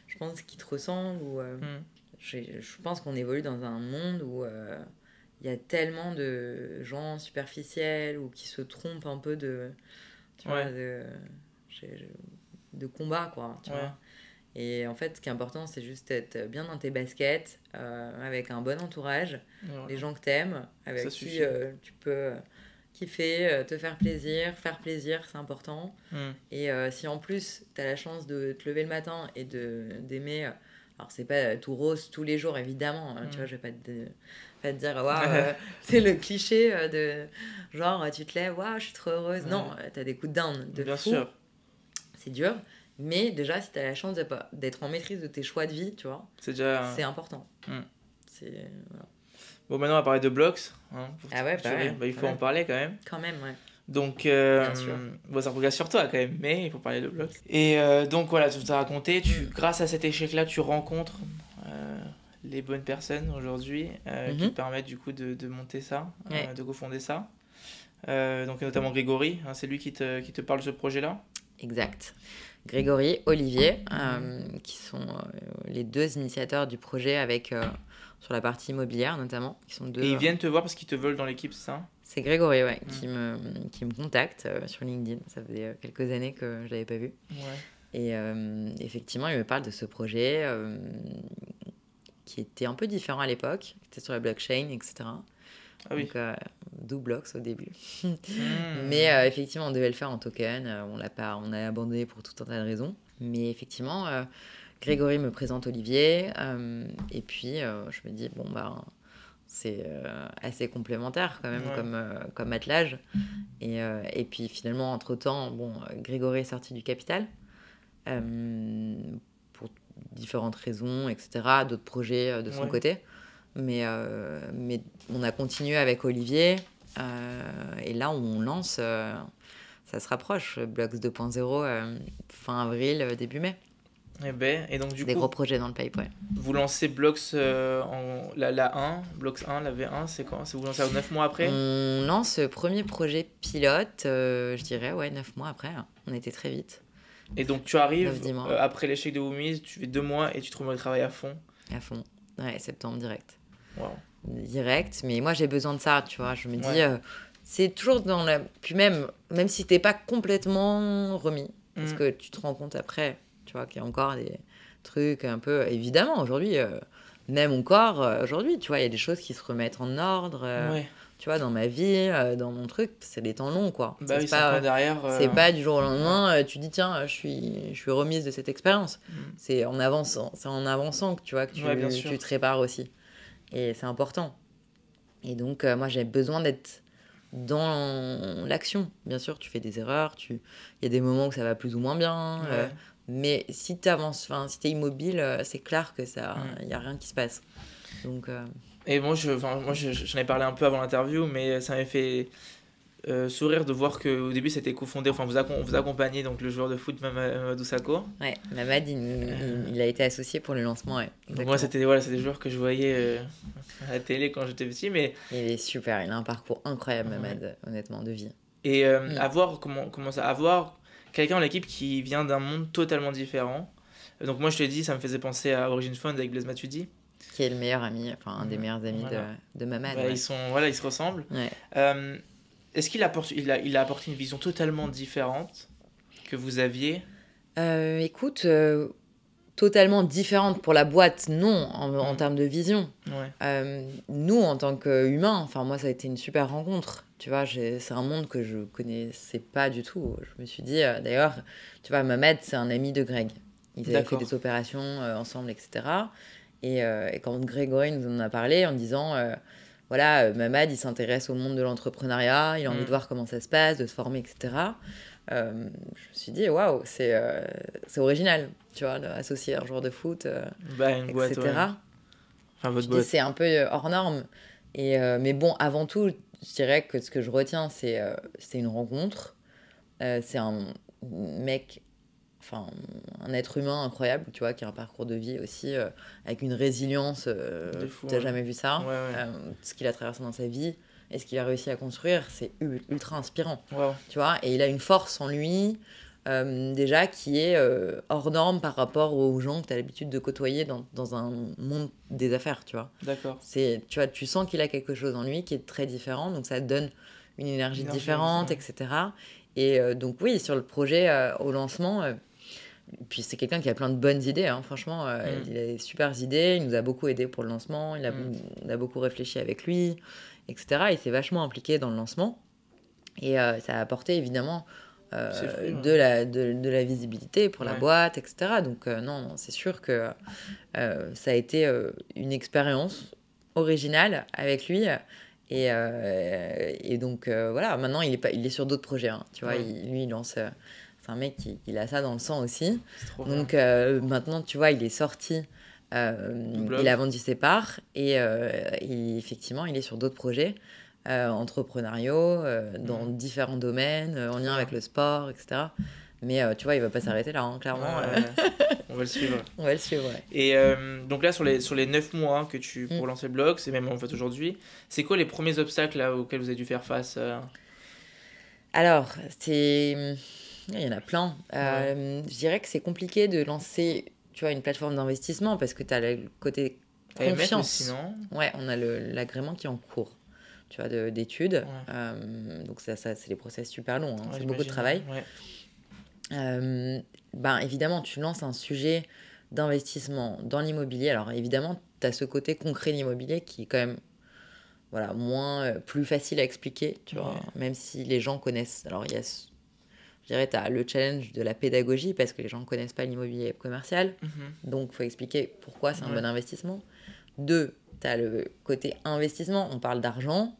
A: je pense, qui te ressemblent. Ou, je pense qu'on évolue dans un monde où il y a tellement de gens superficiels ou qui se trompent un peu tu vois, de combat, quoi, tu vois. Et en fait, ce qui est important, c'est juste être bien dans tes baskets, avec un bon entourage, les gens que t'aimes, avec qui tu peux kiffer, te faire plaisir, c'est important. Et si en plus, t'as la chance de te lever le matin et d'aimer... alors, c'est pas tout rose tous les jours, évidemment. Tu vois, je vais pas te dire, waouh, c'est le cliché de genre, tu te lèves, waouh, je suis trop heureuse. Non, t'as des coups de down de
B: bien
A: fou.
B: Sûr.
A: C'est dur. Mais déjà, si tu as la chance d'être en maîtrise de tes choix de vie, tu vois, c'est important. C'est, voilà.
B: Bon, maintenant, on va parler de Blox. Hein, il faut en parler quand même.
A: Quand même, ouais.
B: Donc, bon, ça regarde sur toi quand même, mais il faut parler de Blox. Et donc, voilà, tu t'as raconté, grâce à cet échec-là, tu rencontres les bonnes personnes aujourd'hui qui te permettent du coup de monter ça, de cofonder ça. Donc, notamment Grégory, hein, c'est lui qui te parle de ce projet-là.
A: Exact. Grégory, Olivier, qui sont les deux initiateurs du projet avec, sur la partie immobilière notamment. Qui sont deux,
B: et ils viennent te voir parce qu'ils te veulent dans l'équipe, c'est ça ?
A: C'est Grégory, ouais, qui me contacte sur LinkedIn. Ça faisait quelques années que je ne l'avais pas vu. Et effectivement, il me parle de ce projet qui était un peu différent à l'époque. C'était sur la blockchain, etc.
B: Ah oui.
A: Donc, Doublox au début. Mais effectivement, on devait le faire en token. On a abandonné pour tout un tas de raisons. Mais effectivement, Grégory me présente Olivier. Et puis, je me dis, bon, bah, c'est assez complémentaire quand même comme attelage. Et puis finalement, entre-temps, bon, Grégory est sorti du capital. Pour différentes raisons, etc. D'autres projets de son côté. Mais on a continué avec Olivier et là on lance, ça se rapproche, Blox 2.0 fin avril, début mai.
B: Et donc du
A: des
B: coup,
A: gros projets dans le pipe,
B: Vous lancez Blox la 1, Blox 1, la V1, c'est quand ? Vous lancez 9 mois après ?
A: On lance le premier projet pilote, je dirais, 9 mois après. On était très vite.
B: Et donc tu arrives, après l'échec de Woomies, tu fais 2 mois et tu te remets au travail à fond ?
A: À fond, septembre direct.
B: Wow.
A: Direct, mais moi j'ai besoin de ça, tu vois. Je me dis, c'est toujours dans la. Puis même si t'es pas complètement remis, parce que tu te rends compte après, tu vois, qu'il y a encore des trucs un peu. Évidemment, aujourd'hui, même encore, aujourd'hui, tu vois, il y a des choses qui se remettent en ordre. Tu vois, dans ma vie, dans mon truc, c'est des temps longs, quoi.
B: Bah c'est pas derrière.
A: C'est pas du jour au lendemain, tu dis, tiens, je suis remise de cette expérience. C'est en avançant que tu vois, que tu te répares aussi. Et c'est important. Et donc, moi, j'ai besoin d'être dans l'action. Bien sûr, tu fais des erreurs. Il y a des moments où ça va plus ou moins bien. Mais si tu avances, si tu es immobile, c'est clair que il n'y a rien qui se passe. Donc,
B: et moi, j'en ai parlé un peu avant l'interview, mais ça m'a fait sourire de voir qu'au début, c'était cofondé. Enfin, vous accompagnez donc, le joueur de foot Mamadou Sakho.
A: Ouais, Mamad, il a été associé pour le lancement.
B: Donc moi, c'était des joueurs que je voyais à la télé quand j'étais petit. Mais...
A: Il est super, il a un parcours incroyable, Mamad, honnêtement, de vie.
B: Et avoir quelqu'un dans l'équipe qui vient d'un monde totalement différent. Donc moi, je te dis, ça me faisait penser à Origin Fund avec Blaise Matuidi.
A: Qui est le meilleur ami, un des meilleurs amis de Mamad.
B: Ils se ressemblent. Est-ce qu'il a apporté une vision totalement différente que vous aviez ?
A: Écoute, totalement différente pour la boîte, non, en termes de vision. Nous, en tant qu'humains, moi, ça a été une super rencontre. Tu vois, c'est un monde que je connaissais pas du tout. Je me suis dit, d'ailleurs, tu vois, Mamad, c'est un ami de Greg. Ils avaient fait des opérations ensemble, etc. Et quand Grégory nous en a parlé en disant, Mamad, il s'intéresse au monde de l'entrepreneuriat, il a envie de voir comment ça se passe, de se former, etc. je me suis dit, waouh, c'est original, tu vois, associer un joueur de foot,
B: Une boîte,
A: etc.
B: ouais. Enfin, votre boîte.
A: C'est un peu hors norme. Mais bon, avant tout, je dirais que ce que je retiens, c'est une rencontre. C'est un mec, enfin, un être humain incroyable, tu vois, qui a un parcours de vie aussi, avec une résilience.
B: De fou,
A: T'as
B: ouais.
A: jamais vu ça.
B: Ouais.
A: Ce qu'il a traversé dans sa vie et ce qu'il a réussi à construire, c'est ultra inspirant.
B: Wow.
A: Tu vois, et il a une force en lui, déjà, qui est hors norme par rapport aux gens que tu as l'habitude de côtoyer dans un monde des affaires, tu vois.
B: D'accord.
A: Tu vois, tu sens qu'il a quelque chose en lui qui est très différent, donc ça te donne une énergie différente,
B: ouais.
A: etc. Et donc oui, sur le projet, au lancement, puis c'est quelqu'un qui a plein de bonnes idées, hein, franchement, il a des super idées, il nous a beaucoup aidé pour le lancement, on a beaucoup réfléchi avec lui, etc. Il s'est vachement impliqué dans le lancement, et ça a apporté évidemment de la visibilité pour la boîte, etc. Donc non, c'est sûr que ça a été une expérience originale avec lui. Et donc voilà, maintenant il est sur d'autres projets. Hein, tu vois, lui il lance. C'est un mec il a ça dans le sang aussi. Donc maintenant, tu vois, il est sorti. Il a vendu ses parts et effectivement, il est sur d'autres projets entrepreneuriaux dans différents domaines, en lien avec le sport, etc. Mais tu vois, il va pas s'arrêter là, hein, clairement.
B: On va le suivre.
A: On va le suivre, ouais.
B: Et donc là, sur les 9 mois que pour lancer le blog, c'est même en fait aujourd'hui, c'est quoi les premiers obstacles là, auxquels vous avez dû faire face
A: Alors, il y en a plein. Je dirais que c'est compliqué de lancer, tu vois, une plateforme d'investissement parce que tu as le côté confiance.
B: aussi, non ?
A: Ouais, on a l'agrément qui est en cours, tu vois, d'études. Donc ça c'est des process super longs, hein. C'est beaucoup de travail. Évidemment, tu lances un sujet d'investissement dans l'immobilier. Alors évidemment, tu as ce côté concret de l'immobilier qui est quand même plus facile à expliquer, tu vois, même si les gens connaissent. Alors je dirais, tu as le challenge de la pédagogie parce que les gens ne connaissent pas l'immobilier commercial. Donc il faut expliquer pourquoi c'est un bon investissement. 2, tu as le côté investissement, on parle d'argent.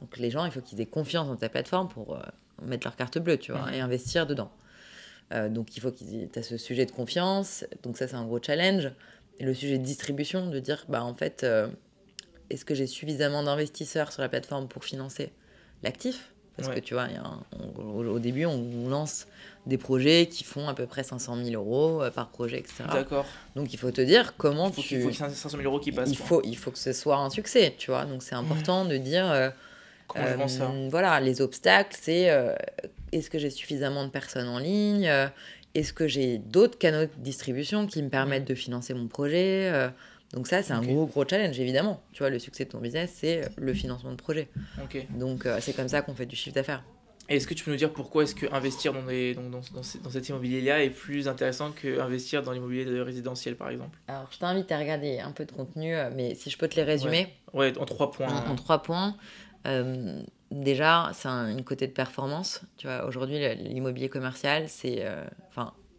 A: Donc les gens, il faut qu'ils aient confiance dans ta plateforme pour mettre leur carte bleue, tu vois, et investir dedans. Donc il faut tu aies ce sujet de confiance, donc ça c'est un gros challenge. Et le sujet de distribution, de dire en fait est-ce que j'ai suffisamment d'investisseurs sur la plateforme pour financer l'actif, parce que tu vois, au début on lance des projets qui font à peu près 500 000 euros par projet, etc.
B: D'accord.
A: Donc il faut te dire comment
B: il faut qu'il y ait 500 000 euros qui passent.
A: Il faut que ce soit un succès, tu vois, donc c'est important de dire
B: comment je vends ça.
A: Voilà, les obstacles, c'est est-ce que j'ai suffisamment de personnes en ligne, est-ce que j'ai d'autres canaux de distribution qui me permettent de financer mon projet, donc ça, c'est un gros challenge, évidemment. Tu vois, le succès de ton business, c'est le financement de projet. Donc c'est comme ça qu'on fait du chiffre d'affaires.
B: Et est-ce que tu peux nous dire pourquoi est-ce que investir dans cet immobilier-là est plus intéressant qu'investir dans l'immobilier résidentiel, par exemple ?
A: Alors, je t'invite à regarder un peu de contenu, mais si je peux te les résumer.
B: Ouais, en 3 points.
A: En 3 points. Déjà, c'est une côté de performance. Tu vois, aujourd'hui, l'immobilier commercial, c'est...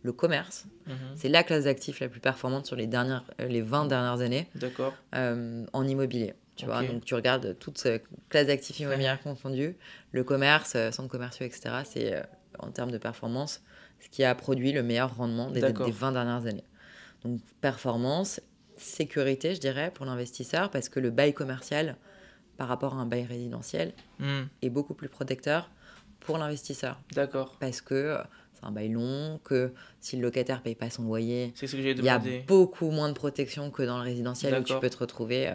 A: le commerce, c'est la classe d'actifs la plus performante sur les 20 dernières années.
B: D'accord.
A: En immobilier. Tu vois, donc tu regardes toutes ces classes d'actifs immobilières confondues, le commerce, centres commerciaux, etc. C'est en termes de performance ce qui a produit le meilleur rendement des 20 dernières années. Donc performance, sécurité, je dirais, pour l'investisseur, parce que le bail commercial par rapport à un bail résidentiel est beaucoup plus protecteur pour l'investisseur.
B: D'accord.
A: Parce que c'est un bail long, que si le locataire ne paye pas son loyer, il y a
B: demandé.
A: beaucoup moins de protection que dans le résidentiel où tu peux te retrouver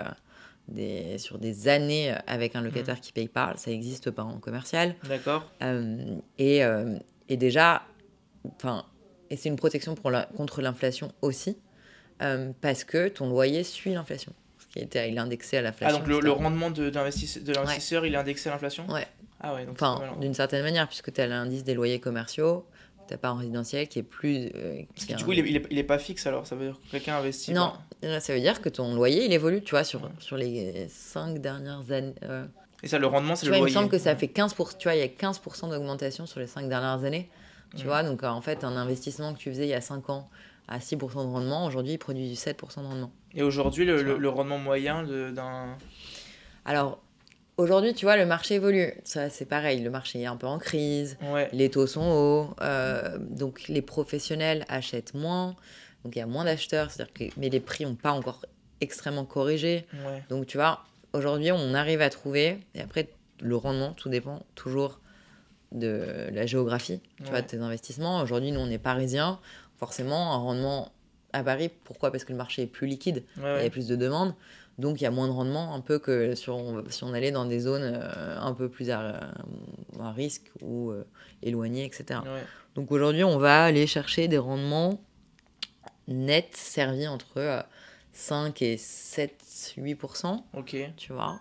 A: sur des années avec un locataire qui ne paye pas. Ça n'existe pas en commercial.
B: D'accord.
A: Et déjà, et c'est une protection contre l'inflation aussi, parce que ton loyer suit l'inflation. Il est indexé à l'inflation.
B: Ah, donc le rendement de l'investisseur, il est indexé à l'inflation ?
A: Ouais.
B: Ah ouais, donc
A: d'une certaine manière, puisque tu as l'indice des loyers commerciaux, tu n'as pas en résidentiel qui est plus...
B: du coup, il est pas fixe alors, ça veut dire que quelqu'un investit.
A: Non, ça veut dire que ton loyer, il évolue, tu vois, sur les 5 dernières années.
B: Et ça, le rendement, c'est le loyer.
A: Il me semble que ça fait 15%, tu vois, il y a 15% d'augmentation sur les 5 dernières années. Tu vois, donc en fait, un investissement que tu faisais il y a 5 ans à 6% de rendement, aujourd'hui, il produit 7% de rendement.
B: Et aujourd'hui, le rendement moyen d'un...
A: Alors, Aujourd'hui, tu vois, le marché évolue. Ça, c'est pareil, le marché est un peu en crise, les taux sont hauts, donc les professionnels achètent moins, donc il y a moins d'acheteurs, mais les prix n'ont pas encore extrêmement corrigé. Donc, tu vois, aujourd'hui, on arrive à trouver, et après, le rendement, tout dépend toujours de la géographie, tu vois, de tes investissements. Aujourd'hui, nous, on est parisiens, forcément, un rendement à Paris, pourquoi ? Parce que le marché est plus liquide, il y a plus de demandes. Donc, il y a moins de rendement, un peu que si on allait dans des zones un peu plus à risque ou éloignées, etc. Donc, aujourd'hui, on va aller chercher des rendements nets servis entre 5 et 7-8%. Tu vois.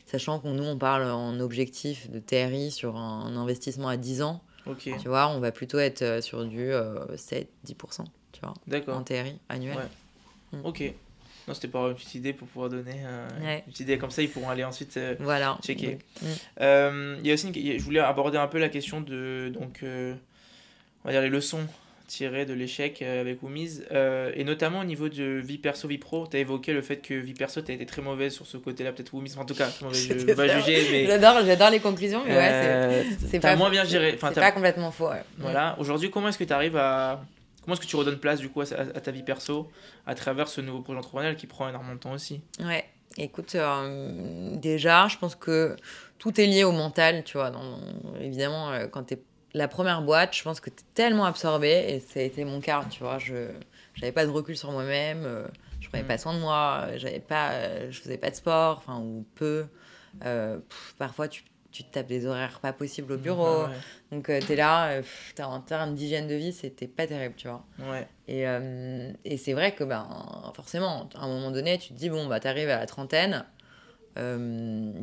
A: Sachant que nous, on parle en objectif de TRI sur un investissement à 10 ans. Tu vois, on va plutôt être sur du 7-10%, tu vois, en TRI annuel.
B: Ok. Non, c'était pas une petite idée pour pouvoir donner une petite idée comme ça, ils pourront aller ensuite checker. Il y a aussi je voulais aborder un peu la question de on va dire les leçons tirées de l'échec avec Woomiz, et notamment au niveau de vie perso, vie pro. Tu as évoqué le fait que vie perso, tu as été très mauvaise sur ce côté-là, peut-être Woomiz, en tout cas, je ne vais pas juger. Mais...
A: J'adore les conclusions, mais c'est pas
B: moins bien géré.
A: C'est pas complètement faux.
B: Voilà. Aujourd'hui, comment est-ce que tu arrives à... Comment est-ce que tu redonnes place du coup à ta vie perso à travers ce nouveau projet entrepreneurial qui prend énormément de temps aussi ?
A: Ouais, écoute, déjà, je pense que tout est lié au mental, tu vois. Évidemment, quand t'es la première boîte, je pense que t'es tellement absorbé, et ça a été mon cas, tu vois. J'avais pas de recul sur moi-même, je prenais pas soin de moi, je faisais pas de sport, enfin, ou peu. Parfois, tu te tapes des horaires pas possibles au bureau. Donc, t'es là, en termes d'hygiène de vie, c'était pas terrible, tu vois. Et c'est vrai que, forcément, à un moment donné, tu te dis, bon, t'arrives à la trentaine,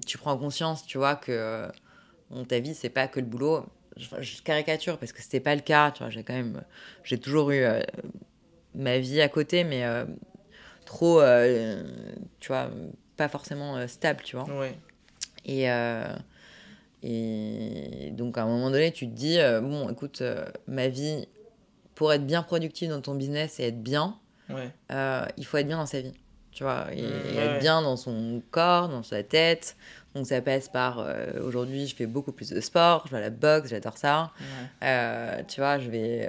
A: tu prends conscience, tu vois, que ta vie, c'est pas que le boulot. Je caricature parce que c'était pas le cas, tu vois. J'ai toujours eu ma vie à côté, mais trop, tu vois, pas forcément stable, tu vois. Et donc, à un moment donné, tu te dis, bon, écoute, ma vie, pour être bien productive dans ton business et être bien, il faut être bien dans sa vie, tu vois, et être bien dans son corps, dans sa tête. Donc, ça passe par, aujourd'hui, je fais beaucoup plus de sport, je vais à la boxe, j'adore ça. Tu vois, je vais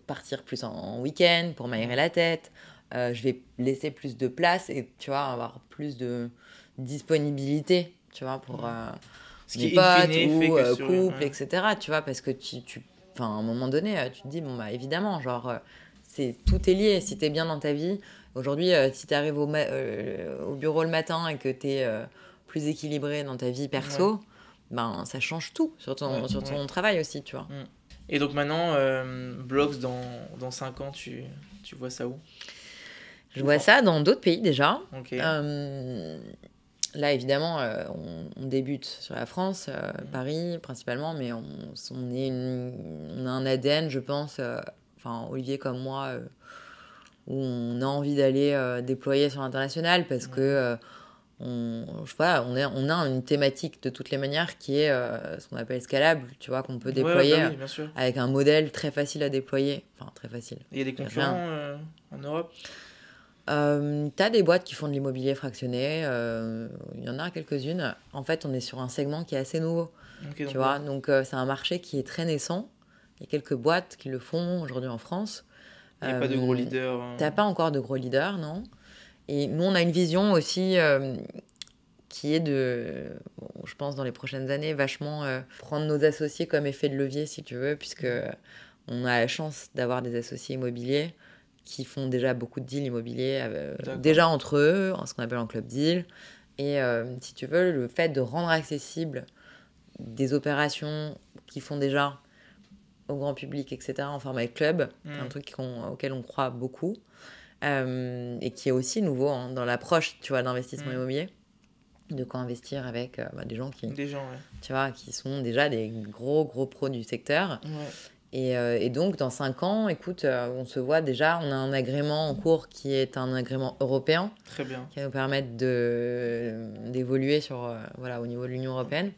A: partir plus en week-end pour m'aérer la tête. Je vais laisser plus de place et, tu vois, avoir plus de disponibilité, tu vois, pour... mes potes ou couple, etc. Tu vois, parce que à un moment donné, tu te dis, bon, évidemment, genre, tout est lié. Si t'es bien dans ta vie, aujourd'hui, si t'arrives au bureau le matin et que t'es plus équilibré dans ta vie perso, ça change tout sur ton travail aussi, tu vois.
B: Et donc maintenant, Blogs, dans 5 ans, tu vois ça où ?
A: Je vois ça dans d'autres pays déjà. Là, évidemment, on débute sur la France, Paris principalement, mais on a un ADN, je pense, Olivier comme moi, où on a envie d'aller déployer sur l'international parce que on a une thématique de toutes les manières qui est ce qu'on appelle scalable, tu vois, qu'on peut déployer avec un modèle très facile à déployer. Enfin, très facile.
B: Il y a des concurrents en Europe ?
A: T'as des boîtes qui font de l'immobilier fractionné, il y en a quelques-unes. En fait, on est sur un segment qui est assez nouveau, tu vois. Donc, c'est un marché qui est très naissant. Il y a quelques boîtes qui le font aujourd'hui en France.
B: Il n'y a pas de gros leaders.
A: T'as pas encore de gros leaders, non. Et nous, on a une vision aussi qui est je pense, dans les prochaines années, vachement prendre nos associés comme effet de levier, si tu veux, puisque on a la chance d'avoir des associés immobiliers qui font déjà beaucoup de deals immobiliers, déjà entre eux, ce qu'on appelle un club deal. Et si tu veux, le fait de rendre accessible des opérations qui font déjà au grand public, etc., en format club, c'est un truc auquel on croit beaucoup, et qui est aussi nouveau dans l'approche, tu vois, d'investissement immobilier, de co-investir avec des gens qui, tu vois, qui sont déjà des gros pros du secteur. Et donc, dans 5 ans, écoute, on se voit déjà, on a un agrément en cours qui est un agrément européen.
B: Très bien.
A: Qui va nous permettre d'évoluer au niveau de l'Union européenne.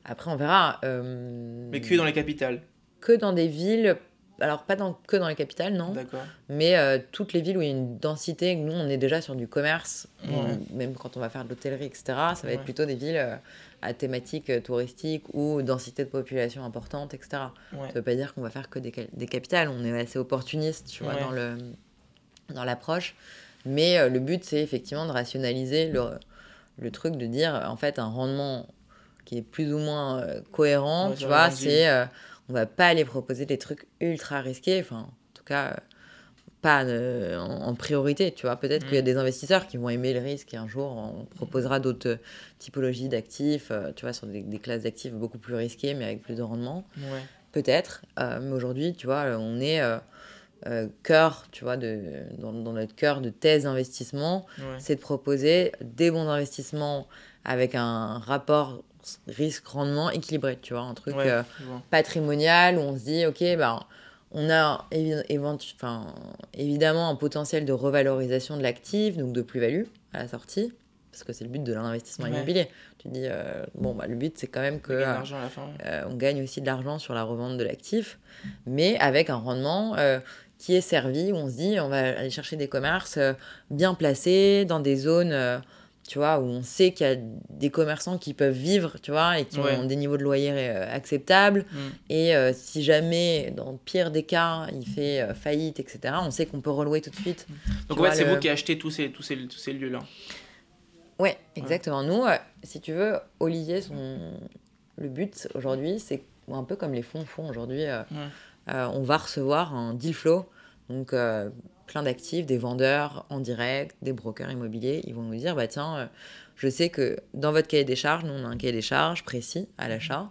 A: Après, on verra.
B: Mais que dans les capitales.
A: Que dans des villes Alors, pas que dans les capitales, non.
B: D'accord.
A: Mais toutes les villes où il y a une densité, nous, on est déjà sur du commerce,
B: Ouais.
A: même quand on va faire de l'hôtellerie, etc., ça va être plutôt des villes à thématique touristique ou densité de population importante, etc.
B: Ouais.
A: Ça veut pas dire qu'on va faire que des capitales. On est assez opportuniste, tu vois, dans l'approche. Mais le but, c'est effectivement de rationaliser le truc, de dire, en fait, un rendement qui est plus ou moins cohérent, tu vois, c'est... on va pas aller proposer des trucs ultra risqués, enfin, en tout cas, pas en priorité, tu vois. Peut-être qu'il y a des investisseurs qui vont aimer le risque et un jour, on proposera d'autres typologies d'actifs, tu vois, sur des classes d'actifs beaucoup plus risquées, mais avec plus de rendement.
B: Ouais.
A: Peut-être. Mais aujourd'hui, tu vois, on est cœur, tu vois, dans notre cœur de thèse d'investissement, c'est de proposer des bons investissements avec un rapport risque-rendement équilibré, tu vois, un truc patrimonial où on se dit, ok, ben, on a évidemment un potentiel de revalorisation de l'actif, donc de plus-value à la sortie, parce que c'est le but de l'investissement immobilier. Tu dis, le but, c'est quand même que on gagne aussi de l'argent sur la revente de l'actif, mais avec un rendement qui est servi, où on se dit, on va aller chercher des commerces bien placés, dans des zones... tu vois, où on sait qu'il y a des commerçants qui peuvent vivre, tu vois, et qui ont des niveaux de loyer acceptables. Et si jamais, dans le pire des cas, il fait faillite, etc., on sait qu'on peut relouer tout de suite.
B: Donc en fait, c'est vous qui achetez tous ces lieux-là.
A: Ouais, exactement. Nous, si tu veux, Olivier, le but aujourd'hui, c'est un peu comme les fonds font aujourd'hui. On va recevoir un deal flow, donc plein d'actifs, des vendeurs en direct, des brokers immobiliers. Ils vont nous dire, bah tiens, je sais que dans votre cahier des charges, nous on a un cahier des charges précis à l'achat,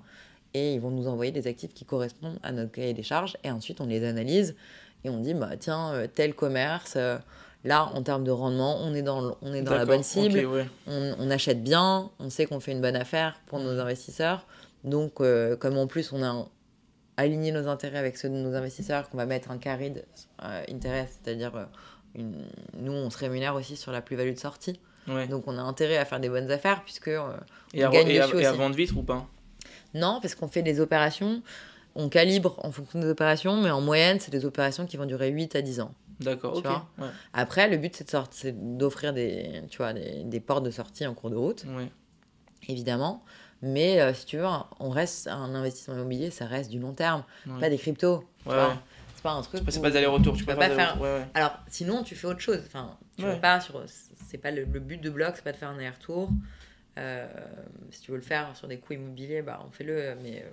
A: et ils vont nous envoyer des actifs qui correspondent à notre cahier des charges, et ensuite on les analyse, et on dit, bah tiens, tel commerce, là en termes de rendement, on est dans la bonne cible, on achète bien, on sait qu'on fait une bonne affaire pour nos investisseurs, donc comme en plus on a aligner nos intérêts avec ceux de nos investisseurs, qu'on va mettre un carried interest, c'est-à-dire nous, on se rémunère aussi sur la plus-value de sortie. Donc, on a intérêt à faire des bonnes affaires, puisque on gagne dessus aussi.
B: Et à vendre vite ou pas ?
A: Non, parce qu'on fait des opérations, on calibre en fonction des opérations, mais en moyenne, c'est des opérations qui vont durer 8 à 10 ans.
B: D'accord, ok.
A: Après, le but, c'est d'offrir des portes de sortie en cours de route, évidemment. Mais si tu veux, on reste un investissement immobilier, ça reste du long terme, pas des cryptos. C'est pas un truc.
B: C'est pas des allers-retours. Tu peux pas
A: faire. Alors, sinon, tu fais autre chose. Enfin, tu veux pas c'est pas le but de Block, c'est pas de faire un aller-retour. Si tu veux le faire sur des coûts immobiliers, bah on fait-le, mais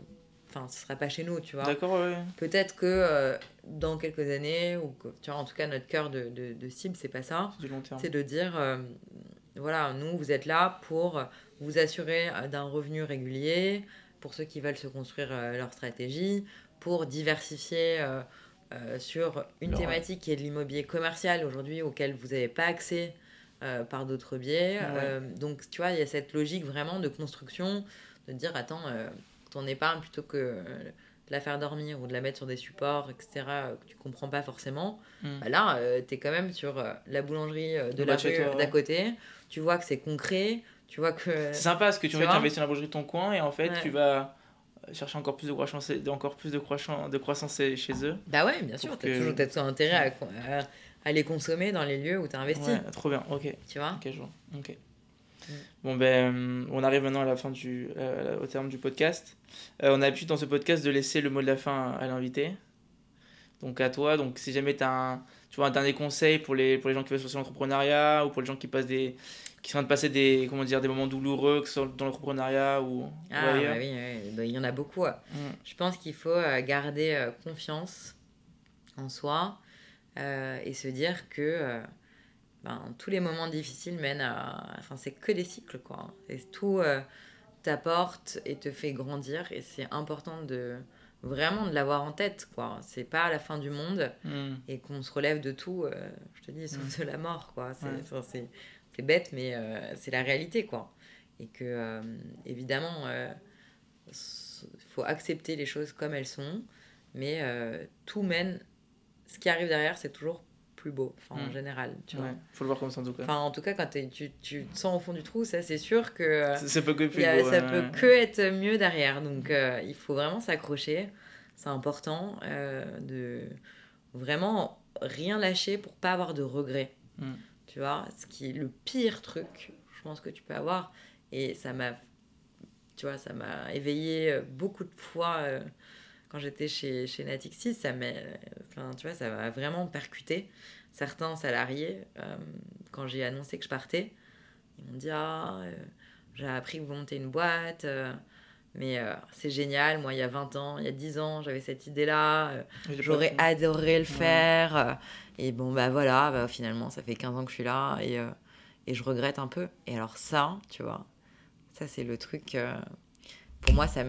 A: ce sera pas chez nous, tu vois.
B: D'accord,
A: Peut-être que dans quelques années, ou que, tu vois, en tout cas, notre cœur de cible, c'est pas ça.
B: C'est du long terme.
A: C'est de dire, voilà, nous, vous êtes là pour vous assurer d'un revenu régulier, pour ceux qui veulent se construire leur stratégie, pour diversifier sur une thématique qui est de l'immobilier commercial aujourd'hui, auquel vous n'avez pas accès par d'autres biais. Donc, tu vois, il y a cette logique vraiment de construction, de dire, attends, ton épargne, plutôt que de la faire dormir ou de la mettre sur des supports, etc., que tu ne comprends pas forcément, bah là, tu es quand même sur la boulangerie de la rue d'à côté. Tu vois que c'est concret. Tu vois que...
B: C'est sympa parce que tu vas investir dans la boulangerie de ton coin et en fait, tu vas chercher encore plus de croissance chez eux.
A: Bah ouais, bien sûr. Tu as toujours intérêt à les consommer dans les lieux où tu as investi.
B: Ouais, trop bien, ok.
A: Tu vois ?
B: Ok, je vois. Ok. Bon, on arrive maintenant à la fin au terme du podcast. On a l'habitude dans ce podcast de laisser le mot de la fin à l'invité. Donc à toi, donc si jamais tu as un dernier conseil pour les gens qui veulent se lancer dans l'entrepreneuriat ou pour les gens qui sont en train de passer des moments douloureux, que ce soit dans l'entrepreneuriat ou ailleurs.
A: Bah oui, il y en a beaucoup. Je pense qu'il faut garder confiance en soi et se dire que tous les moments difficiles mènent à... Enfin, c'est que des cycles, quoi. Et tout t'apporte et te fait grandir, et c'est important vraiment de l'avoir en tête, quoi. C'est pas la fin du monde et qu'on se relève de tout, je te dis, sauf de la mort, quoi. C'est bête, mais c'est la réalité, quoi. Et que, évidemment, faut accepter les choses comme elles sont, mais tout mène... Ce qui arrive derrière, c'est toujours plus beau, en général, tu vois.
B: Faut le voir comme ça, en tout cas.
A: Enfin, en tout cas, quand tu te sens au fond du trou, ça, c'est sûr que
B: ça peut que plus beau,
A: ça peut que être mieux derrière. Donc, il faut vraiment s'accrocher, c'est important de vraiment rien lâcher pour pas avoir de regrets. Tu vois, ce qui est le pire truc, je pense que tu peux avoir. Et ça m'a éveillé beaucoup de fois quand j'étais chez Natixis. Ça m'a vraiment percuté. Certains salariés, quand j'ai annoncé que je partais, ils m'ont dit j'ai appris que vous montez une boîte, mais c'est génial. Moi, il y a 20 ans, il y a 10 ans, j'avais cette idée-là. J'aurais adoré le faire. Et bon, voilà, finalement, ça fait 15 ans que je suis là et je regrette un peu. Et alors ça, tu vois, ça, c'est le truc... pour moi, ça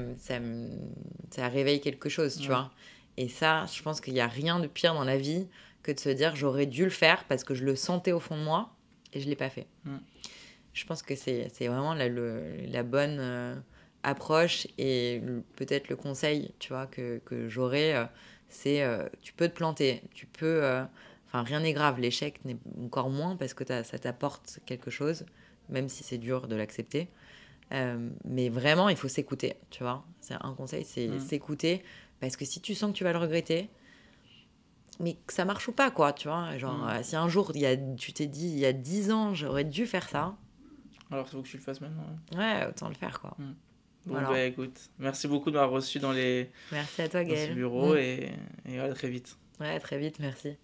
A: réveille quelque chose, tu vois. Et ça, je pense qu'il n'y a rien de pire dans la vie que de se dire j'aurais dû le faire parce que je le sentais au fond de moi et je ne l'ai pas fait. Je pense que c'est vraiment la bonne approche et peut-être le conseil, tu vois, que j'aurais, c'est tu peux te planter, tu peux... rien n'est grave, l'échec n'est encore moins parce que ça t'apporte quelque chose, même si c'est dur de l'accepter. Mais vraiment, il faut s'écouter, tu vois. C'est un conseil, c'est s'écouter parce que si tu sens que tu vas le regretter, mais que ça marche ou pas, quoi, tu vois. Genre, si un jour, tu t'es dit, il y a 10 ans, j'aurais dû faire ça.
B: Alors, il faut que tu le fasses maintenant.
A: Ouais, autant le faire, quoi.
B: Bon, voilà. Écoute, merci beaucoup de m'avoir reçu
A: Merci à toi, Gaël.
B: Dans ce bureau et à très vite.
A: Ouais, très vite, merci.